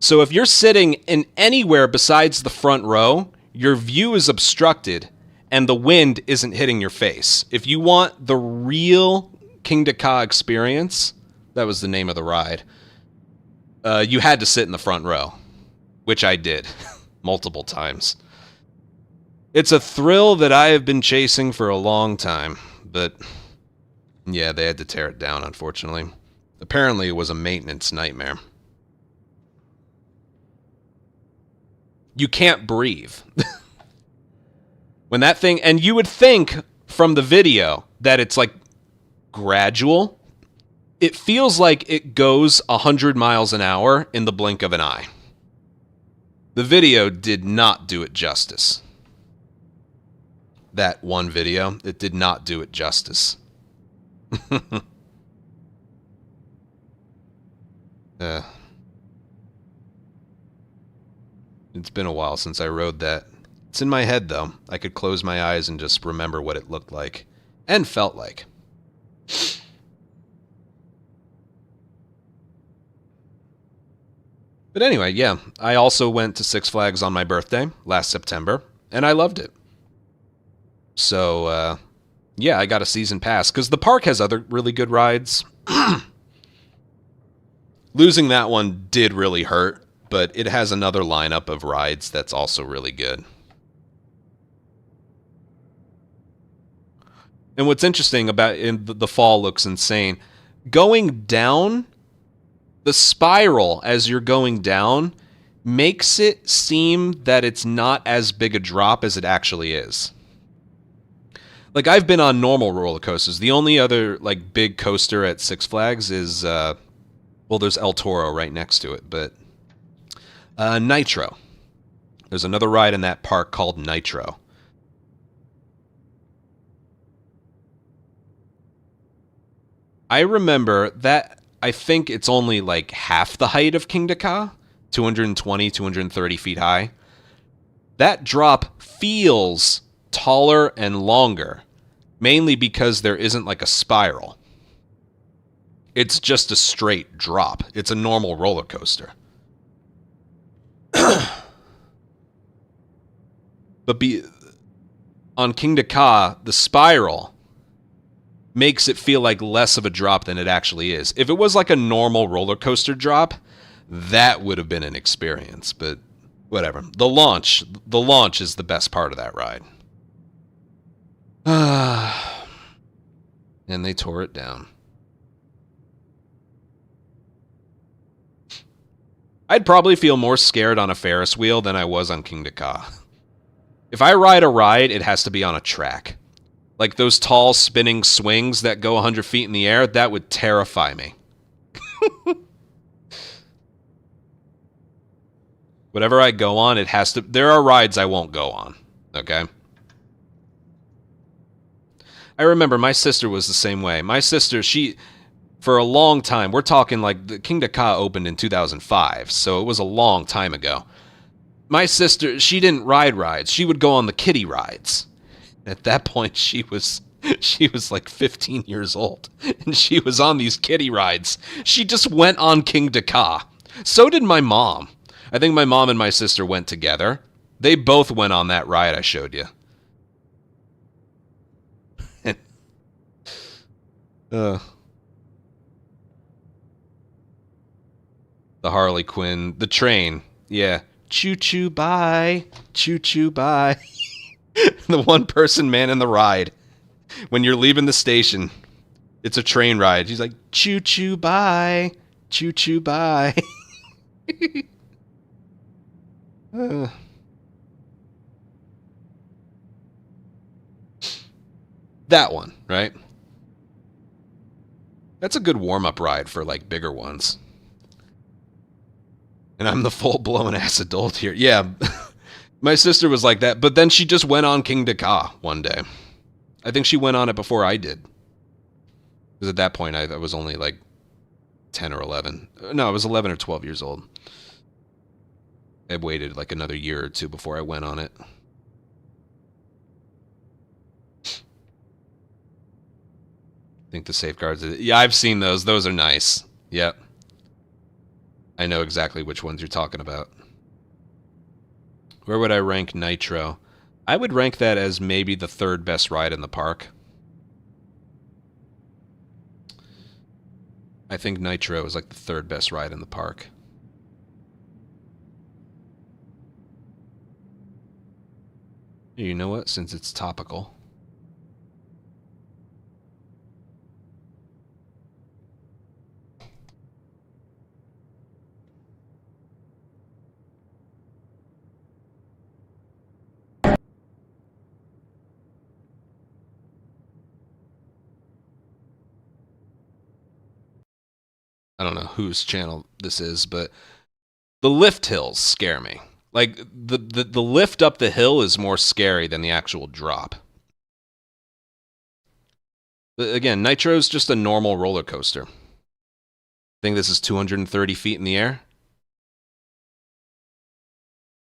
So if you're sitting in anywhere besides the front row, your view is obstructed and the wind isn't hitting your face. If you want the real Kingda Ka experience, that was the name of the ride, you had to sit in the front row, which I did multiple times. It's a thrill that I have been chasing for a long time, but yeah, they had to tear it down, unfortunately. Apparently, it was a maintenance nightmare. You can't breathe. When that thing, and you would think from the video that it's like gradual. It feels like it goes 100 miles an hour in the blink of an eye. The video did not do it justice. That one video, it did not do it justice. It's been a while since I rode that. It's in my head, though. I could close my eyes and just remember what it looked like. And felt like. But anyway, yeah. I also went to Six Flags on my birthday last September. And I loved it. So, yeah, I got a season pass. Because the park has other really good rides. Losing that one did really hurt. But it has another lineup of rides that's also really good. And what's interesting about the fall looks insane. Going down, the spiral as you're going down makes it seem that it's not as big a drop as it actually is. Like, I've been on normal roller coasters. The only other, like, big coaster at Six Flags is, well, there's El Toro right next to it, but Nitro. There's another ride in that park called Nitro. I remember that, I think it's only like half the height of Kingda Ka, 220, 230 feet high. That drop feels taller and longer, mainly because there isn't like a spiral. It's just a straight drop. It's a normal roller coaster. But on Kingda Ka, the spiral makes it feel like less of a drop than it actually is. If it was like a normal roller coaster drop, that would have been an experience, but whatever. The launch is the best part of that ride. And they tore it down. I'd probably feel more scared on a Ferris wheel than I was on Kingda Ka. If I ride a ride, it has to be on a track. Like those tall spinning swings that go 100 feet in the air, that would terrify me. Whatever I go on, it has to... There are rides I won't go on, okay? I remember my sister was the same way. My sister, she... For a long time, we're talking like the Kingda Ka opened in 2005, so it was a long time ago. My sister, she didn't ride rides. She would go on the kiddie rides. At that point, she was like 15 years old, and she was on these kiddie rides. She just went on Kingda Ka. So did my mom. I think my mom and my sister went together. They both went on that ride I showed you. The Harley Quinn, the train, yeah. Choo-choo, bye. Choo-choo, bye. The one-person man in the ride. When you're leaving the station, it's a train ride. He's like, choo-choo, bye. Choo-choo, bye. That one, right? That's a good warm-up ride for, like, bigger ones. And I'm the full-blown ass adult here. Yeah, my sister was like that, but then she just went on Kingda Ka one day. I think she went on it before I did. Because at that point, I was only like 10 or 11. No, I was 11 or 12 years old. I waited like another year or two before I went on it. I think the safeguards... Yeah, I've seen those. Those are nice. Yep. I know exactly which ones you're talking about. Where would I rank Nitro? I would rank that as maybe the third best ride in the park. I think Nitro is like the third best ride in the park. You know what? Since it's topical. I don't know whose channel this is, but the lift hills scare me. Like, the lift up the hill is more scary than the actual drop. But again, Nitro's just a normal roller coaster. I think this is 230 feet in the air.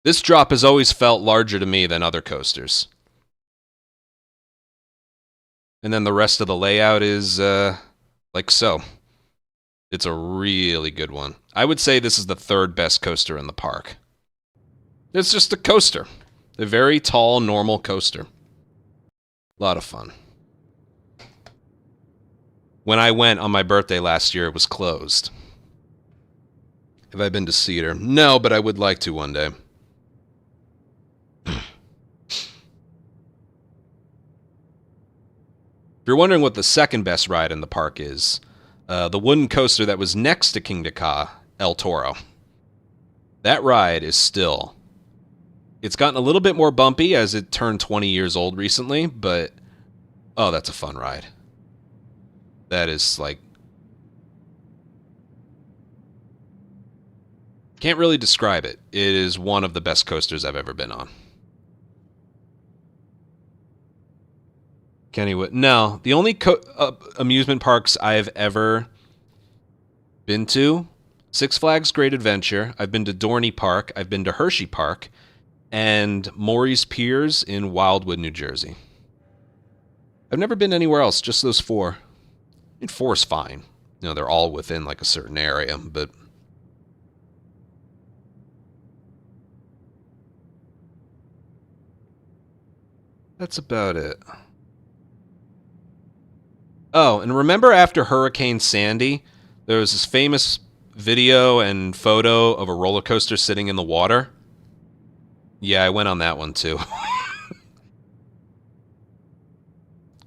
This drop has always felt larger to me than other coasters. And then the rest of the layout is like so. It's a really good one. I would say this is the third best coaster in the park. It's just a coaster. A very tall, normal coaster. A lot of fun. When I went on my birthday last year, it was closed. Have I been to Cedar? No, but I would like to one day. If you're wondering what the second best ride in the park is, the wooden coaster that was next to King Ka, El Toro. That ride is still... It's gotten a little bit more bumpy as it turned 20 years old recently, but... Oh, that's a fun ride. That is, like... Can't really describe it. It is one of the best coasters I've ever been on. Kennywood. No, the only amusement parks I've ever been to, Six Flags Great Adventure, I've been to Dorney Park, I've been to Hershey Park, and Maury's Piers in Wildwood, New Jersey. I've never been anywhere else, just those four. I mean, four's fine. You know, they're all within, like, a certain area, but... That's about it. Oh, and remember after Hurricane Sandy, there was this famous video and photo of a roller coaster sitting in the water? Yeah, I went on that one too.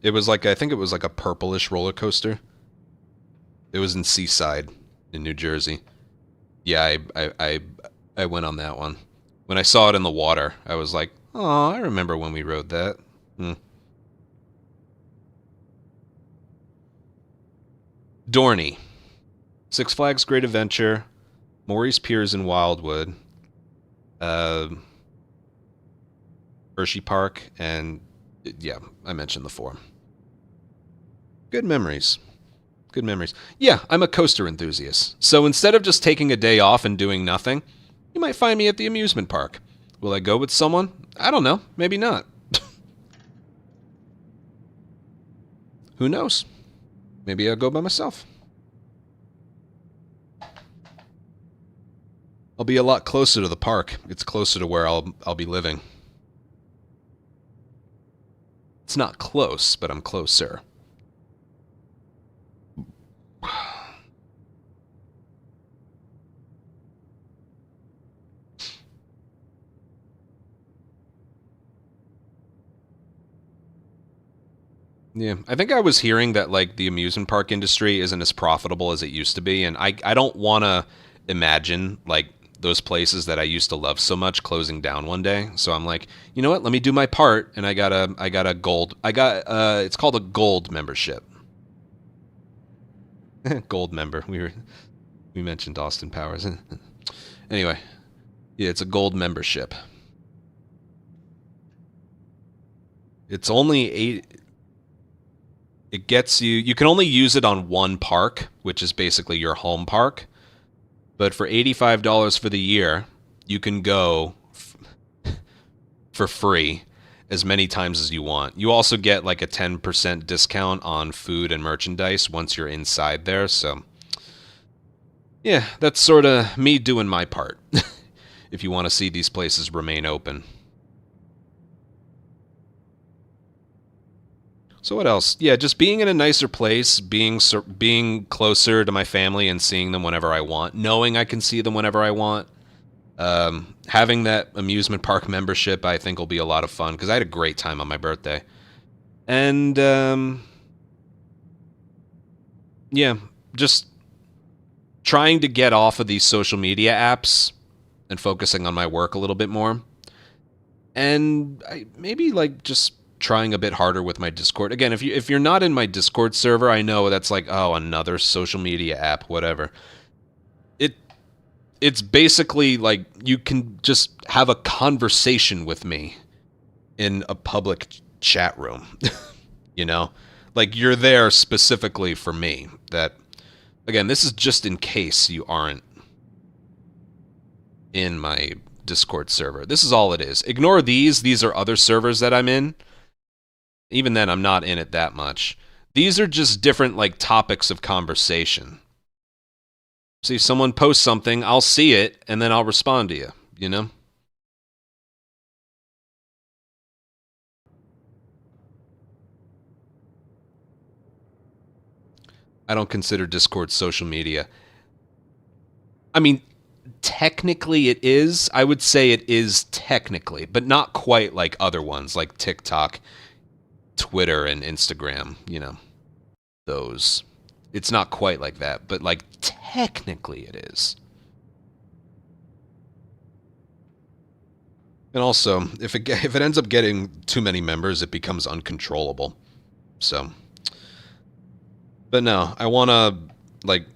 It was like, I think it was like a purplish roller coaster. It was in Seaside in New Jersey. Yeah, I went on that one. When I saw it in the water, I was like, oh, I remember when we rode that. Dorney. Six Flags Great Adventure. Maury's Piers in Wildwood. Hershey Park. And, yeah, I mentioned the four. Good memories. Good memories. Yeah, I'm a coaster enthusiast. So instead of just taking a day off and doing nothing, you might find me at the amusement park. Will I go with someone? I don't know. Maybe not. Who knows? Maybe I'll go by myself. I'll be a lot closer to the park. It's closer to where I'll be living. It's not close, but I'm closer. Yeah, I think I was hearing that, like, the amusement park industry isn't as profitable as it used to be, and I don't want to imagine, like, those places that I used to love so much closing down one day. So I'm like, you know what? Let me do my part, and I got a gold. It's called a gold membership. Gold member. We mentioned Austin Powers. Anyway, yeah, it's a gold membership. It's only 8. It gets you... You can only use it on one park, which is basically your home park. But for $85 for the year, you can go for free as many times as you want. You also get like a 10% discount on food and merchandise once you're inside there. So, yeah, that's sort of me doing my part. If you want to see these places remain open. So what else? Yeah, just being in a nicer place, being closer to my family and seeing them whenever I want, knowing I can see them whenever I want. Having that amusement park membership, I think, will be a lot of fun because I had a great time on my birthday. And yeah, just trying to get off of these social media apps and focusing on my work a little bit more. And maybe like just trying a bit harder with my Discord. Again, if you're not in my Discord server, I know that's like, oh, another social media app, whatever. It's basically like you can just have a conversation with me in a public chat room. You know? Like you're there specifically for me. That again, this is just in case you aren't in my Discord server. This is all it is. Ignore these. These are other servers that I'm in. Even then, I'm not in it that much. These are just different, like, topics of conversation. See, if someone posts something, I'll see it, and then I'll respond to you, you know? I don't consider Discord social media. I mean, technically it is. I would say it is technically, but not quite like other ones, like TikTok, Twitter, and Instagram, you know, those. It's not quite like that, but like technically it is. And also, if it ends up getting too many members, it becomes uncontrollable. So, but no, I want to like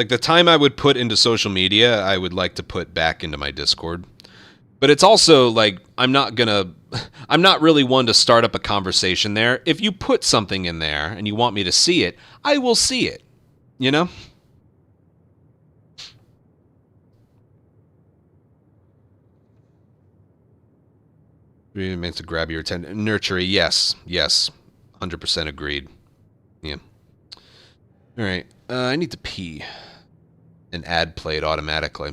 the time I would put into social media, I would like to put back into my Discord. But it's also like I'm not really one to start up a conversation there. If you put something in there and you want me to see it, I will see it. You know? Really meant to grab your attention. Nurturing, yes. 100% agreed. Yeah. Alright, I need to pee. An ad played automatically.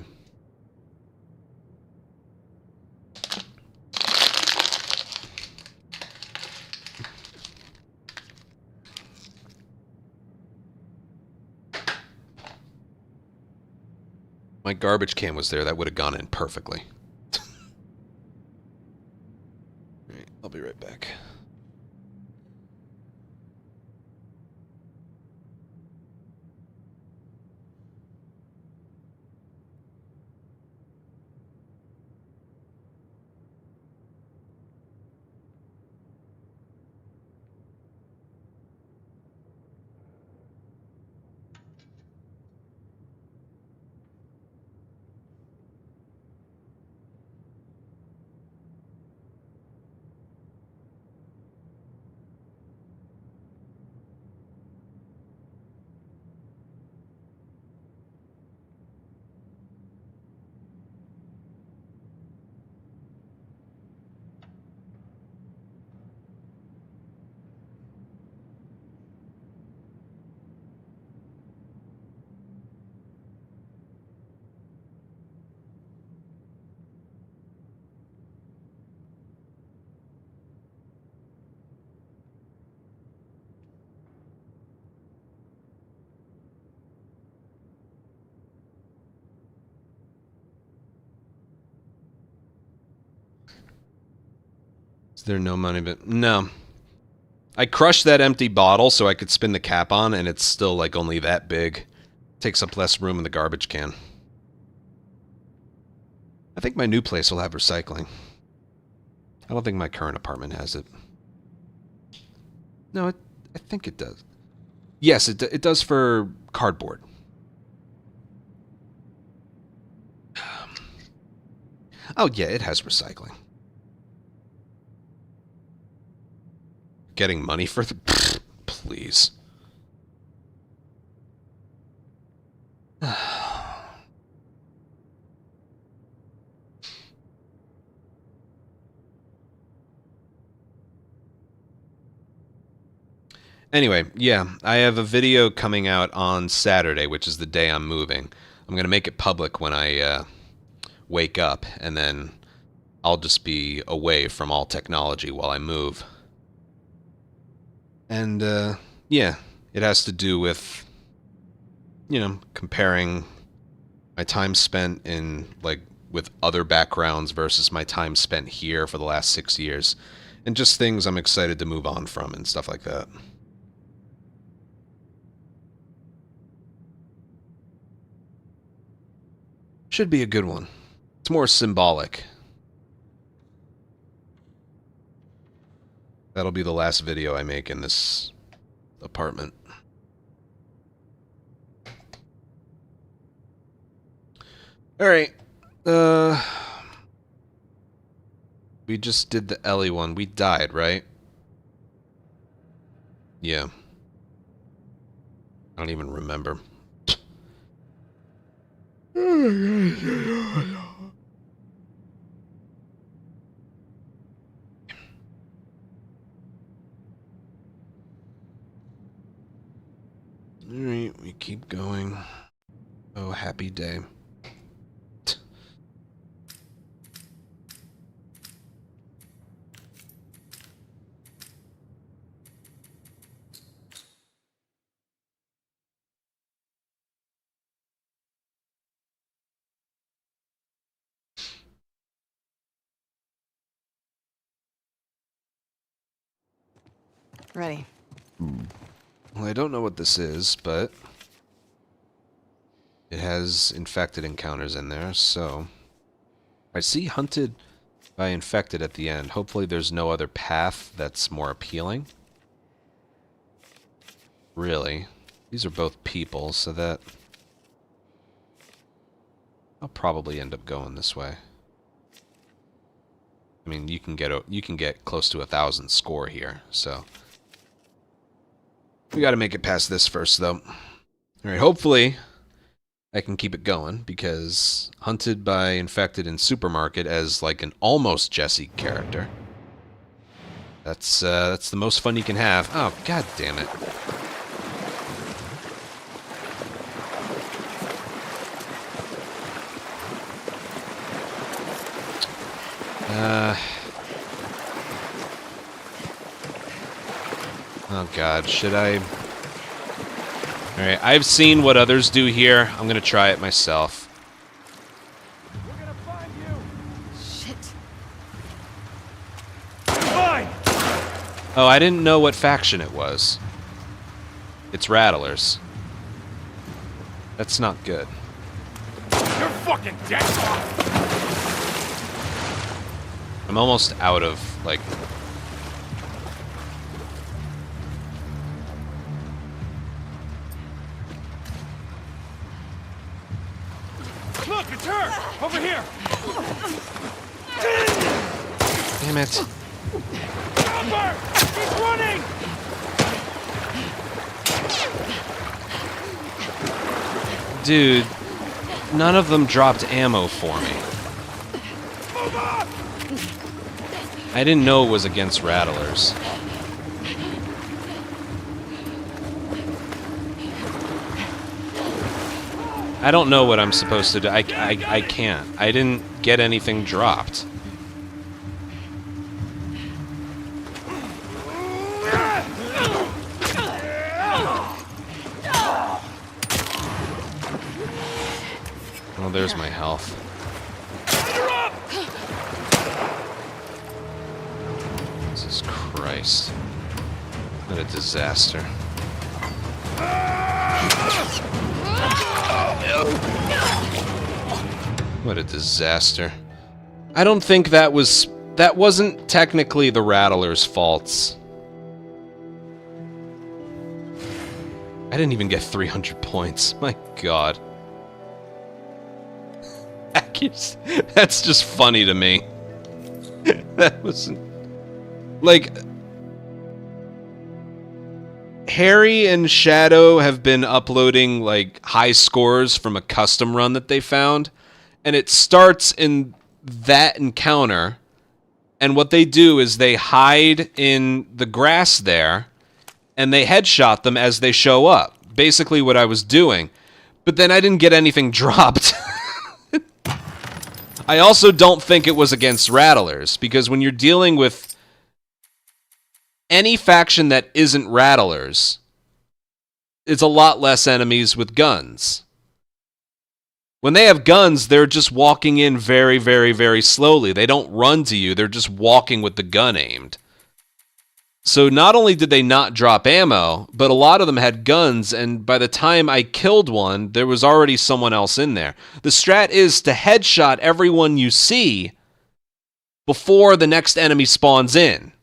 My garbage can was there. That would have gone in perfectly. Alright, I'll be right back. Is there no money? But no. I crushed that empty bottle so I could spin the cap on, and it's still like only that big. Takes up less room in the garbage can. I think my new place will have recycling. I don't think my current apartment has it. No, I think it does. Yes, it does for cardboard. Oh yeah, it has recycling. Getting money for the... Please. Anyway, yeah, I have a video coming out on Saturday, which is the day I'm moving. I'm going to make it public when I wake up, and then I'll just be away from all technology while I move. And, yeah, it has to do with, you know, comparing my time spent in, like, with other backgrounds versus my time spent here for the last 6 years. And just things I'm excited to move on from and stuff like that. Should be a good one. It's more symbolic. That'll be the last video I make in this apartment. Alright. We just did the Ellie one. We died, right? Yeah. I don't even remember. Alright, we keep going. Oh, happy day. Ready. Well, I don't know what this is, but it has infected encounters in there, so I see hunted by infected at the end. Hopefully there's no other path that's more appealing. Really. These are both people, so that I'll probably end up going this way. I mean, you can get close to 1,000 score here, so we got to make it past this first, though. All right, hopefully I can keep it going, because hunted by infected in supermarket as like an almost Jesse character. That's the most fun you can have. Oh, god damn it. Oh god, should I... Alright, I've seen what others do here. I'm gonna try it myself. We're gonna find you. Shit. Fine. Oh, I didn't know what faction it was. It's Rattlers. That's not good. You're fucking dead. I'm almost out of, like... Look, it's her. Over here. Damn it. Amber! He's running. Dude, none of them dropped ammo for me. Move up. I didn't know it was against Rattlers. I don't know what I'm supposed to do. I can't. I didn't get anything dropped. Oh, there's my health. Jesus Christ. What a disaster. What a disaster. I don't think that wasn't technically the Rattlers' faults. I didn't even get 300 points. My god. That's just funny to me. That wasn't... Like... Harry and Shadow have been uploading, like, high scores from a custom run that they found. And it starts in that encounter. And what they do is they hide in the grass there. And they headshot them as they show up. Basically what I was doing. But then I didn't get anything dropped. I also don't think it was against rattlers, because when you're dealing with any faction that isn't rattlers, it's a lot less enemies with guns. When they have guns, they're just walking in very, very, very slowly. They don't run to you, they're just walking with the gun aimed. So not only did they not drop ammo, but a lot of them had guns, and by the time I killed one, there was already someone else in there. The strat is to headshot everyone you see before the next enemy spawns in.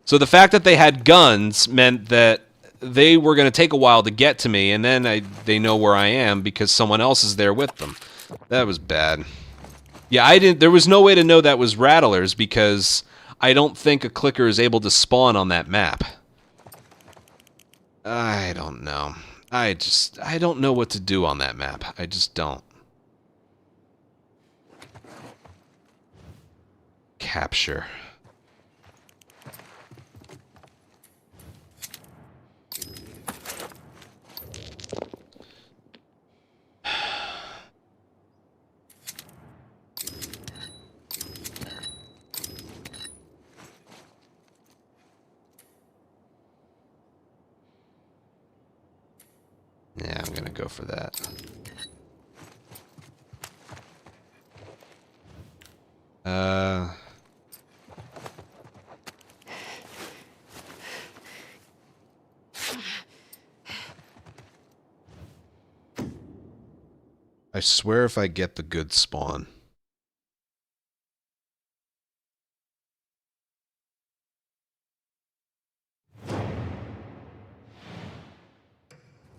So the fact that they had guns meant that they were going to take a while to get to me, and then they know where I am because someone else is there with them. That was bad. Yeah, there was no way to know that was rattlers because I don't think a clicker is able to spawn on that map. I don't know. I don't know what to do on that map. I just don't. Capture. Yeah, I'm gonna go for that. I swear if I get the good spawn.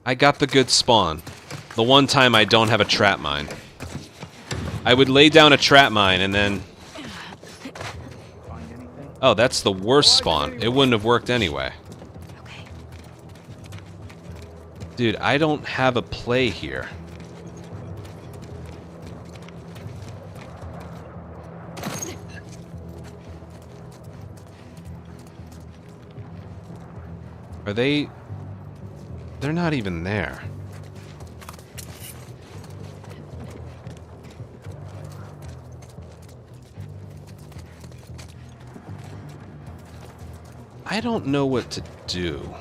I got the good spawn. The one time I don't have a trap mine. I would lay down a trap mine and then... Oh, that's the worst spawn. It wouldn't have worked anyway. Dude, I don't have a play here. Are they... They're not even there. I don't know what to do.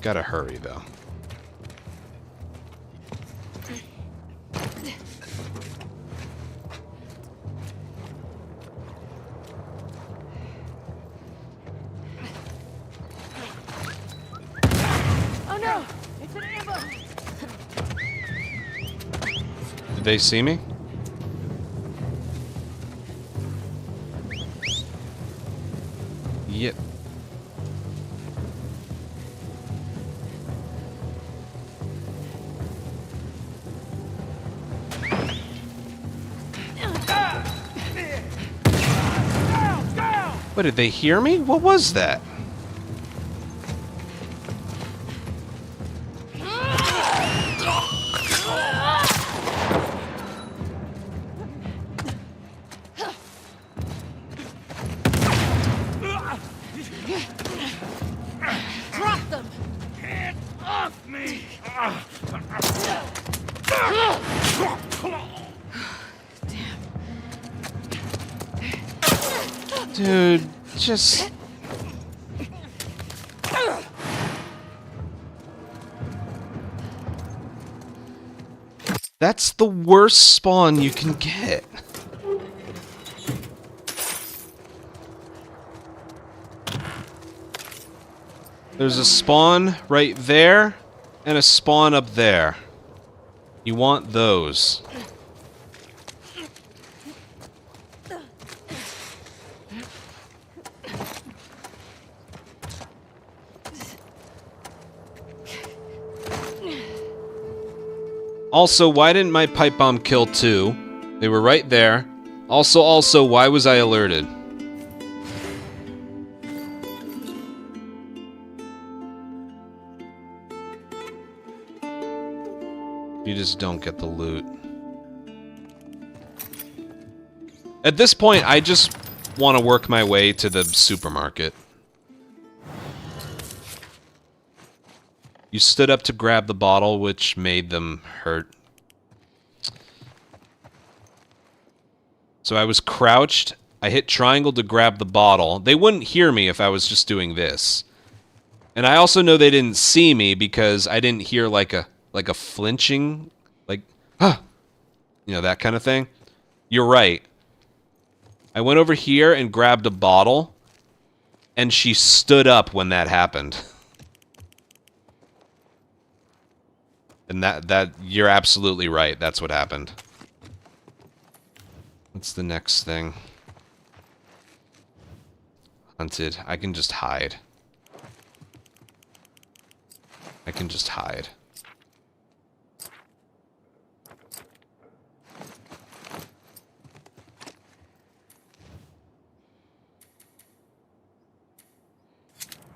Gotta hurry, though. Oh no! It's an ambush! Did they see me? Yep. What, did they hear me? What was that? Drop them! Get off me! Dude, just... That's the worst spawn you can get. There's a spawn right there, and a spawn up there. You want those. Also, why didn't my pipe bomb kill two? They were right there. Also, why was I alerted? You just don't get the loot. At this point, I just want to work my way to the supermarket. You stood up to grab the bottle, which made them hurt. So I was crouched. I hit triangle to grab the bottle. They wouldn't hear me if I was just doing this. And I also know they didn't see me because I didn't hear like a flinching, like, huh, you know, that kind of thing. You're right. I went over here and grabbed a bottle, and she stood up when that happened. And that you're absolutely right. That's what happened. What's the next thing? Hunted. I can just hide. I can just hide.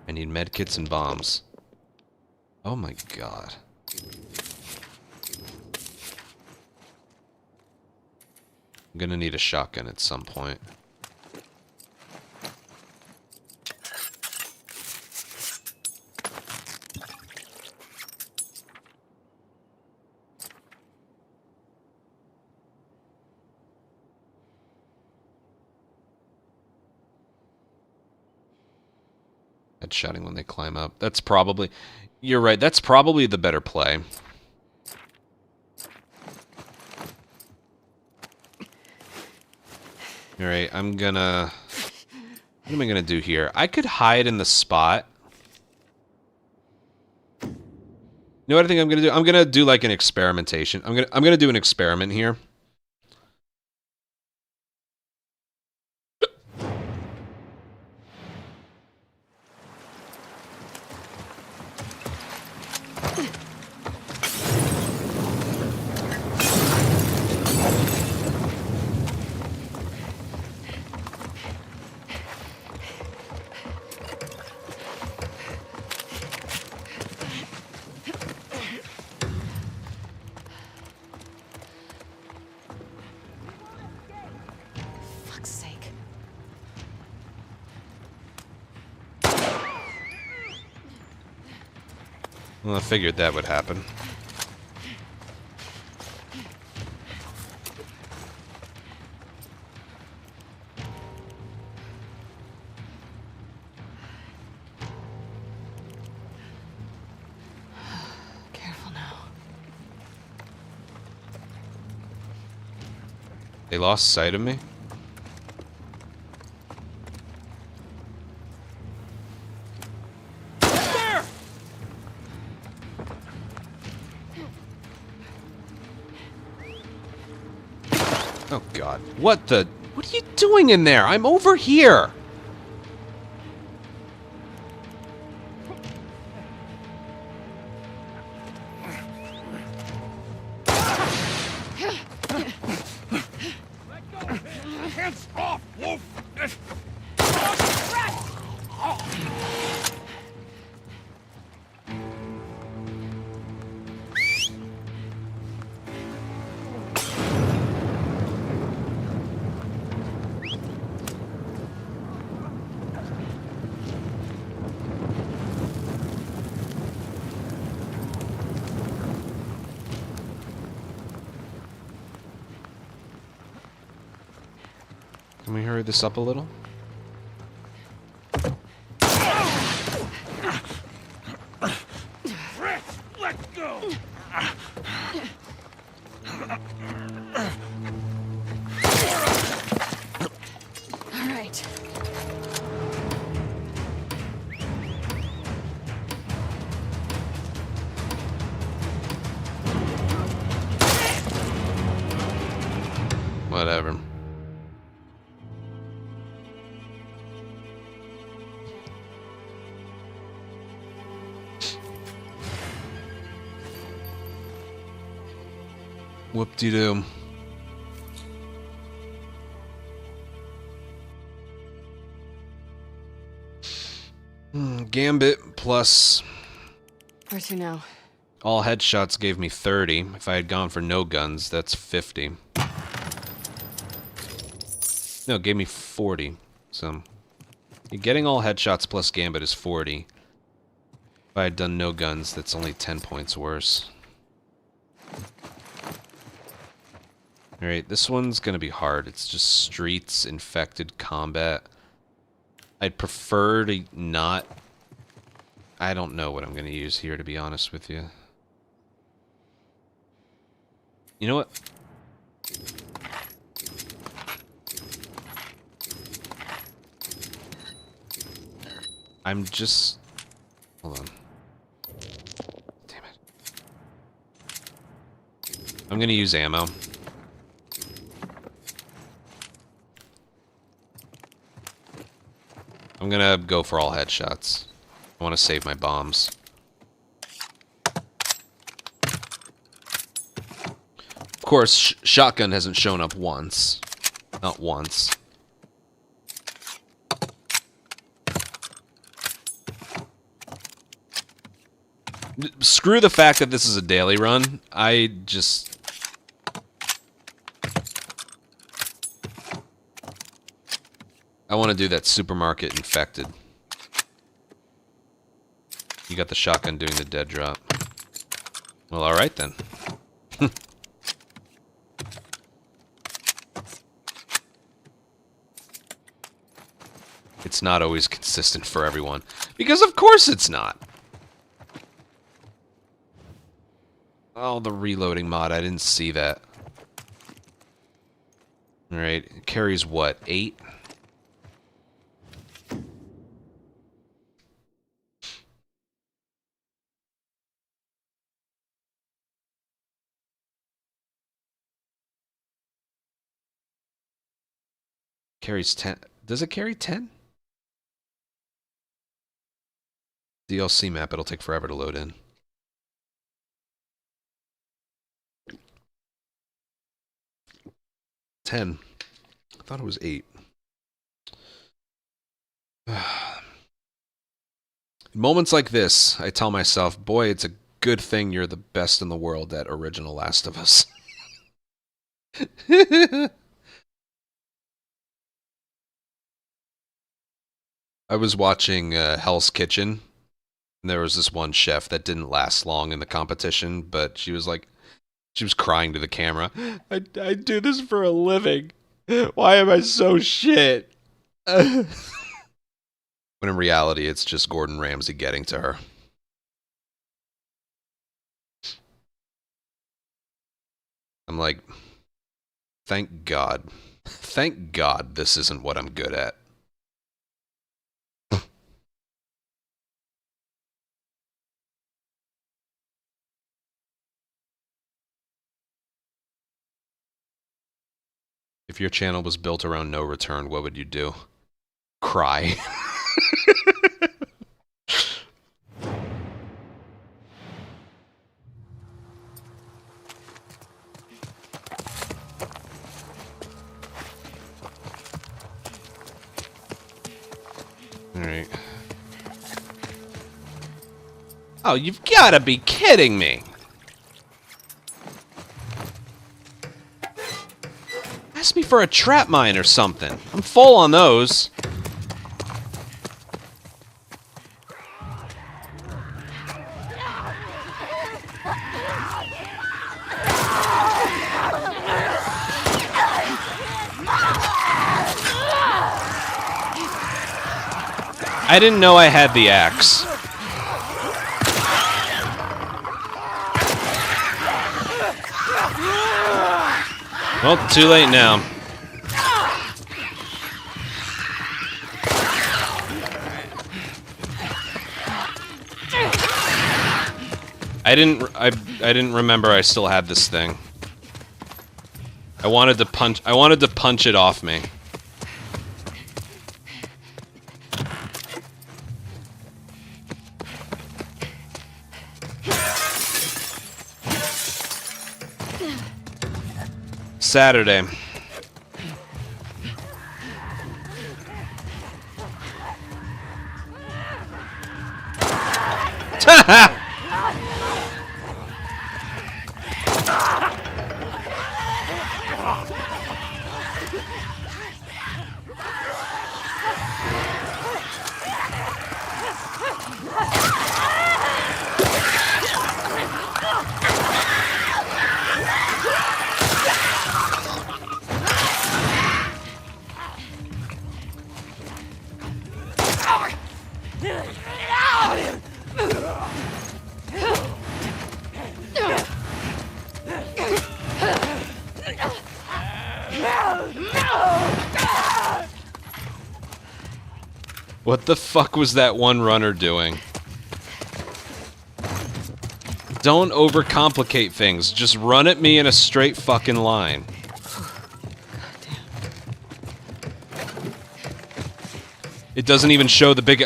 I need medkits and bombs. Oh my god. I'm gonna need a shotgun at some point. Headshotting when they climb up. That's probably... You're right, that's probably the better play. Alright, I'm gonna... What am I gonna do here? I could hide in the spot. You know what I think I'm gonna do? I'm gonna do like an experimentation. I'm gonna do an experiment here. Fuck's sake. Well, I figured that would happen. Careful now. They lost sight of me? Oh god. What the... What are you doing in there? I'm over here! Hands off, wolf! Can we hurry this up a little? Let go! All right. Whatever. Whoop-de-doo. Gambit plus Where to now? all headshots gave me 30. If I had gone for no guns, that's 50. No, it gave me 40. So, getting all headshots plus Gambit is 40. If I had done no guns, that's only 10 points worse. Alright, this one's gonna be hard. It's just streets, infected, combat. I'd prefer to not... I don't know what I'm gonna use here, to be honest with you. You know what? I'm just... Hold on. Damn it. I'm gonna use ammo. I'm gonna go for all headshots. I want to save my bombs. Of course, shotgun hasn't shown up once. Not once. Screw the fact that this is a daily run. I want to do that supermarket infected. You got the shotgun doing the dead drop. Well, alright then. It's not always consistent for everyone. Because of course it's not! Oh, the reloading mod, I didn't see that. Alright, it carries what, 8? Carries 10. Does it carry 10? DLC map, it'll take forever to load in. I thought it was 8. In moments like this, I tell myself, boy, it's a good thing you're the best in the world at original Last of Us. I was watching Hell's Kitchen, and there was this one chef that didn't last long in the competition, but she was like, she was crying to the camera. I do this for a living. Why am I so shit? When in reality, it's just Gordon Ramsay getting to her. I'm like, thank God. Thank God this isn't what I'm good at. If your channel was built around no return, what would you do? Cry. Alright. Oh, you've gotta be kidding me! Ask me for a trap mine or something. I'm full on those. I didn't know I had the axe. Well, too late now. I didn't remember I still had this thing. I wanted to punch it off me. Saturday. What the fuck was that one runner doing? Don't overcomplicate things. Just run at me in a straight fucking line. It doesn't even show the big...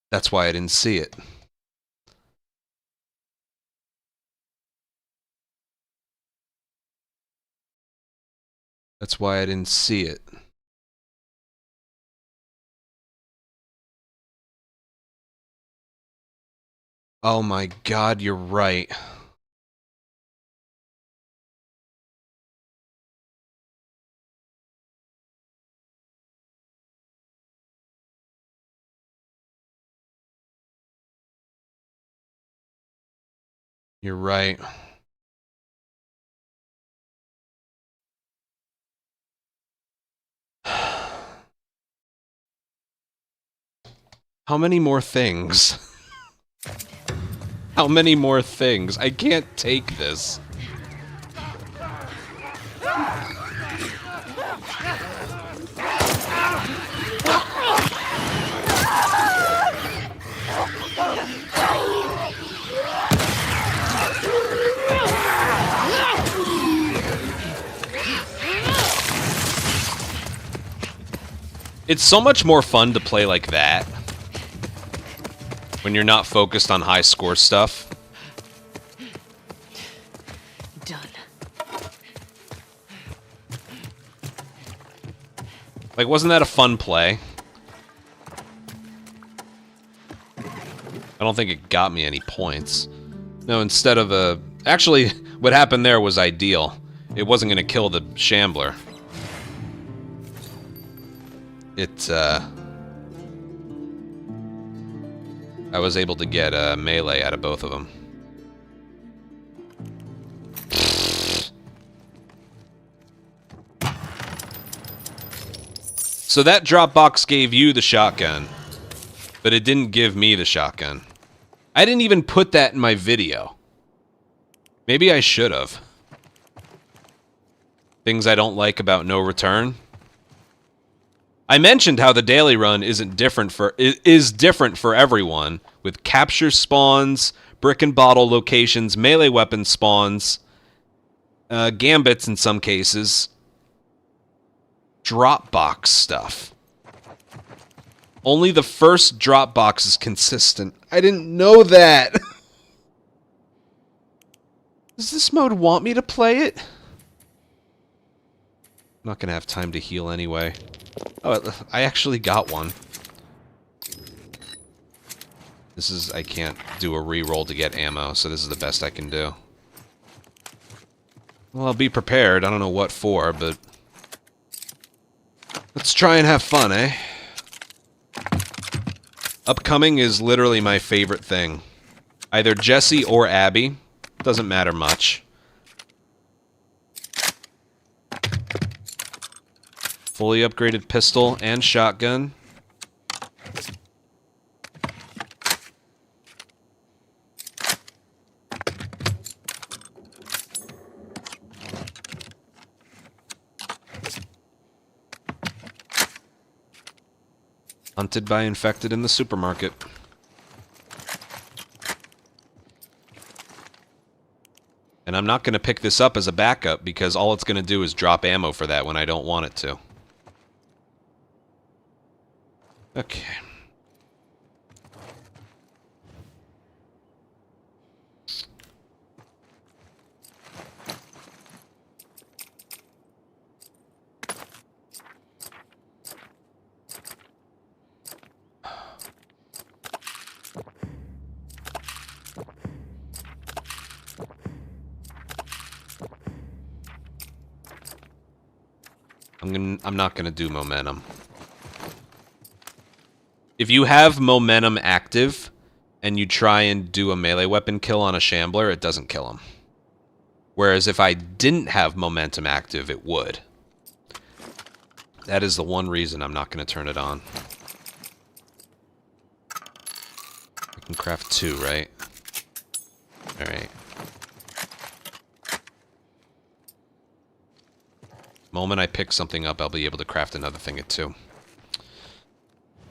That's why I didn't see it. That's why I didn't see it. Oh my god, you're right. You're right. How many more things? How many more things? I can't take this. It's so much more fun to play like that when you're not focused on high score stuff. Done. Like, wasn't that a fun play? I don't think it got me any points. No, instead of a... Actually, what happened there was ideal. It wasn't going to kill the Shambler. I was able to get a melee out of both of them. So that drop box gave you the shotgun, but it didn't give me the shotgun. I didn't even put that in my video. Maybe I should have. Things I don't like about No Return. I mentioned how the daily run is different for everyone, with capture spawns, brick and bottle locations, melee weapon spawns, gambits in some cases, drop box stuff. Only the first drop box is consistent. I didn't know that. Does this mode want me to play it? I'm not gonna have time to heal anyway. Oh, I actually got one. This is... I can't do a reroll to get ammo, so this is the best I can do. Well, I'll be prepared. I don't know what for, but... Let's try and have fun, eh? Upcoming is literally my favorite thing. Either Jesse or Abby. Doesn't matter much. Fully upgraded pistol and shotgun. Hunted by infected in the supermarket. And I'm not going to pick this up as a backup because all it's going to do is drop ammo for that when I don't want it to. Okay. I'm not gonna do momentum. If you have momentum active and you try and do a melee weapon kill on a Shambler, it doesn't kill him. Whereas if I didn't have momentum active, it would. That is the one reason I'm not going to turn it on. I can craft 2, right? Alright. Moment I pick something up, I'll be able to craft another thing at 2.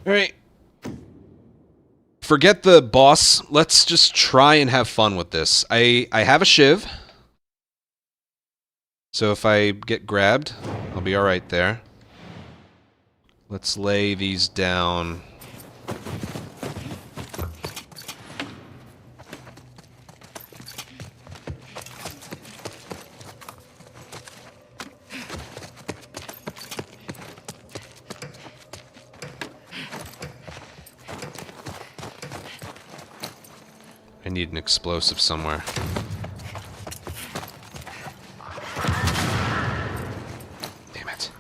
Alright. Forget the boss. Let's just try and have fun with this. I have a shiv. So if I get grabbed, I'll be alright there. Let's lay these down. I need an explosive somewhere. Damn it.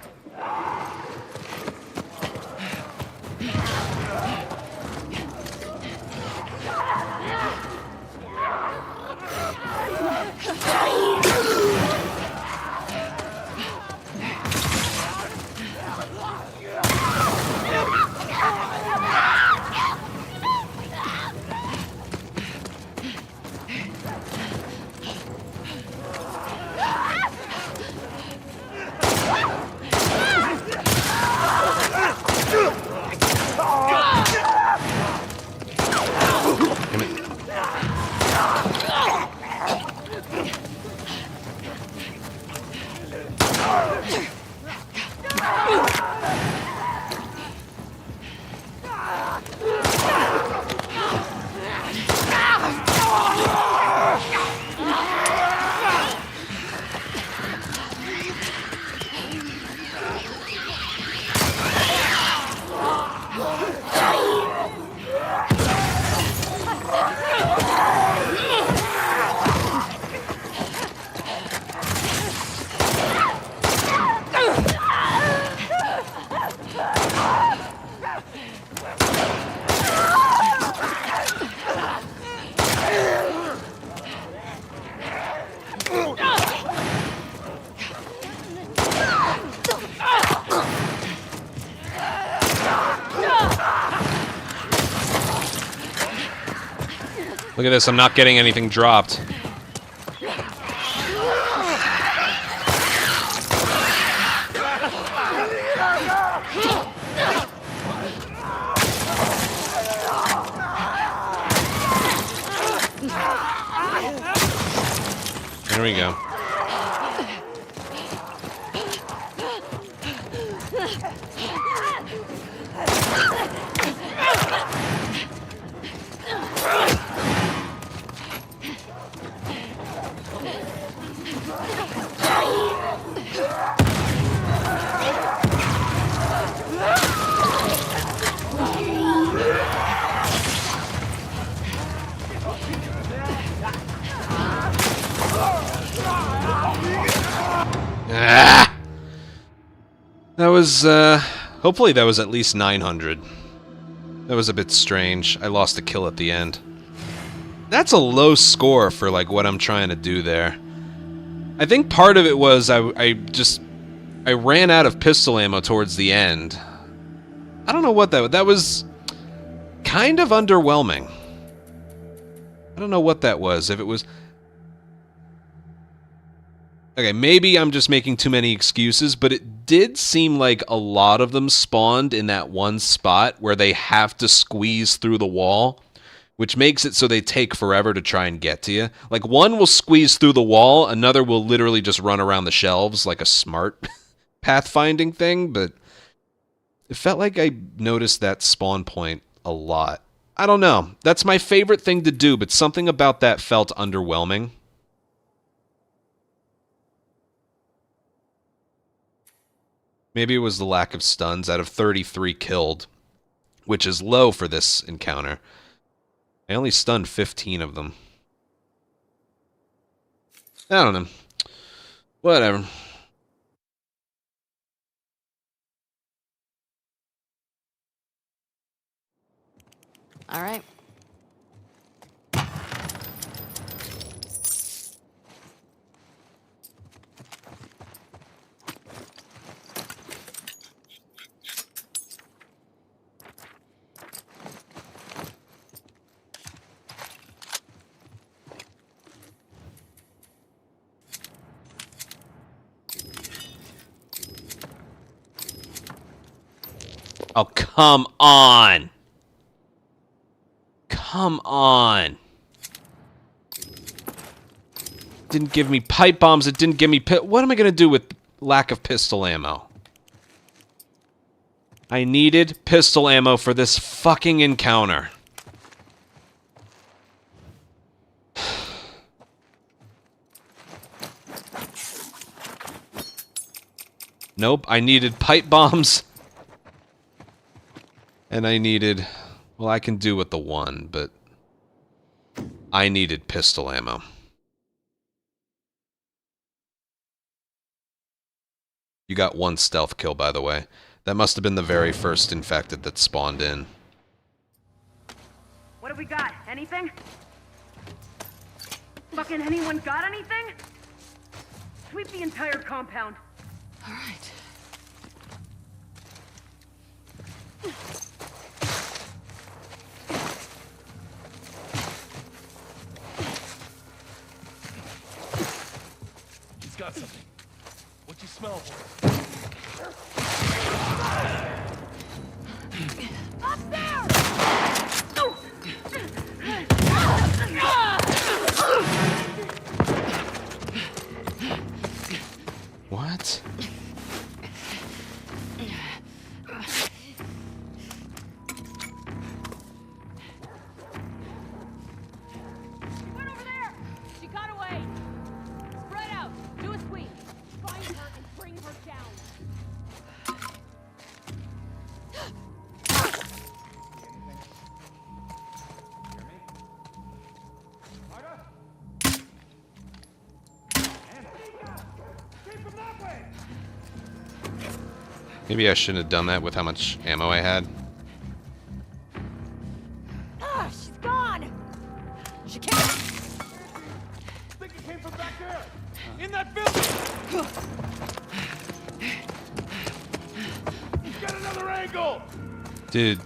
Look at this, I'm not getting anything dropped. There we go. Ah! That was, hopefully that was at least 900. That was a bit strange. I lost a kill at the end. That's a low score for, like, what I'm trying to do there. I think part of it was I ran out of pistol ammo towards the end. I don't know what that was kind of underwhelming. I don't know what that was. If it was... Okay, maybe I'm just making too many excuses, but it did seem like a lot of them spawned in that one spot where they have to squeeze through the wall, which makes it so they take forever to try and get to you. Like, one will squeeze through the wall, another will literally just run around the shelves like a smart pathfinding thing, but it felt like I noticed that spawn point a lot. I don't know. That's my favorite thing to do, but something about that felt underwhelming. Maybe it was the lack of stuns. Out of 33 killed, which is low for this encounter, I only stunned 15 of them. I don't know. Whatever. All right. Oh, come on! Come on! Didn't give me pipe bombs, it didn't give me what am I gonna do with lack of pistol ammo? I needed pistol ammo for this fucking encounter. Nope, I needed pipe bombs. And I needed... Well, I can do with the one, but... I needed pistol ammo. You got one stealth kill, by the way. That must have been the very first infected that spawned in. What have we got? Anything? Fucking anyone got anything? Sweep the entire compound. All right. He's got something. What you smell? Up there! What? She went over there! She got away! Spread out! Do a sweep! Find her and bring her down! Maybe I shouldn't have done that with how much ammo I had. Ah, she's gone! She can't... Think it came from back there. In that building. He's got another angle. Dude.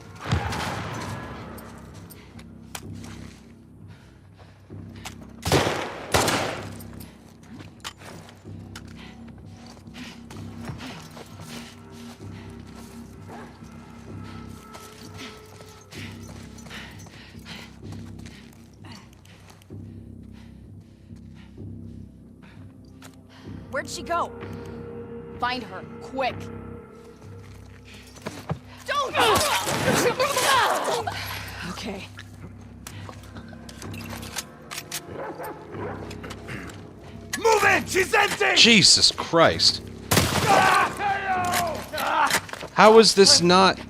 Where'd she go? Find her, quick! Don't! Okay. Move in. She's empty. Jesus Christ. How is this not...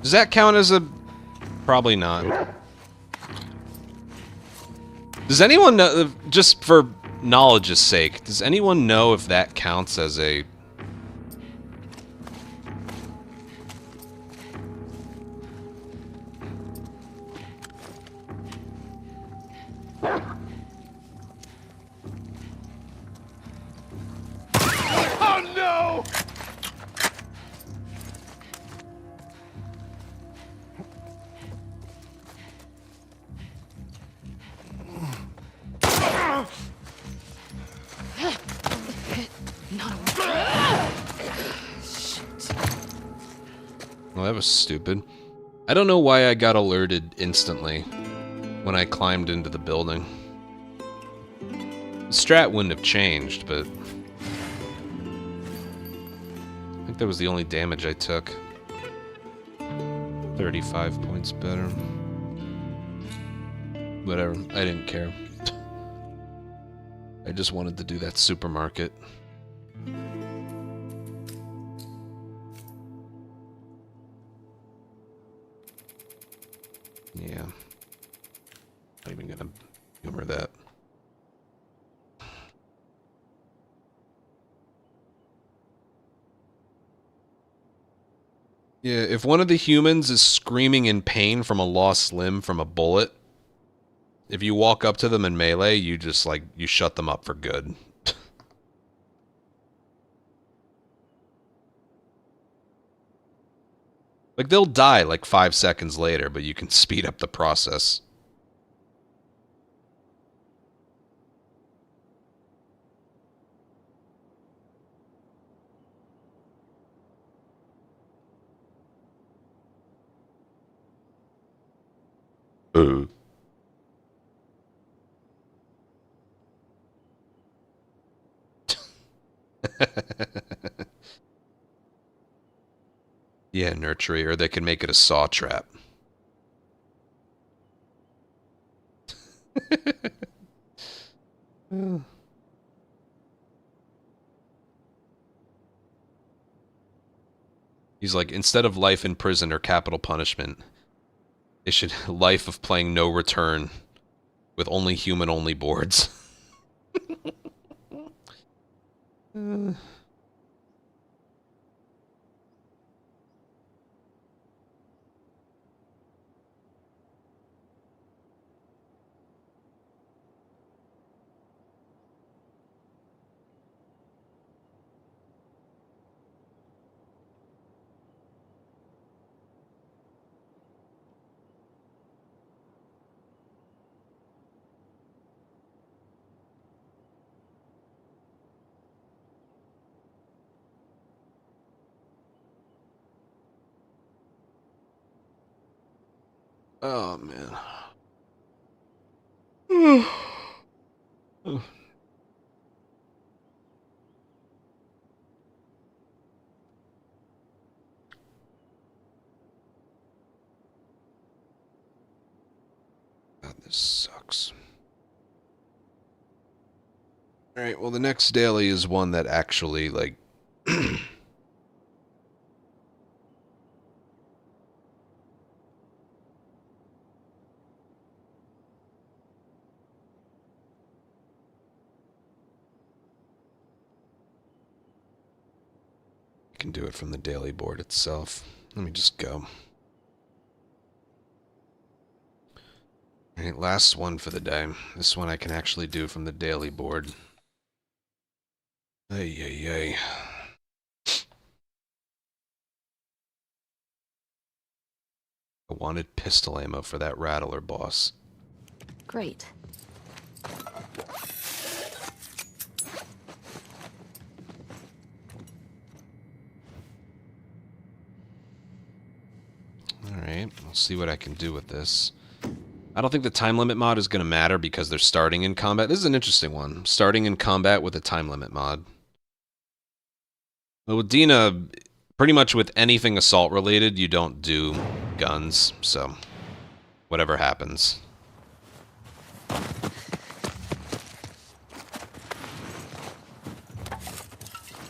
Does that count as a... Probably not. Does anyone know, just for knowledge's sake, does anyone know if that counts as a... Oh no! Well, that was stupid. I don't know why I got alerted instantly when I climbed into the building. The strat wouldn't have changed, but... I think that was the only damage I took. 35 points better. Whatever, I didn't care. I just wanted to do that supermarket. Yeah. Not even gonna humor that. Yeah, if one of the humans is screaming in pain from a lost limb from a bullet, if you walk up to them in melee, you just, like, you shut them up for good. Like, they'll die, like, 5 seconds later, but you can speed up the process. Yeah, nursery, or they can make it a saw trap. He's like, instead of life in prison or capital punishment, it should life of playing no return with only human-only boards. Oh, man. God, this sucks. Alright, well, the next daily is one that actually, like... can do it from the daily board itself. Let me just go. Alright, last one for the day. This one I can actually do from the daily board. Ay, ay, ay. I wanted pistol ammo for that Rattler boss. Great. Alright, I'll see what I can do with this. I don't think the time limit mod is going to matter because they're starting in combat. This is an interesting one. Starting in combat with a time limit mod. Well, with Dina, pretty much with anything assault related, you don't do guns, so whatever happens.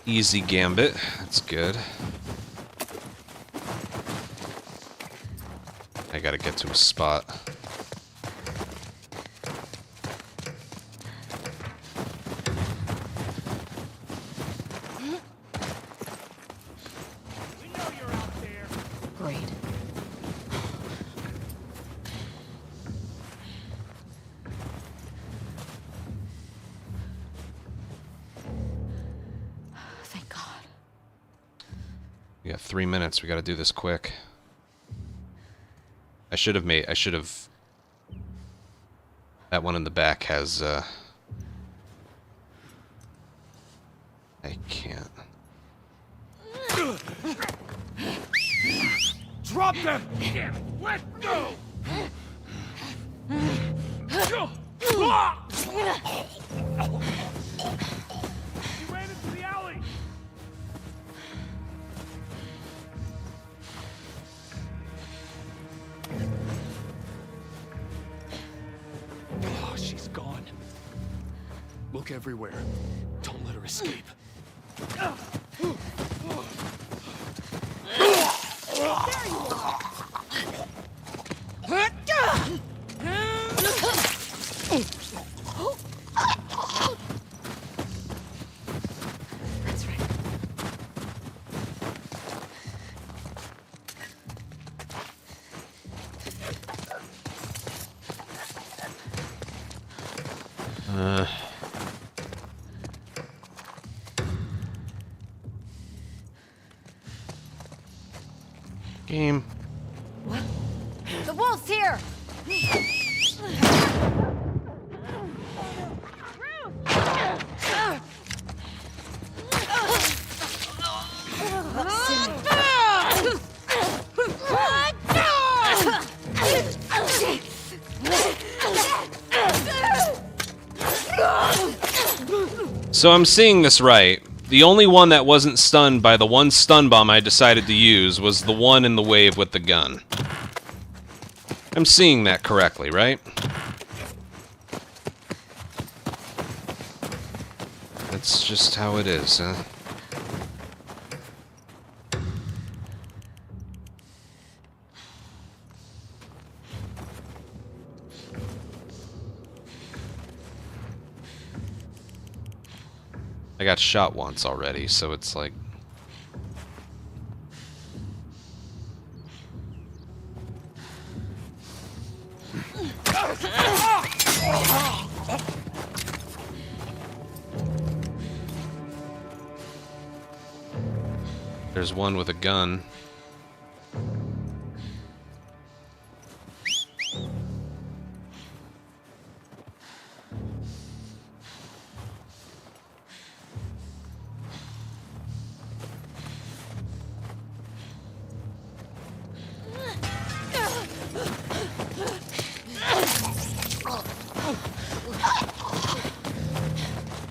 Easy gambit. That's good. I gotta get to a spot. We know you're out there. Great. Thank God. We got 3 minutes. We gotta do this quick. I should have... That one in the back has, I can't. Drop them! Damn it! Let go! He ran into the alley! Oh, she's gone. Look everywhere. Don't let her escape. That's right. Game. What? The wolf's here! So I'm seeing this right. The only one that wasn't stunned by the one stun bomb I decided to use was the one in the wave with the gun. I'm seeing that correctly, right? That's just how it is, huh? I got shot once already, so it's like... There's one with a gun.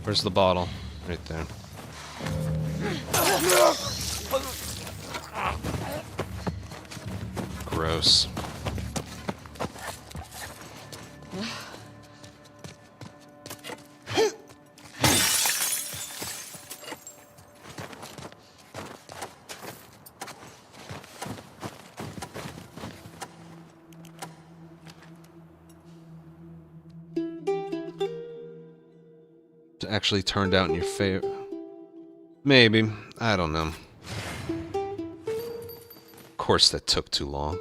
Where's the bottle? Right there. Gross. Actually turned out in your favor. Maybe. I don't know. Of course that took too long.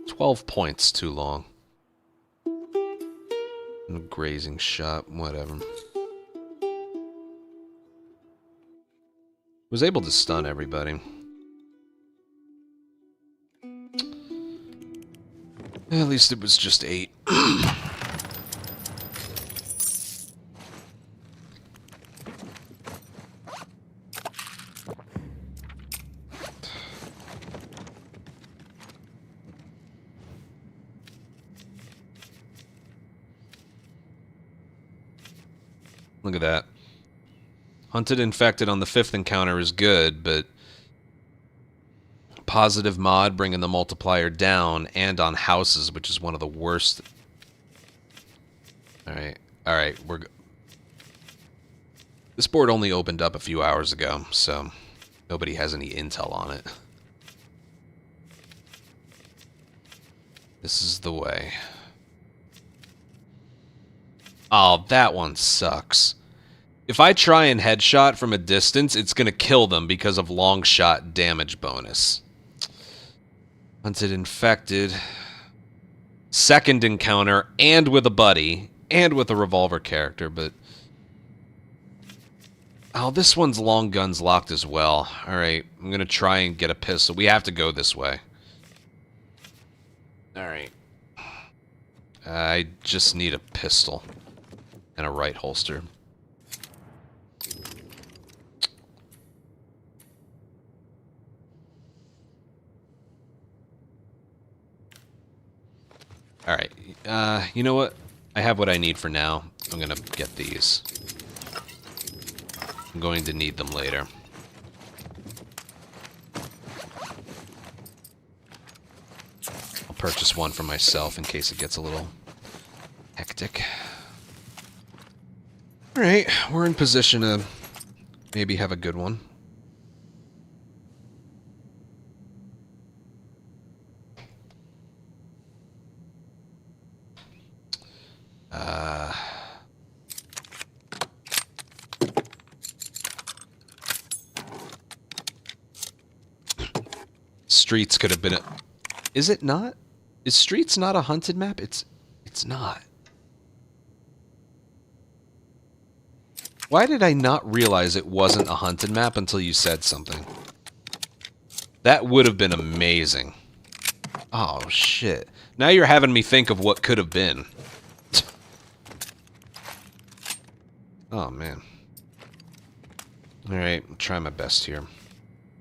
12 points too long. A grazing shot, whatever. Was able to stun everybody. At least it was just 8. Look at that. Hunted infected on the 5th encounter is good, but positive mod bringing the multiplier down, and on houses, which is one of the worst. Alright, we're... This board only opened up a few hours ago, so nobody has any intel on it. This is the way. Oh, that one sucks. If I try and headshot from a distance, it's going to kill them because of long shot damage bonus. Hunted infected. 2nd encounter, and with a buddy, and with a revolver character, but... Oh, this one's long guns locked as well. Alright, I'm going to try and get a pistol. We have to go this way. Alright. I just need a pistol. And a right holster. Alright, you know what? I have what I need for now. I'm gonna get these. I'm going to need them later. I'll purchase one for myself in case it gets a little hectic. Alright, we're in position to maybe have a good one. Streets could have been a... Is it not? Is Streets not a hunted map? It's not. Why did I not realize it wasn't a hunted map until you said something? That would have been amazing. Oh, shit. Now you're having me think of what could have been. Oh, man. Alright, I'll try my best here.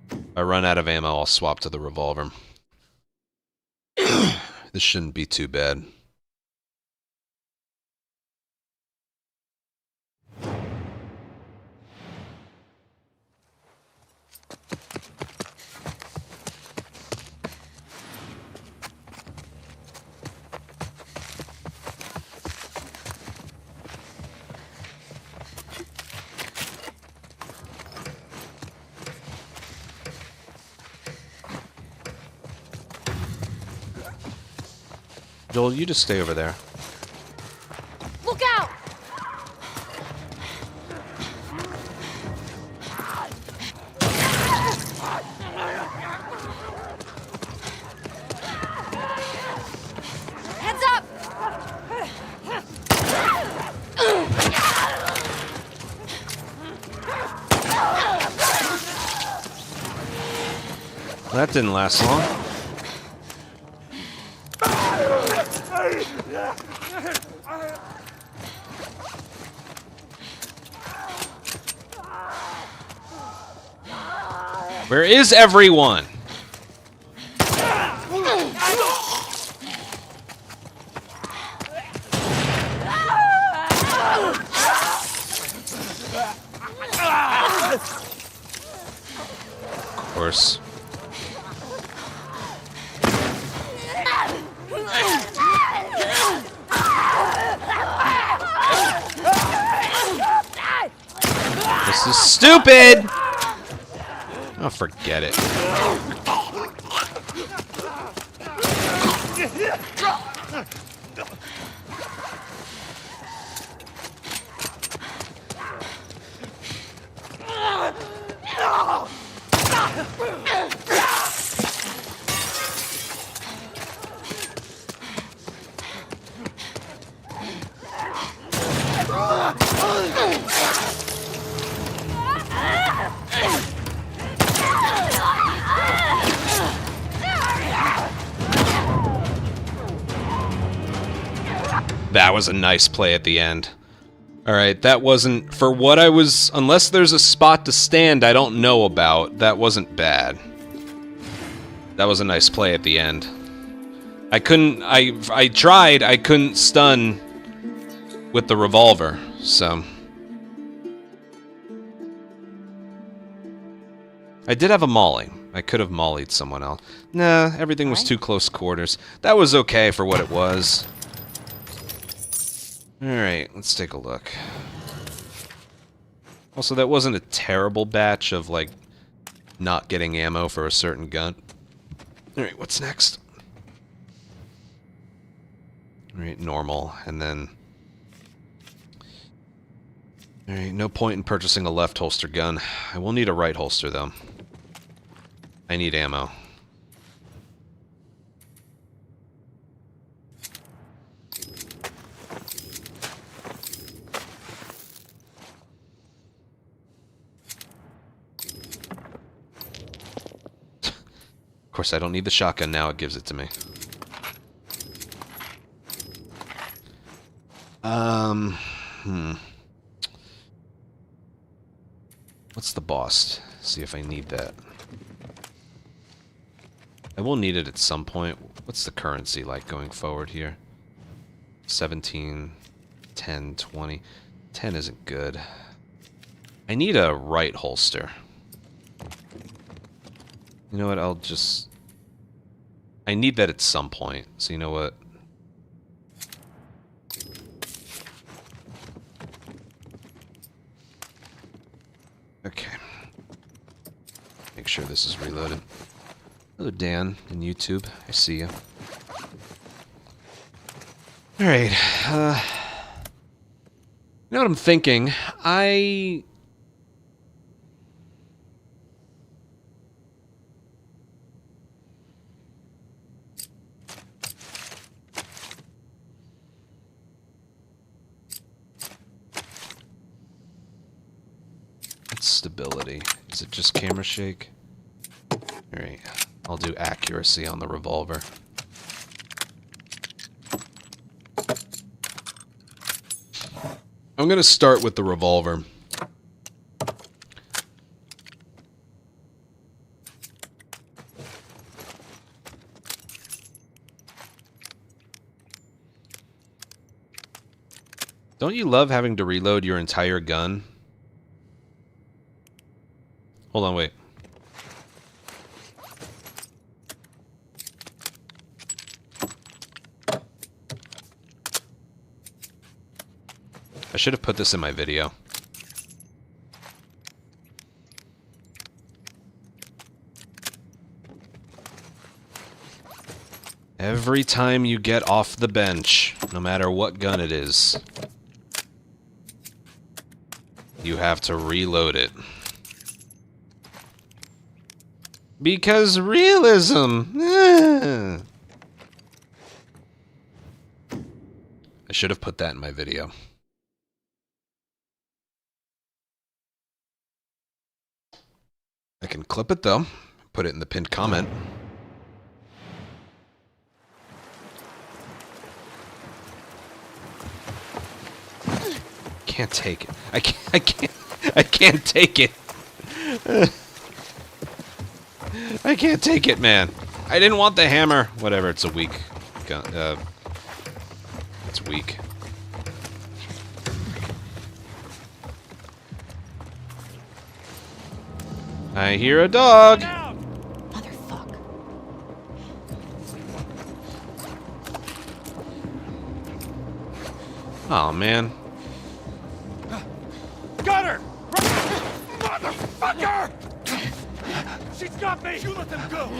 If I run out of ammo, I'll swap to the revolver. This shouldn't be too bad. Joel, you just stay over there. Look out! Heads up! That didn't last long. Where is everyone? Of course. This is stupid! Oh, forget it. That was a nice play at the end. Alright, that wasn't... For what I was... Unless there's a spot to stand I don't know about, that wasn't bad. That was a nice play at the end. I couldn't... I tried, I couldn't stun with the revolver, so... I did have a molly. I could have mollied someone else. Nah, everything was too close quarters. That was okay for what it was. Alright, let's take a look. Also, that wasn't a terrible batch of, like, not getting ammo for a certain gun. Alright, what's next? Alright, normal, and then... Alright, no point in purchasing a left holster gun. I will need a right holster, though. I need ammo. Of course, I don't need the shotgun now, it gives it to me. What's the boss? See if I need that. I will need it at some point. What's the currency like going forward here? 17, 10, 20. 10 isn't good. I need a right holster. You know what, I'll just... I need that at some point, so you know what? Okay. Make sure this is reloaded. Hello, Dan, in YouTube. I see you. Alright, you know what I'm thinking? Stability. Is it just camera shake? Alright, I'll do accuracy on the revolver. I'm gonna start with the revolver. Don't you love having to reload your entire gun? Hold on, wait. I should have put this in my video. Every time you get off the bench, no matter what gun it is, you have to reload it. Because realism! I should have put that in my video. I can clip it though, put it in the pinned comment. Can't take it. I can't take it. I can't take it, man. I didn't want the hammer. Whatever, it's a weak gun. It's weak. I hear a dog. Motherfuck. Oh man. Got her! Motherfucker! She's got me! You let them go!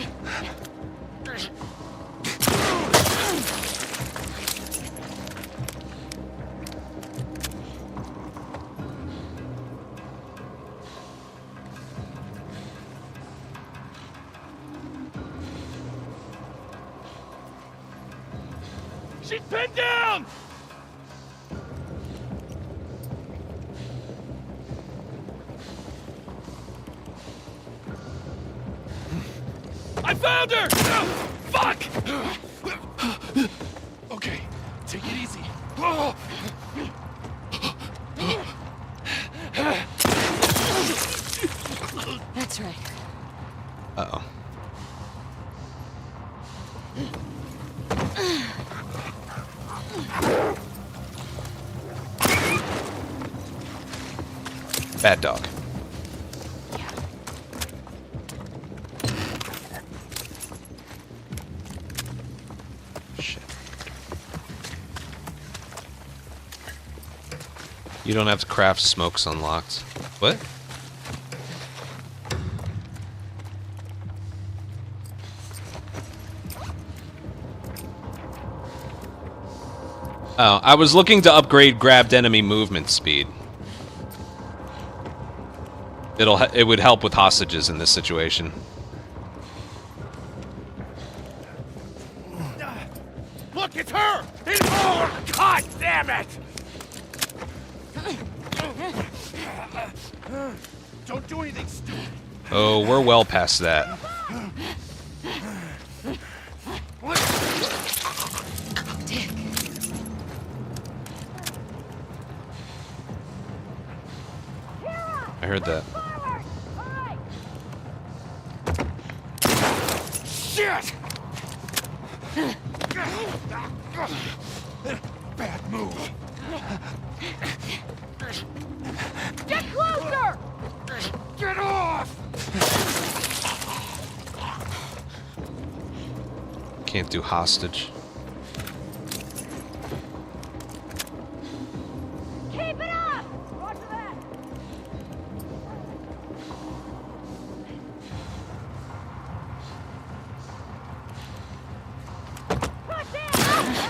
She's pinned down! I found her! Fuck! Okay, take it easy. That's right. Uh-oh. Bad dog. Shit. You don't have to craft smokes unlocked. What? Oh, I was looking to upgrade grabbed enemy movement speed. It would help with hostages in this situation. Look, it's her! It's her! God damn it! Don't do anything stupid. Oh, we're well past that. I heard that. Shit! Bad move. Get closer! Get off! Can't do hostage. Keep it up! Roger that!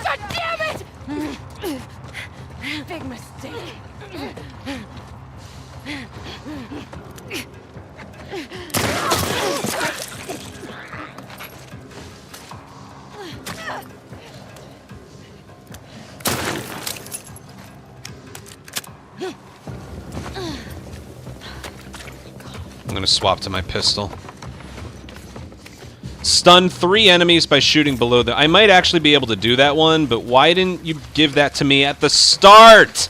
God damn it! Big mistake. I'm gonna swap to my pistol. Stun 3 enemies by shooting below them. I might actually be able to do that one, but why didn't you give that to me at the start?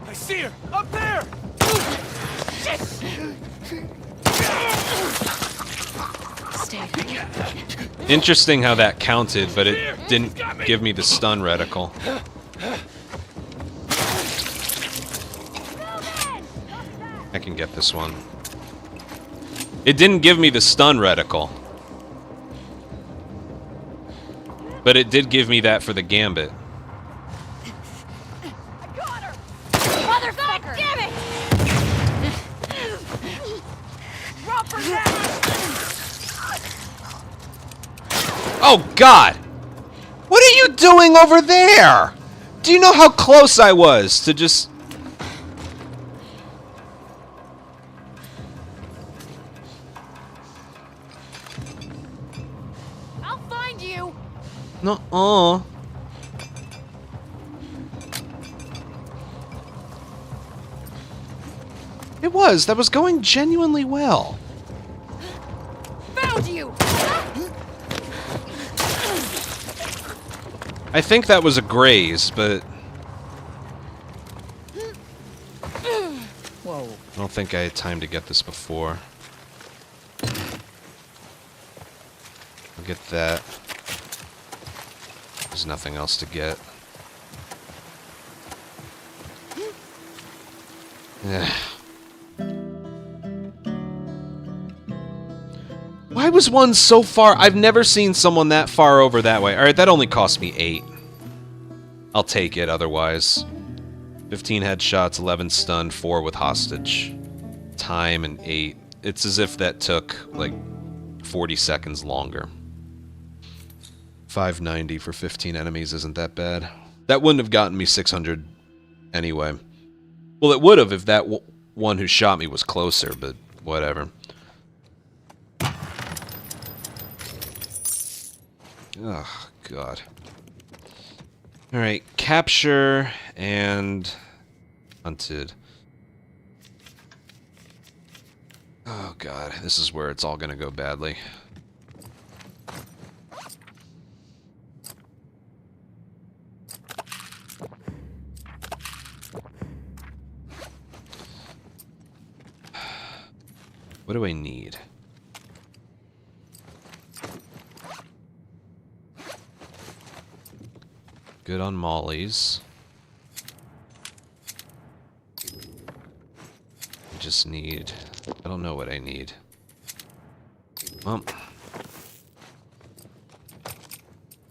I see her! Up there! Stay. Interesting how that counted, but it didn't give me the stun reticle. I can get this one. It didn't give me the stun reticle. But it did give me that for the gambit. I got her! Motherfucker! Damn it! Drop her now! Oh, God! What are you doing over there? Do you know how close I was to just... I'll find you! Nuh-uh. It was. That was going genuinely well. Found you! I think that was a graze, but... Whoa. I don't think I had time to get this before. I'll get that. There's nothing else to get. Yeah. Why was one so far? I've never seen someone that far over that way. Alright, that only cost me 8. I'll take it otherwise. 15 headshots, 11 stunned, 4 with hostage. Time and 8. It's as if that took, like, 40 seconds longer. 590 for 15 enemies isn't that bad. That wouldn't have gotten me 600 anyway. Well, it would have if that one who shot me was closer, but whatever. Oh, God. Alright, capture and hunted. Oh, God. This is where it's all gonna go badly. What do I need? Good on mollies. I just need... I don't know what I need. Well...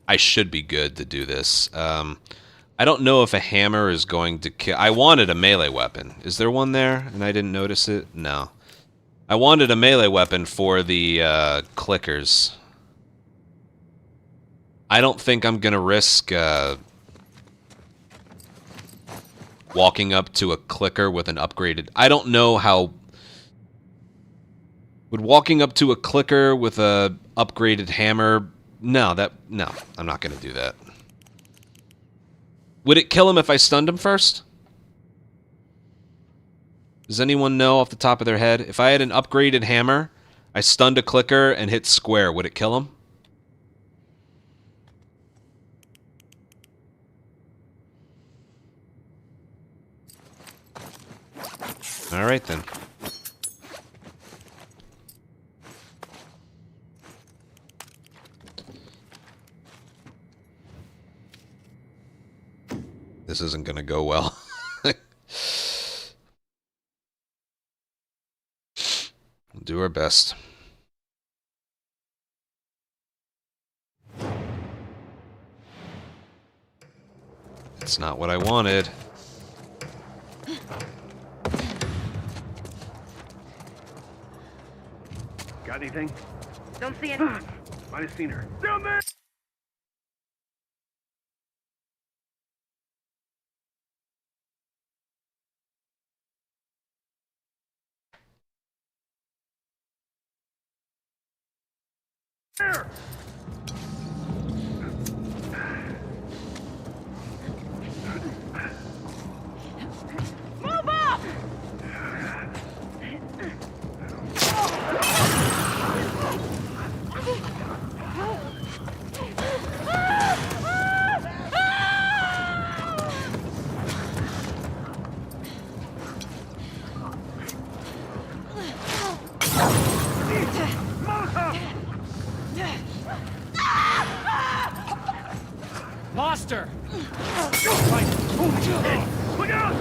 I should be good to do this. I don't know if a hammer is going to kill... I wanted a melee weapon. Is there one there and I didn't notice it? No. I wanted a melee weapon for the clickers. I don't think I'm gonna risk walking up to a clicker with an upgraded... I don't know how... Would walking up to a clicker with a upgraded hammer... No, I'm not gonna do that. Would it kill him if I stunned him first? Does anyone know off the top of their head? If I had an upgraded hammer, I stunned a clicker and hit square, would it kill him? Alright then. This isn't gonna go well. We'll do our best. It's not what I wanted. Got anything? Don't see it. Might have seen her. Down there! There! Move up! Lost her! Look out!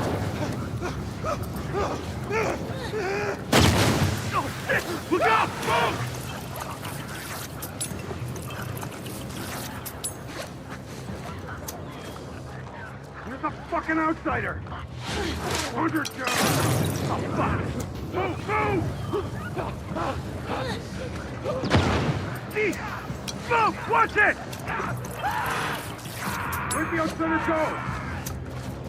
Oh, shit! Look out! an outsider! 100 jobs! Oh, fuck! Move, move! East! Move! Watch it! Where'd the outsider go?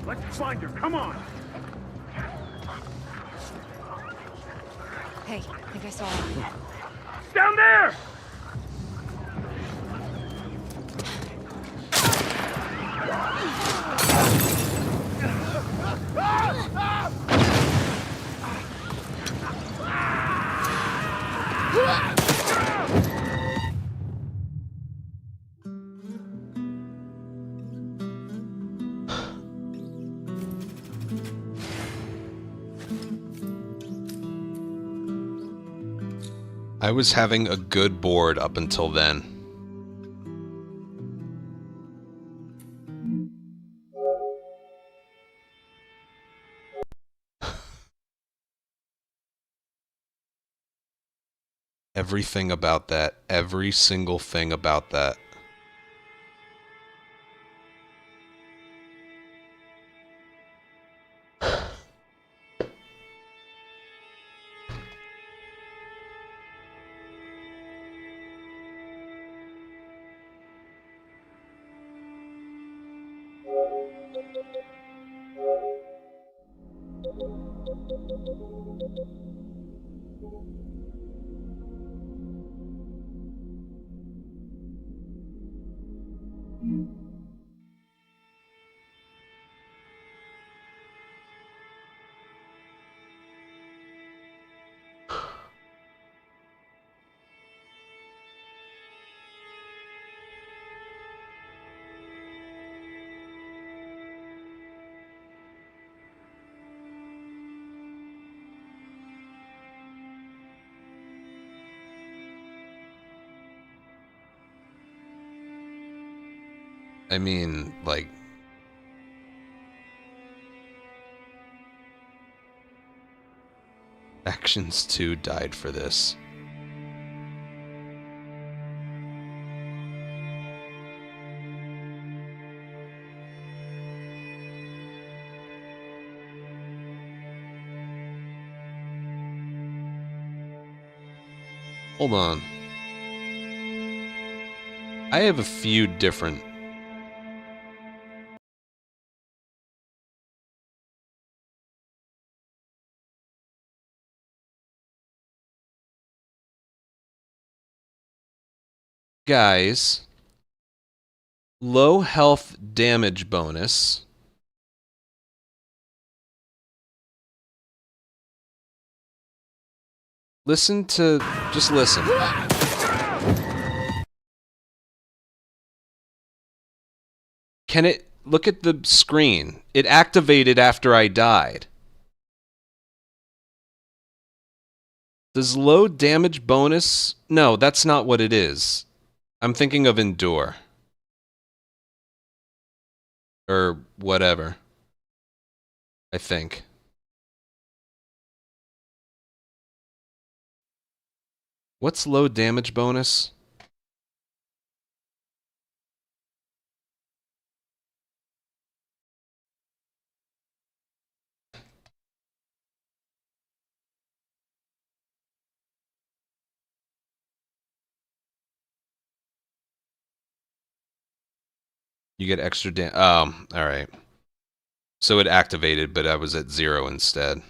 Let's find her, come on! Hey, I think I saw her. Down there! I was having a good board up until then. Everything about that, every single thing about that. I mean, like... Actions 2 died for this. Hold on. I have a few different... Guys, low health damage bonus. Just listen. Can it, look at the screen. It activated after I died. Does low damage bonus? No, that's not what it is. I'm thinking of endure. Or whatever. I think. What's low damage bonus? You get extra alright. So it activated, but I was at 0 instead.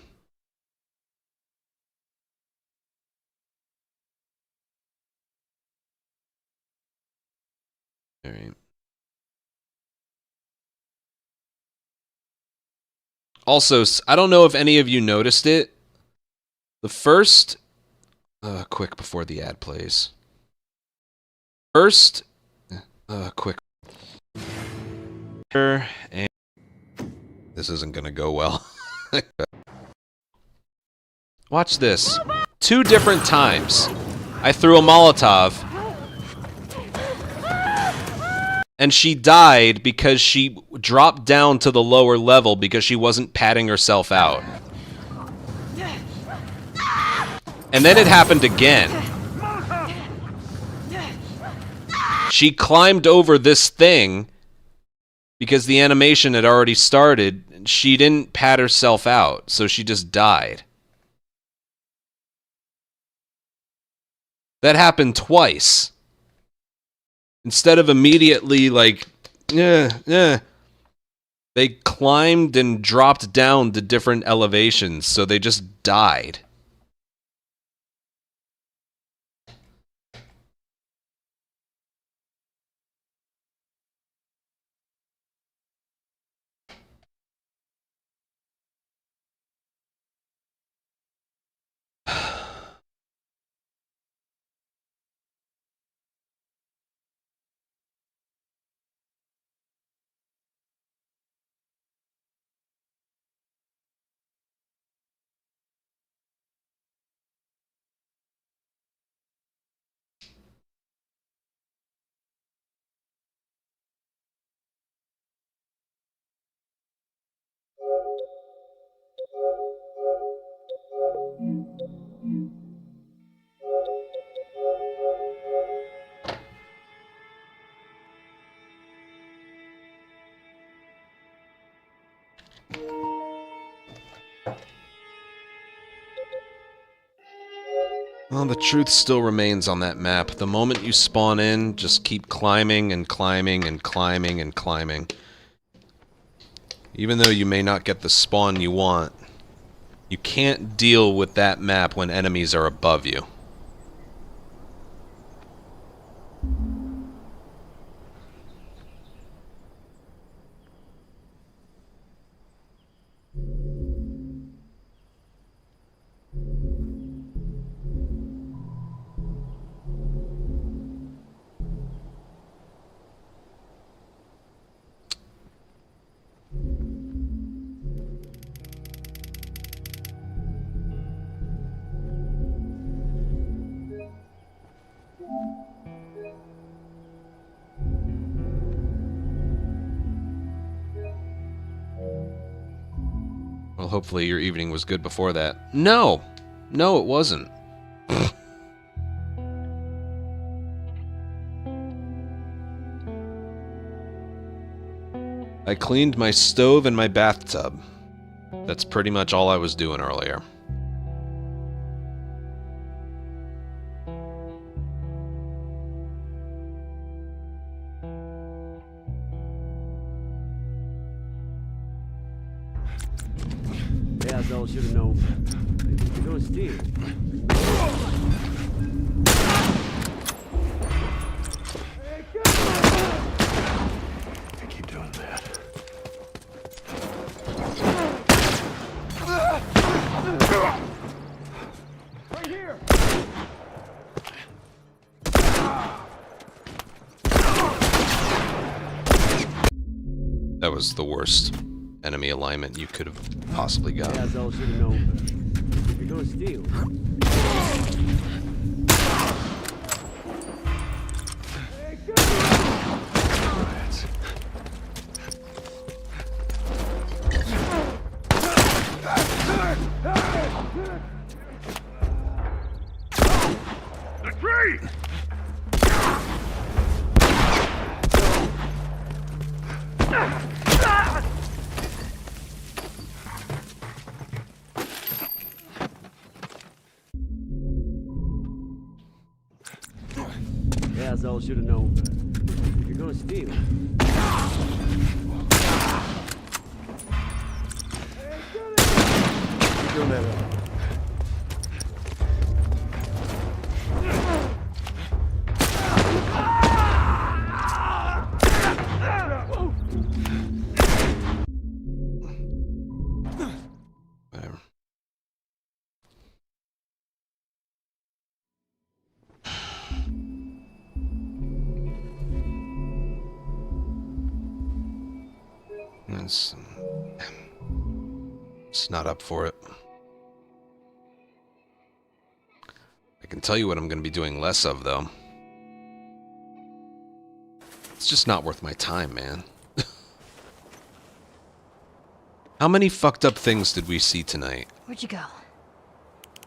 Alright. Also, I don't know if any of you noticed it. The first... quick before the ad plays. First... quick. And this isn't gonna go well. Watch this. 2 different times. I threw a Molotov. And she died because she dropped down to the lower level because she wasn't patting herself out. And then it happened again. She climbed over this thing because the animation had already started, she didn't pat herself out, so she just died. That happened twice. Instead of immediately, like, they climbed and dropped down to different elevations, so they just died. Well, the truth still remains on that map. The moment you spawn in, just keep climbing and climbing and climbing and climbing. Even though you may not get the spawn you want, you can't deal with that map when enemies are above you. Well, hopefully your evening was good before that. No! No, it wasn't. I cleaned my stove and my bathtub. That's pretty much all I was doing earlier. Yeah, I should have known. You're gonna steal. Keep doing that. Right here. That was the worst enemy alignment you could have possibly got. Yeah, I should have known. You're gonna steal. The tree! Yeah, I should have known. You're gonna steal. Keep doing that. Whatever. It's not up for it. I can tell you what I'm going to be doing less of, though. It's just not worth my time, man. How many fucked up things did we see tonight? Where'd you go? I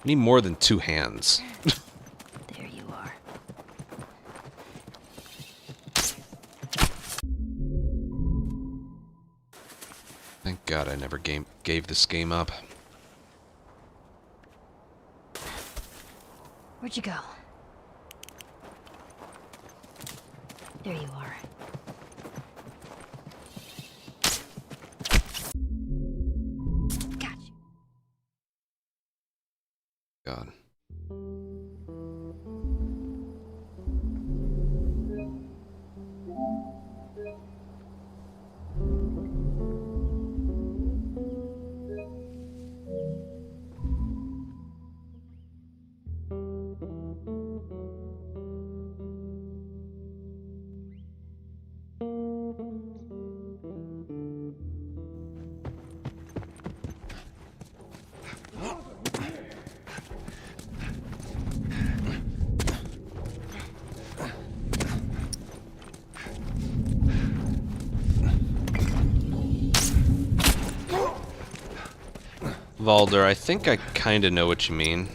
need more than 2 hands. There you are. Thank God, I never gave this game up. Where'd you go? There you are. Got you. God. Valder, I think I kind of know what you mean.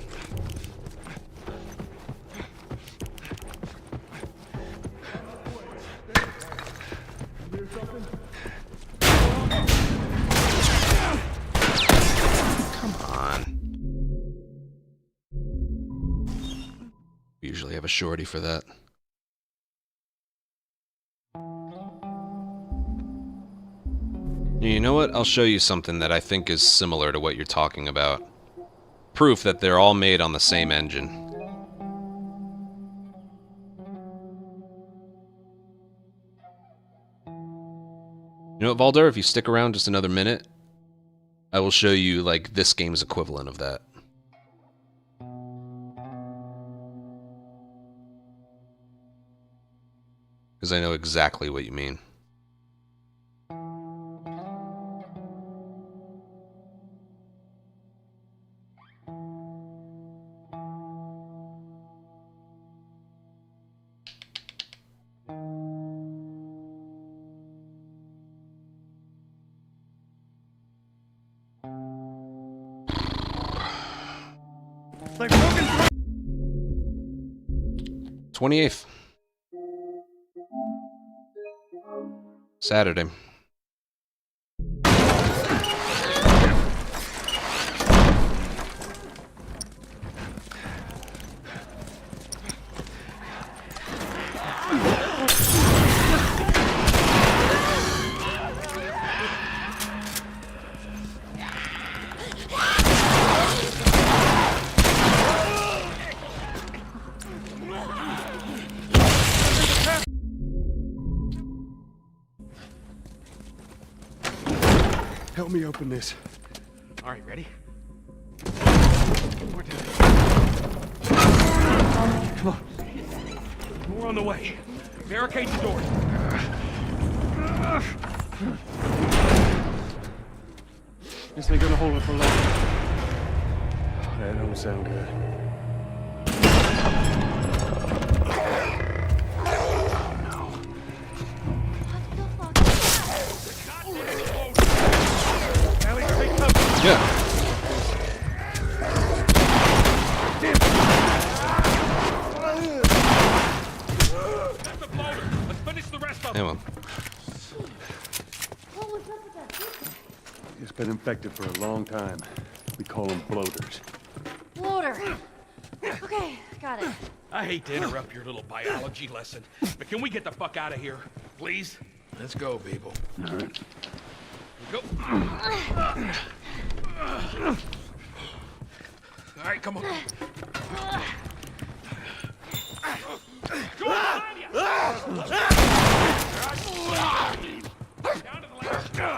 Come on. We usually have a shorty for that. You know what? I'll show you something that I think is similar to what you're talking about. Proof that they're all made on the same engine. You know what, Valder? If you stick around just another minute, I will show you, like, this game's equivalent of that. Because I know exactly what you mean. Like broken through. 28th. Saturday. Help me open this. All right, ready? We're doing it. Come on. More on the way. Barricade the door. This ain't gonna hold it for long. That don't sound good. Yeah. Anyway. It's been infected for a long time. We call them bloaters. Loader. Okay, got it. I hate to interrupt your little biology lesson, but can we get the fuck out of here, please? Let's go, people. All right. Go. All right, come on. Go on, down to the last.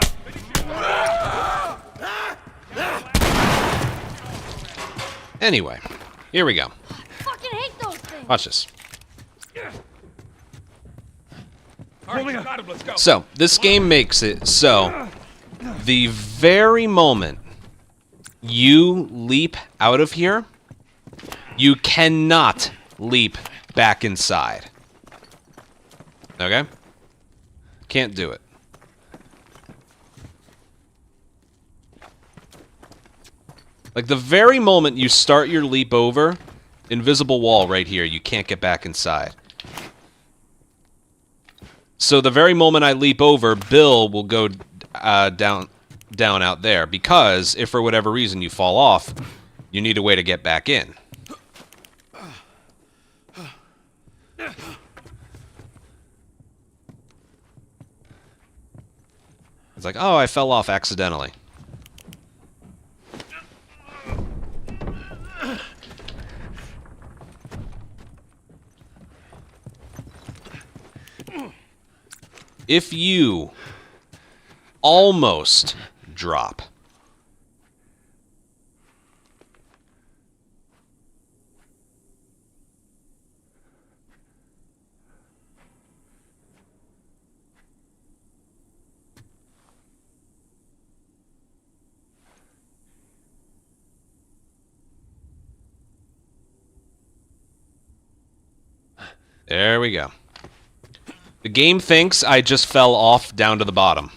Anyway, here we go. Fucking hate those things. Watch this. All right, you got him. Let's go. So, this game makes it so the very moment you leap out of here, you cannot leap back inside. Okay? Can't do it. Like, the very moment you start your leap over, invisible wall right here, you can't get back inside. So the very moment I leap over, Bill will go down down out there, because if for whatever reason you fall off, you need a way to get back in. It's like, oh, I fell off accidentally. If you almost drop, there we go. The game thinks I just fell off down to the bottom.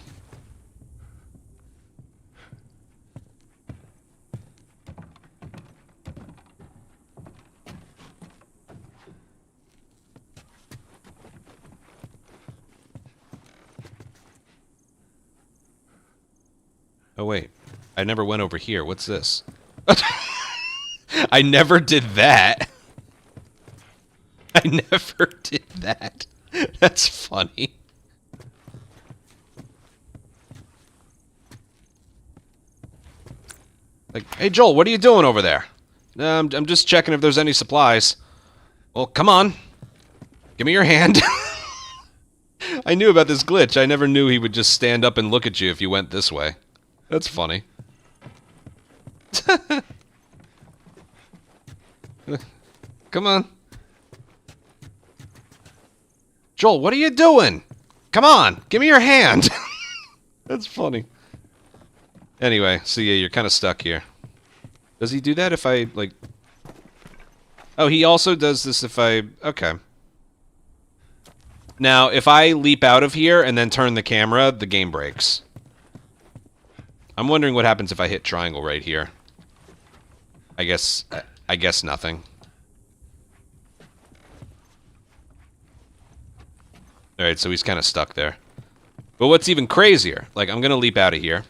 Oh wait, I never went over here. What's this? I never did that. I never did that. That's funny. Like, hey Joel, what are you doing over there? I'm just checking if there's any supplies. Well, come on. Give me your hand. I knew about this glitch. I never knew he would just stand up and look at you if you went this way. That's funny. Come on. Joel, what are you doing? Come on, give me your hand. That's funny. Anyway, so yeah, you're kind of stuck here. Does he do that if I, like... Oh, he also does this if I... Okay. Now, if I leap out of here and then turn the camera, the game breaks. I'm wondering what happens if I hit triangle right here. I guess nothing. Alright, so he's kind of stuck there. But what's even crazier, like, I'm gonna leap out of here.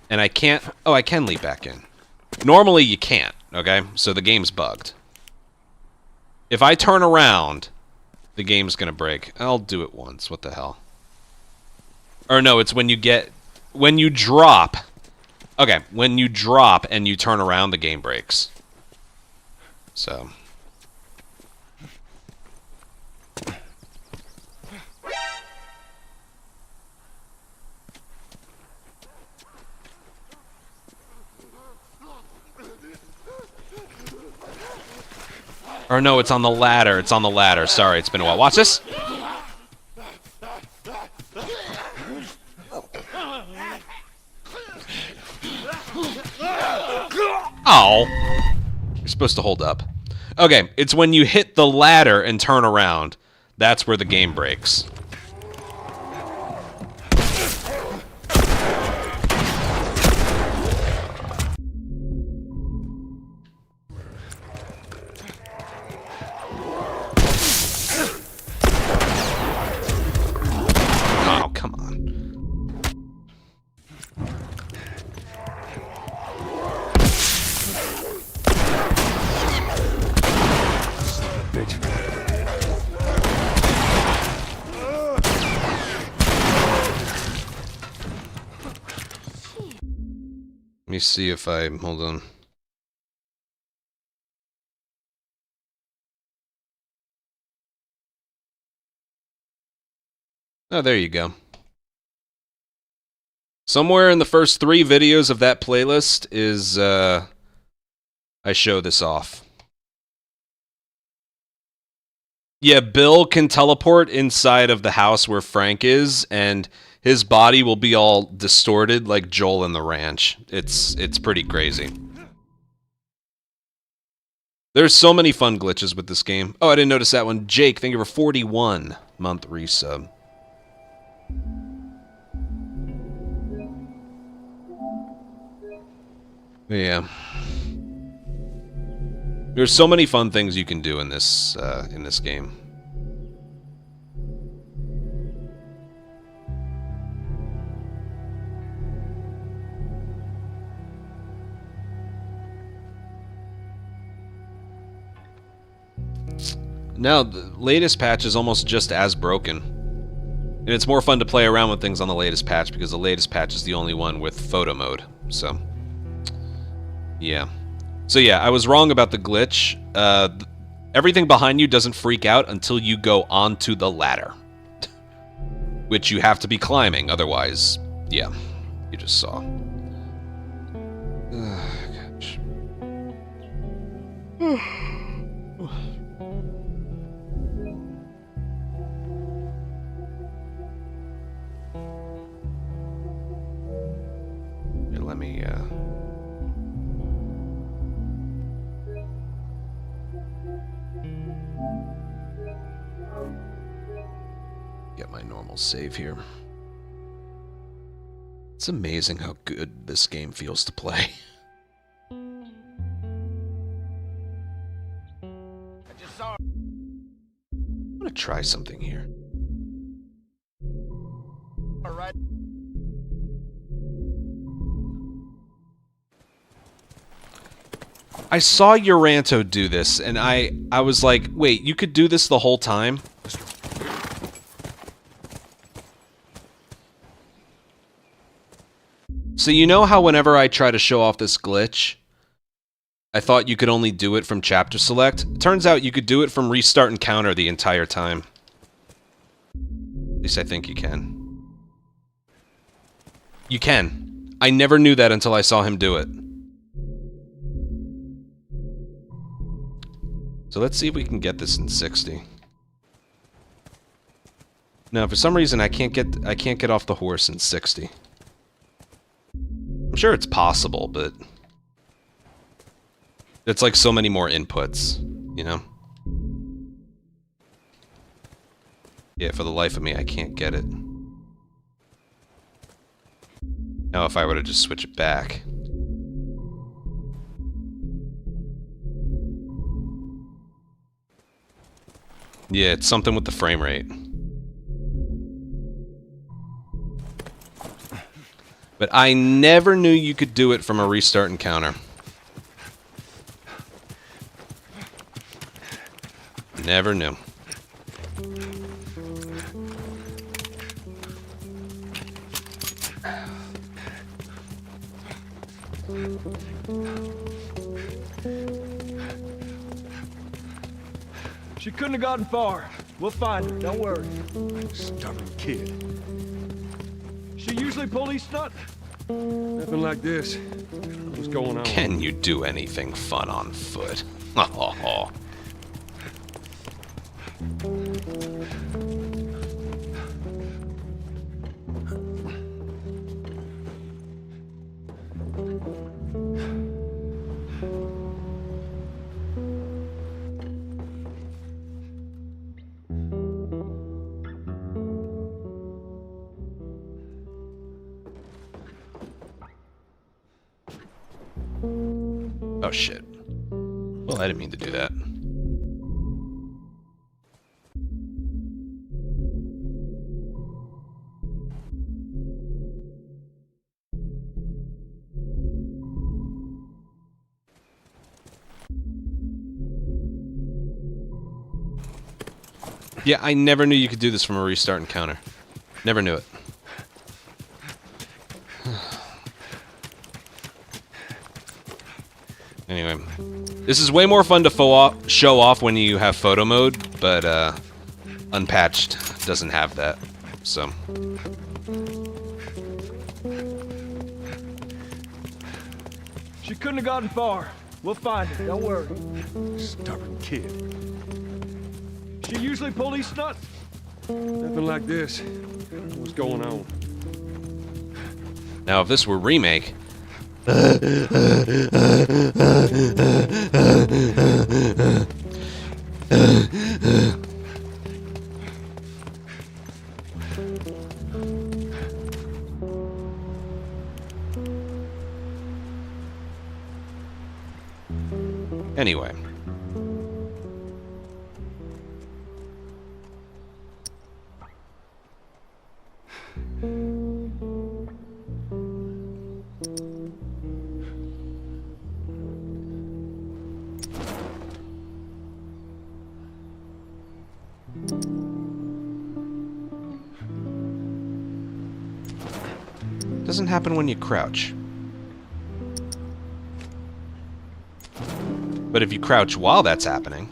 And I can't... Oh, I can leap back in. Normally, you can't, okay? So the game's bugged. If I turn around, the game's gonna break. I'll do it once, what the hell. Or no, it's when you get... When you drop... Okay, when you drop and you turn around, the game breaks. So... Or no, it's on the ladder. It's on the ladder. Sorry, it's been a while. Watch this. Oh. You're supposed to hold up. Okay, it's when you hit the ladder and turn around. That's where the game breaks. Let me see if I... Hold on. Oh, there you go. Somewhere in the first 3 videos of that playlist is, I show this off. Yeah, Bill can teleport inside of the house where Frank is, and his body will be all distorted like Joel in the ranch. It's pretty crazy. There's so many fun glitches with this game. Oh, I didn't notice that one. Jake, thank you for 41-month resub. Yeah. There's so many fun things you can do in this game. No, the latest patch is almost just as broken. And it's more fun to play around with things on the latest patch because the latest patch is the only one with photo mode. So, yeah. So yeah, I was wrong about the glitch. Everything behind you doesn't freak out until you go onto the ladder. Which you have to be climbing, otherwise, yeah, you just saw. Gosh. Here, let me, get my normal save here. It's amazing how good this game feels to play. I'm gonna try something here. Alright. I saw Uranto do this, and I was like, wait, you could do this the whole time? So you know how whenever I try to show off this glitch, I thought you could only do it from chapter select? Turns out you could do it from restart encounter the entire time. At least I think you can. You can. I never knew that until I saw him do it. So let's see if we can get this in 60. Now, for some reason I can't get off the horse in 60. I'm sure it's possible, but it's like so many more inputs, you know? Yeah, for the life of me, I can't get it. Now, if I were to just switch it back. Yeah, it's something with the frame rate. But I never knew you could do it from a restart encounter. Never knew. She couldn't have gotten far. We'll find her, don't worry. Stubborn kid. She usually pull these stunts? Nothing like this. What's going on? Can you do anything fun on foot? Oh. Oh shit. Well, I didn't mean to do that. Yeah, I never knew you could do this from a restart encounter. Never knew it. Anyway, this is way more fun to show off when you have photo mode, but unpatched doesn't have that, so. She couldn't have gotten far. We'll find her, don't worry. Stubborn kid. She usually pull these stunts? Nothing like this. What's going on? Now, if this were remake... Anyway. doesn't happen when you crouch. But if you crouch while that's happening...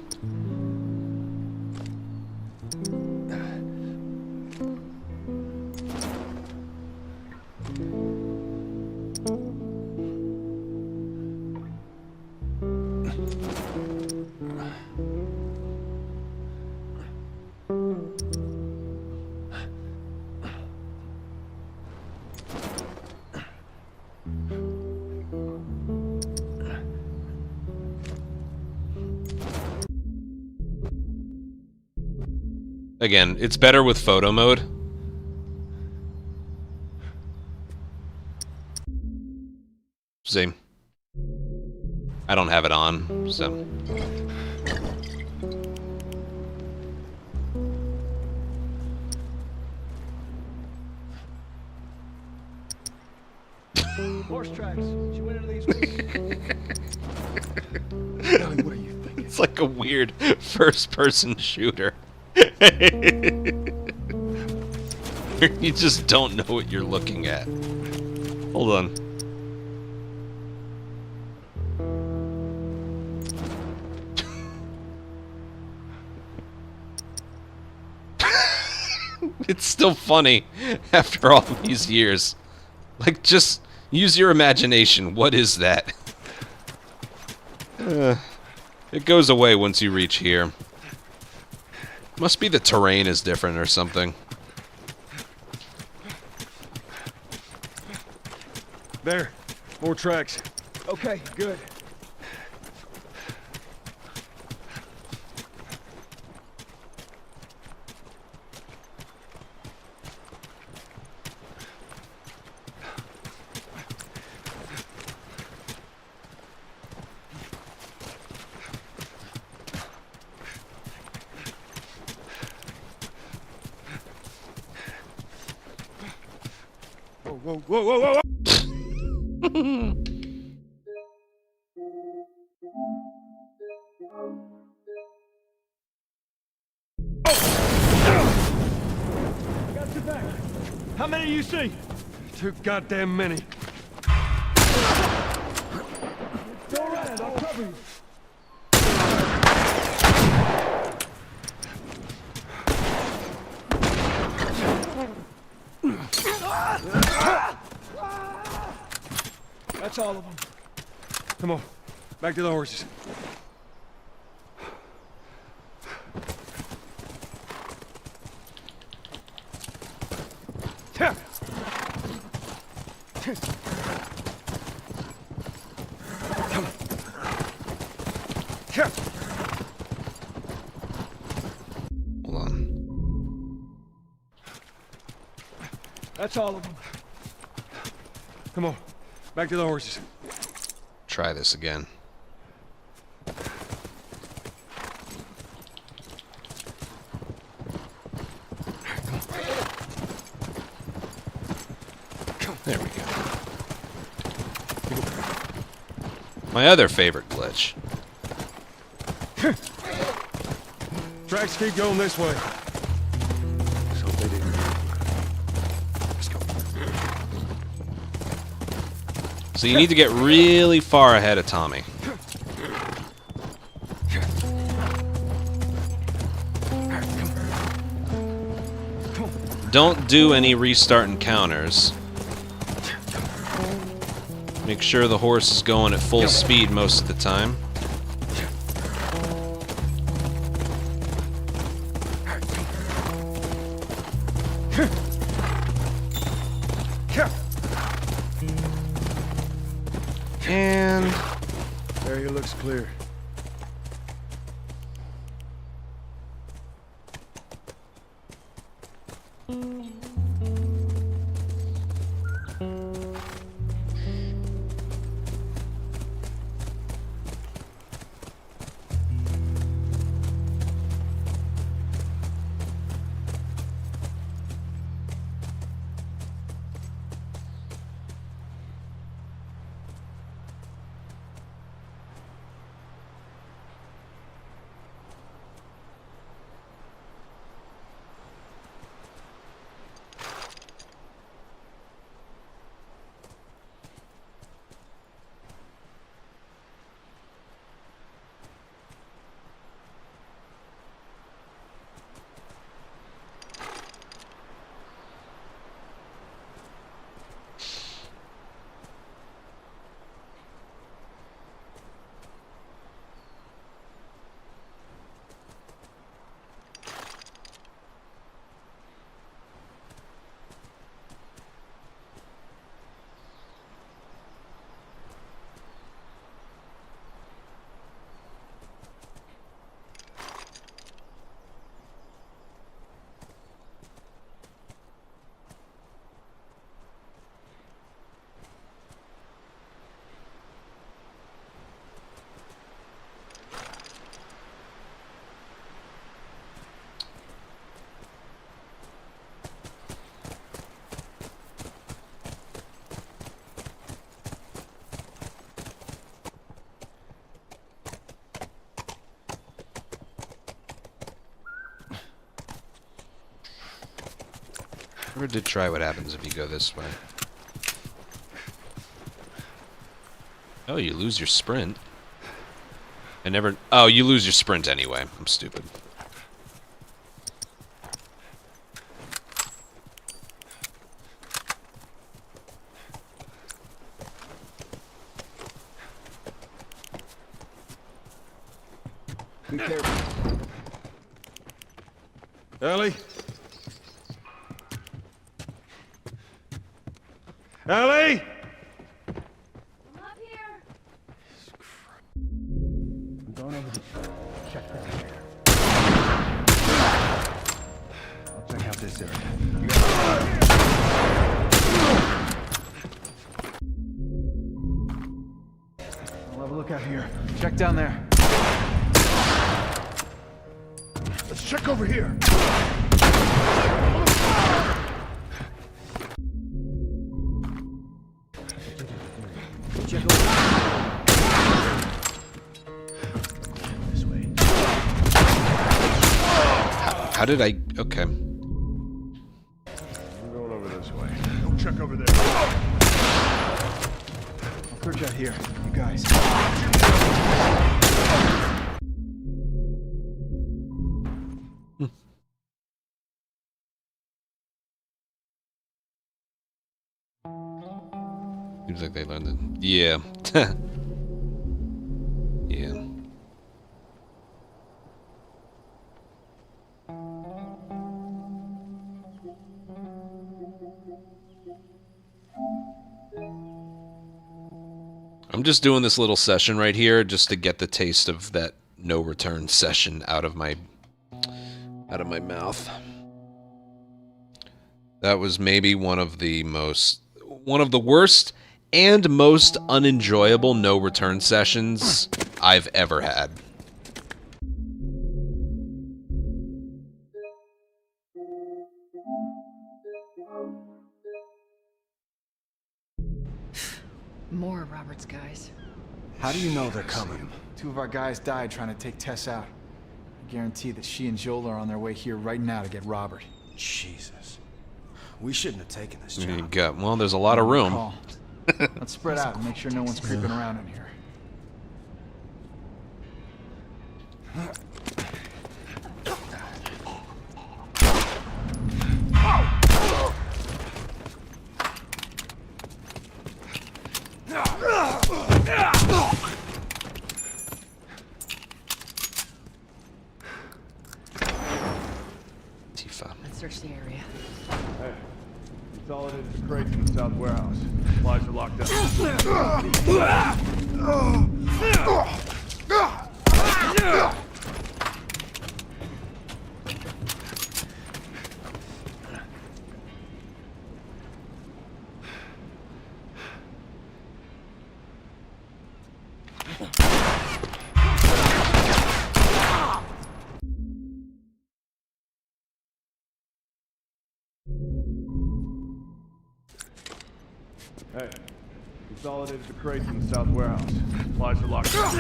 Again, it's better with photo mode. See? I don't have it on, so... Horse tracks. She went into these woods. Ellie, what are you thinking? It's like a weird first-person shooter. You just don't know what you're looking at. Hold on. It's still funny after all these years. Like, just use your imagination. What is that? It goes away once you reach here. Must be the terrain is different or something. There. More tracks. Okay, good. Whoa, whoa, whoa, whoa, whoa! Got your back. How many do you see? Too goddamn many. Go around, I'll cover you. That's all of them. Come on, back to the horses. Come on. Hold on. That's all of them. Come on, back to the horses. Try this again. There we go. My other favorite glitch. Tracks keep going this way. So they didn't. Let's go. So you need to get really far ahead of Tommy. Don't do any restart encounters. Make sure the horse is going at full speed most of the time. And area looks clear. Never did try what happens if you go this way. Oh, you lose your sprint. I never... Oh, you lose your sprint anyway. I'm stupid. Be careful. Ellie? Ellie? I'm up here. I'm going over to check down here. I'll check out this area. You I'll have a look out here. Check down there. Let's check over here. Check over. This way. How did I... Okay. We're going over this way. Go check over there. I'll search out here. You guys. Seems like they learned it. Yeah. Yeah. I'm just doing this little session right here just to get the taste of that no return session out of my mouth. That was maybe one of the worst and most unenjoyable no return sessions I've ever had. More of Robert's guys. How do you know they're coming? Two of our guys died trying to take Tess out. I guarantee that she and Joel are on their way here right now to get Robert. Jesus. We shouldn't have taken this You job. got, well, there's a lot of room. Call. Let's spread out and make sure no one's creeping around in here. Tifa. Let's search the area. Hey, consolidated the crates in the south warehouse. Supplies are locked up. Hey, consolidated the crates in the south warehouse. Supplies are locked up.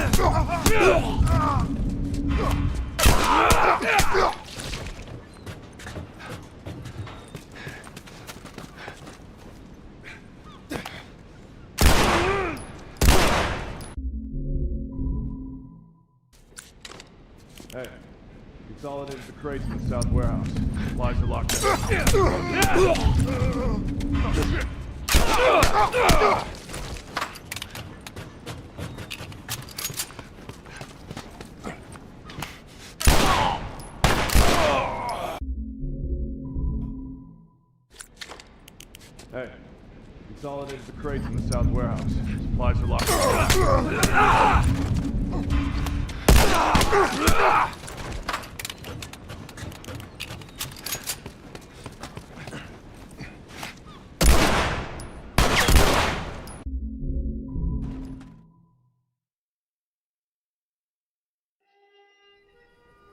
Hey, consolidated the crates in the south warehouse. Supplies are locked up. Hey, consolidated the crates in the south warehouse. Supplies are locked up.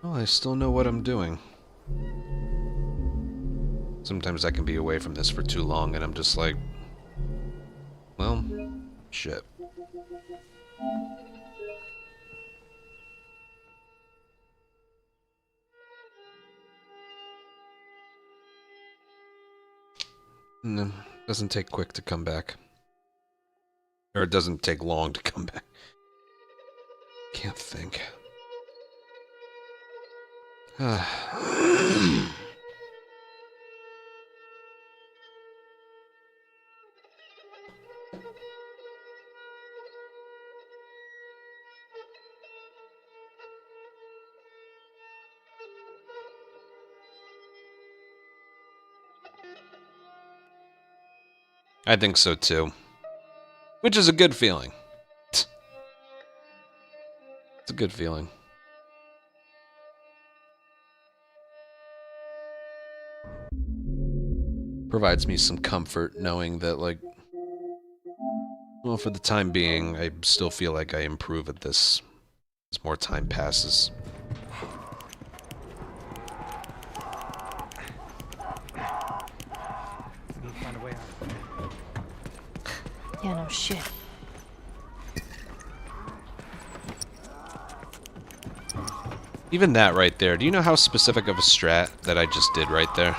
Well, I still know what I'm doing. Sometimes I can be away from this for too long and I'm just like, well, shit. No, doesn't take quick to come back. Or it doesn't take long to come back. Can't think. I think so too. Which is a good feeling. It's a good feeling. Provides me some comfort knowing that, like, well, for the time being, I still feel like I improve at this as more time passes. Yeah, no shit. Even that right there, do you know how specific of a strat that I just did right there?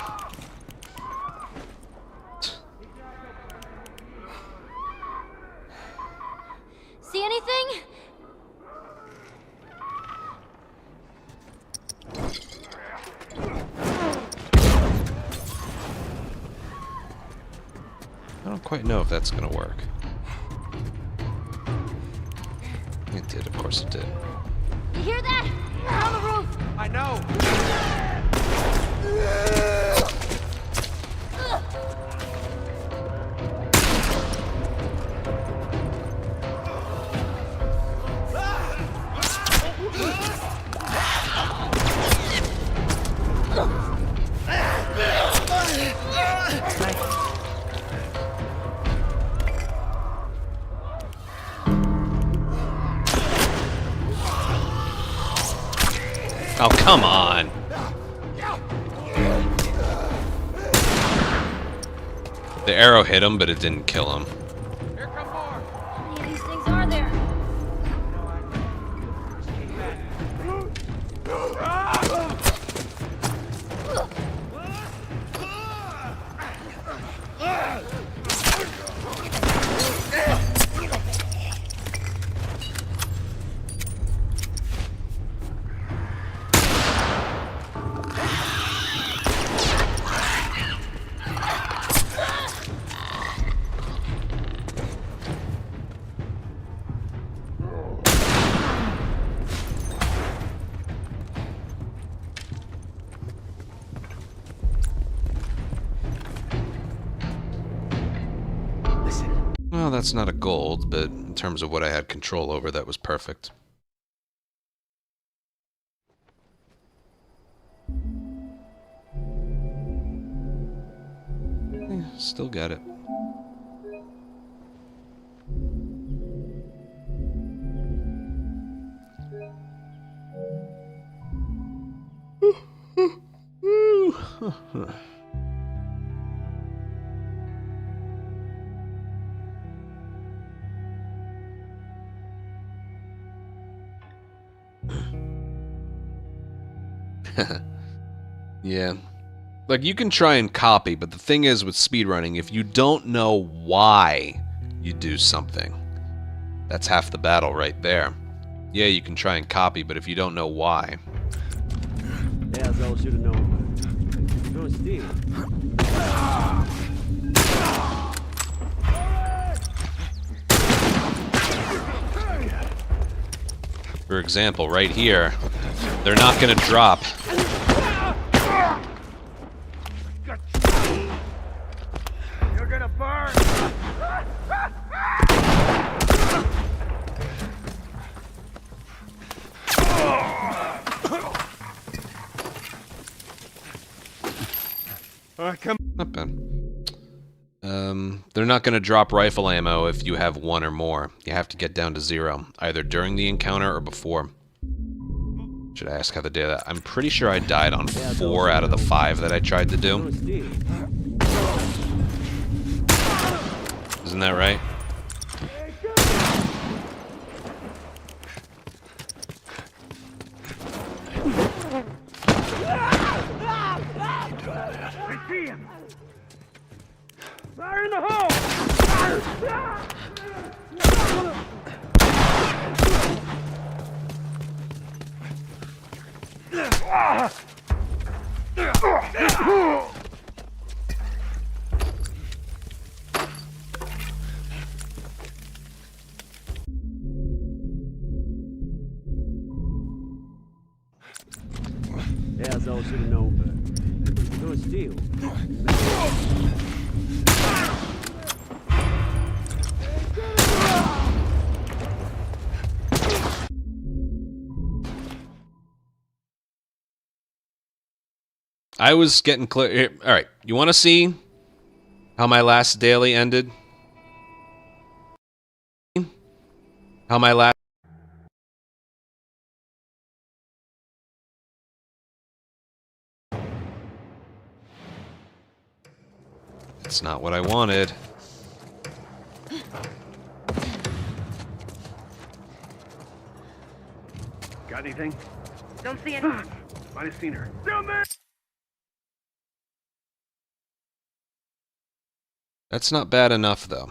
See anything? I don't quite know if that's gonna work. It did, of course it did. You hear that? We're on the roof. I know. Oh, come on. The arrow hit him, but it didn't kill him. How many of these things are there? Well, that's not a gold, but in terms of what I had control over, that was perfect. Still got it. Yeah. Like, you can try and copy, but the thing is with speedrunning, if you don't know why you do something, that's half the battle right there. Yeah, you can try and copy, but if you don't know why... Yeah, that's all should have known. No steam. For example, right here, they're not going to drop. You're gonna burn! Come. Not bad. They're not going to drop rifle ammo if you have one or more. You have to get down to 0, either during the encounter or before. Should I ask how they did that? I'm pretty sure I died on 4 out of the 5 that I tried to do. Isn't that right? Yeah, as I should have known better. No steal. I was getting clear. All right, you want to see how my last daily ended? How my last... It's not what I wanted. Got anything? Don't see anything. Might have seen her. Down there! That's not bad enough, though.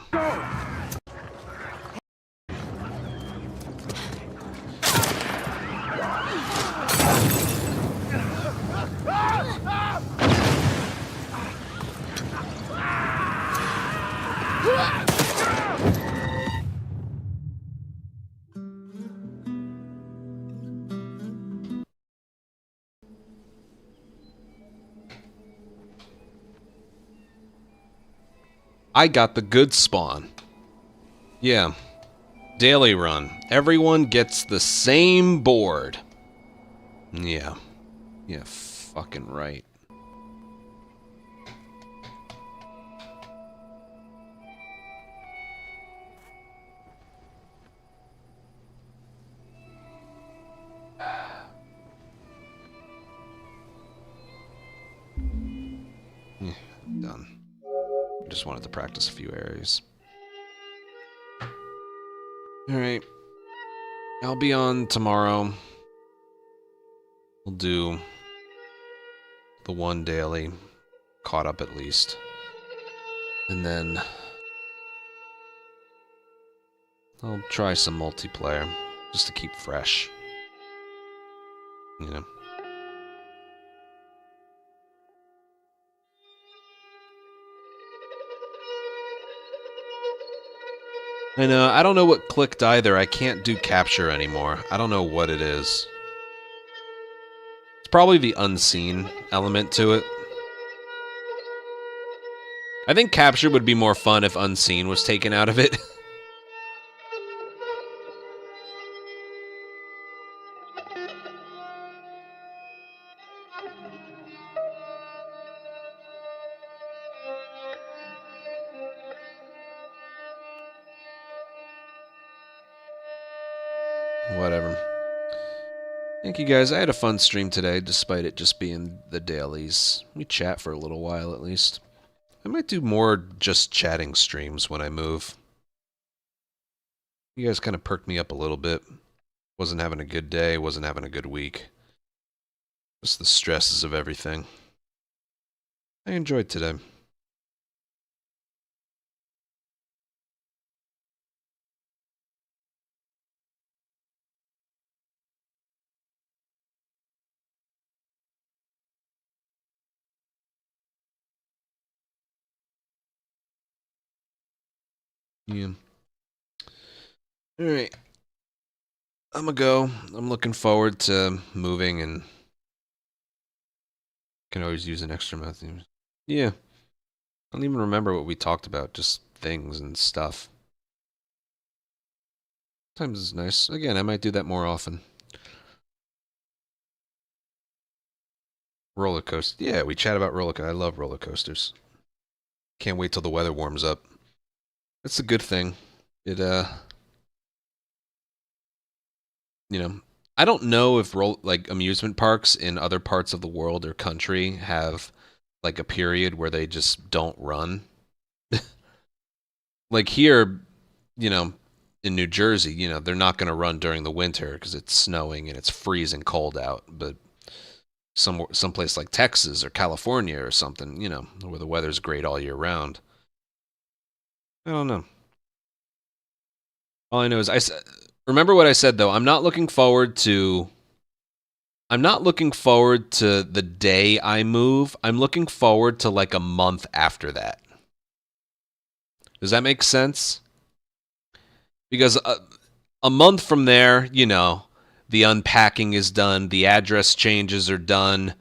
I got the good spawn. Yeah. Daily run. Everyone gets the same board. Yeah. Yeah, fucking right. Yeah, done. I just wanted to practice a few areas. Alright. I'll be on tomorrow. We'll do the one daily. Caught up at least. And then I'll try some multiplayer. Just to keep fresh. You know. I know, I don't know what clicked either. I can't do capture anymore. I don't know what it is. It's probably the unseen element to it. I think capture would be more fun if unseen was taken out of it. Whatever. Thank you guys. I had a fun stream today, despite it just being the dailies. We chat for a little while at least. I might do more just chatting streams when I move. You guys kind of perked me up a little bit. Wasn't having a good day, wasn't having a good week. Just the stresses of everything. I enjoyed today. Yeah. Alright. I'm gonna go. I'm looking forward to moving and can always use an extra method. Yeah. I don't even remember what we talked about, just things and stuff. Sometimes it's nice. Again, I might do that more often. Roller coaster. Yeah, we chat about roller coasters. I love roller coasters. Can't wait till the weather warms up. That's a good thing. It, you know, I don't know if like amusement parks in other parts of the world or country have like a period where they just don't run. Like here, you know, in New Jersey, you know, they're not going to run during the winter because it's snowing and it's freezing cold out. But someplace like Texas or California or something, you know, where the weather's great all year round. I don't know. All I know is remember what I said though. I'm not looking forward to I'm not looking forward to the day I move. I'm looking forward to like a month after that. Does that make sense? Because a month from there, you know, the unpacking is done, the address changes are done.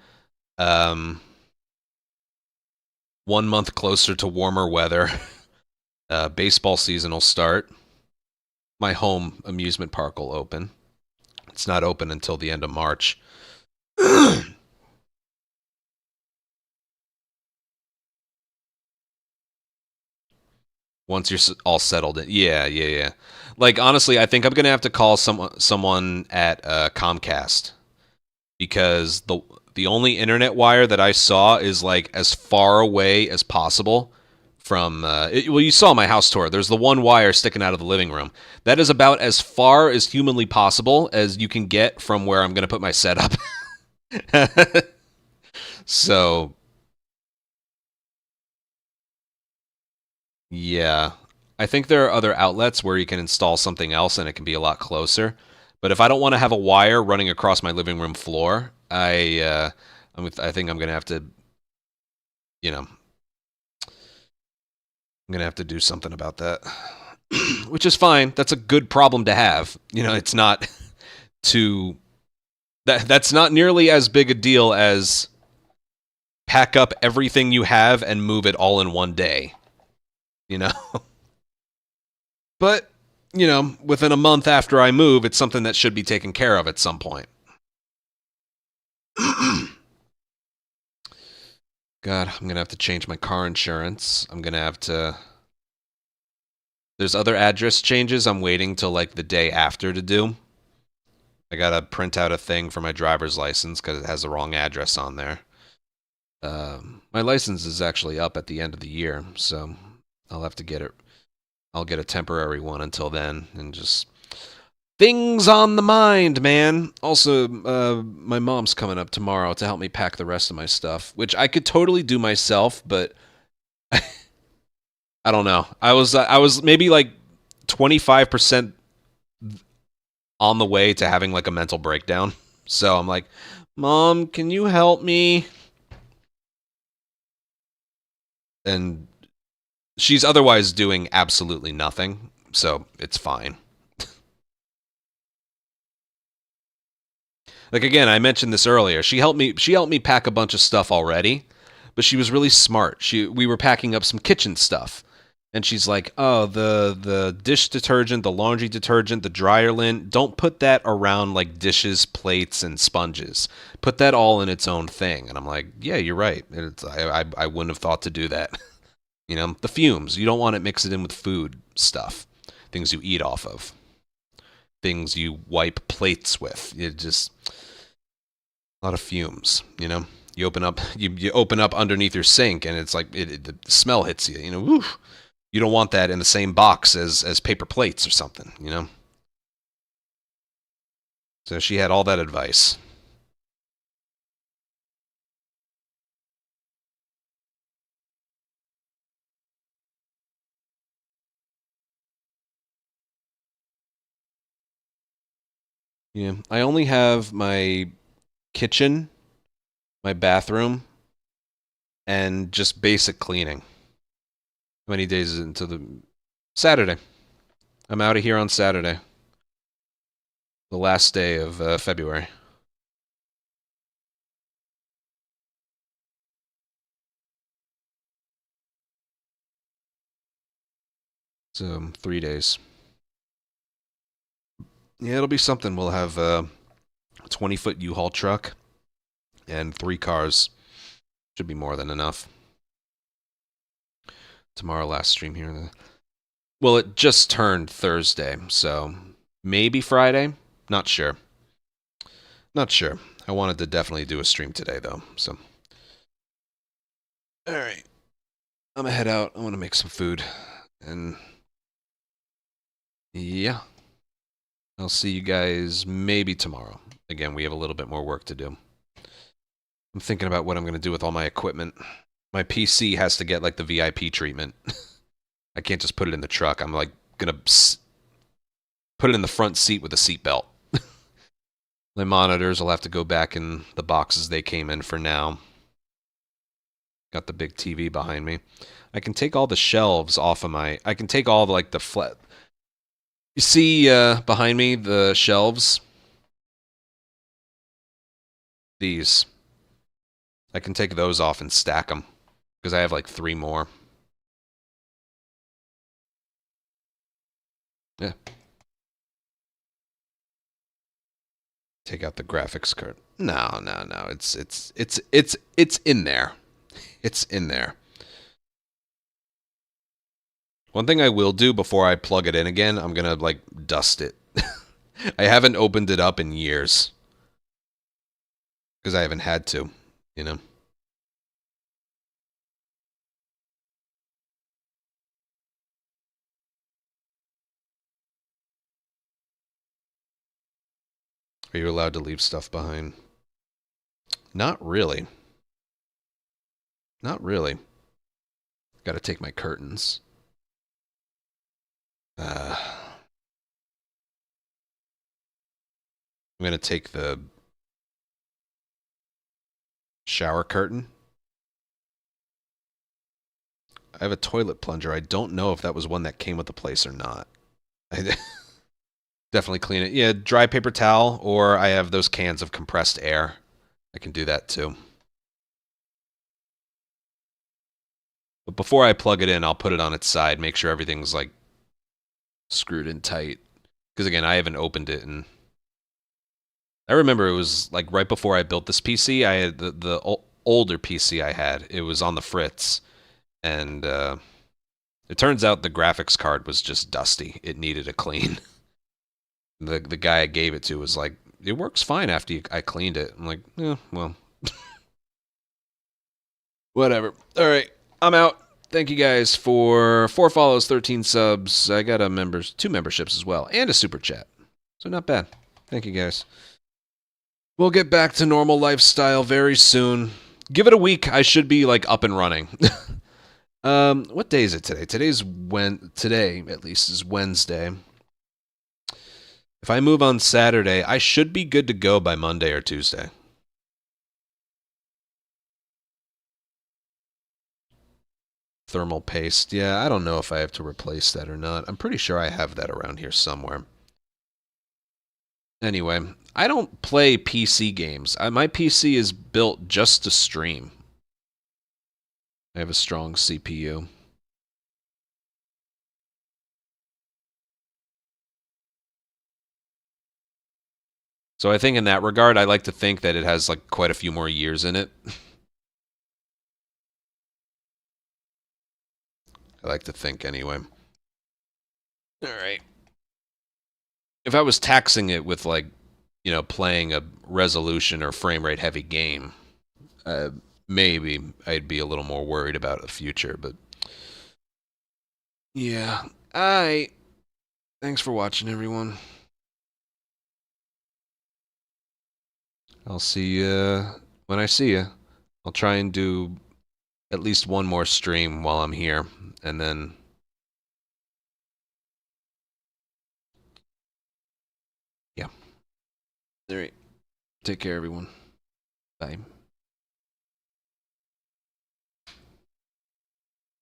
1 month closer to warmer weather. Baseball season will start. My home amusement park will open. It's not open until the end of March. Once you're all settled in. Yeah. Like, honestly, I think I'm going to have to call someone at Comcast. Because the only internet wire that I saw is, like, as far away as possible from... well, you saw my house tour. There's the one wire sticking out of the living room. That is about as far as humanly possible as you can get from where I'm going to put my setup. So... yeah, I think there are other outlets where you can install something else and it can be a lot closer. But if I don't want to have a wire running across my living room floor, I think I'm gonna have to, you know, I'm gonna have to do something about that, which is fine. That's a good problem to have. You know, it's not too that's not nearly as big a deal as pack up everything you have and move it all in one day. You know? But, you know, within a month after I move, it's something that should be taken care of at some point. God, I'm going to have to change my car insurance. I'm going to have to... There's other address changes I'm waiting till, like, the day after to do. I got to print out a thing for my driver's license because it has the wrong address on there. My license is actually up at the end of the year, so... I'll have to get it. I'll get a temporary one until then, and just things on the mind, man. Also, my mom's coming up tomorrow to help me pack the rest of my stuff, which I could totally do myself, but I don't know. I was maybe like 25% on the way to having like a mental breakdown. So I'm like, Mom, can you help me? And she's otherwise doing absolutely nothing, so it's fine. Like, again, I mentioned this earlier. She helped me pack a bunch of stuff already, but she was really smart. We were packing up some kitchen stuff, and she's like, "Oh, the dish detergent, the laundry detergent, the dryer lint, don't put that around like dishes, plates, and sponges. Put that all in its own thing." And I'm like, "Yeah, you're right. I wouldn't have thought to do that." You know, the fumes. You don't want it mixed in with food stuff. Things you eat off of. Things you wipe plates with. It just... a lot of fumes, you know? You open up underneath your sink and it's like, the smell hits you, you know? Woo. You don't want that in the same box as paper plates or something, you know? So she had all that advice. Yeah, I only have my kitchen, my bathroom, and just basic cleaning. How many days into the... Saturday. I'm out of here on Saturday. The last day of February. So, 3 days. Yeah, it'll be something. We'll have a 20-foot U-Haul truck and 3 cars. Should be more than enough. Tomorrow, last stream here. Well, it just turned Thursday, so maybe Friday? Not sure. Not sure. I wanted to definitely do a stream today, though, so. Alright. I'm gonna head out. I want to make some food. And yeah. I'll see you guys maybe tomorrow. Again, we have a little bit more work to do. I'm thinking about what I'm going to do with all my equipment. My PC has to get, like, the VIP treatment. I can't just put it in the truck. I'm, like, going to put it in the front seat with a seatbelt. My monitors will have to go back in the boxes they came in for now. Got the big TV behind me. I can take all the shelves off of my... I can take all the, like, the flat... You see behind me, the shelves? These. I can take those off and stack them. Because I have, like, 3 more. Yeah. Take out the graphics card. No. It's in there. It's in there. One thing I will do before I plug it in again, I'm gonna like dust it. I haven't opened it up in years. Because I haven't had to, you know. Are you allowed to leave stuff behind? Not really. Not really. Gotta take my curtains. I'm gonna take the shower curtain. I have a toilet plunger. I don't know if that was one that came with the place or not. I definitely clean it. Yeah, dry paper towel, or I have those cans of compressed air. I can do that too. But before I plug it in, I'll put it on its side, make sure everything's like screwed in tight. Because again, I haven't opened it, and I remember it was like right before I built this PC. I had the older PC I had. It was on the fritz, and it turns out the graphics card was just dusty. It needed a clean. The guy I gave it to was like, "It works fine after I cleaned it." I'm like, "Yeah, well, whatever." All right, I'm out. Thank you guys for 4 follows, 13 subs. I got 2 memberships as well, and a super chat. So not bad. Thank you guys. We'll get back to normal lifestyle very soon. Give it a week. I should be like up and running. What day is it today? Today at least is Wednesday. If I move on Saturday, I should be good to go by Monday or Tuesday. Thermal paste. Yeah, I don't know if I have to replace that or not. I'm pretty sure I have that around here somewhere. Anyway, I don't play PC games. My PC is built just to stream. I have a strong CPU. So I think in that regard, I like to think that it has like quite a few more years in it. I like to think anyway. All right. If I was taxing it with like, you know, playing a resolution or frame rate heavy game, maybe I'd be a little more worried about the future, but yeah. Thanks for watching, everyone. I'll see you when I see you. I'll try and do at least one more stream while I'm here, and then yeah. All right. Take care, everyone. Bye.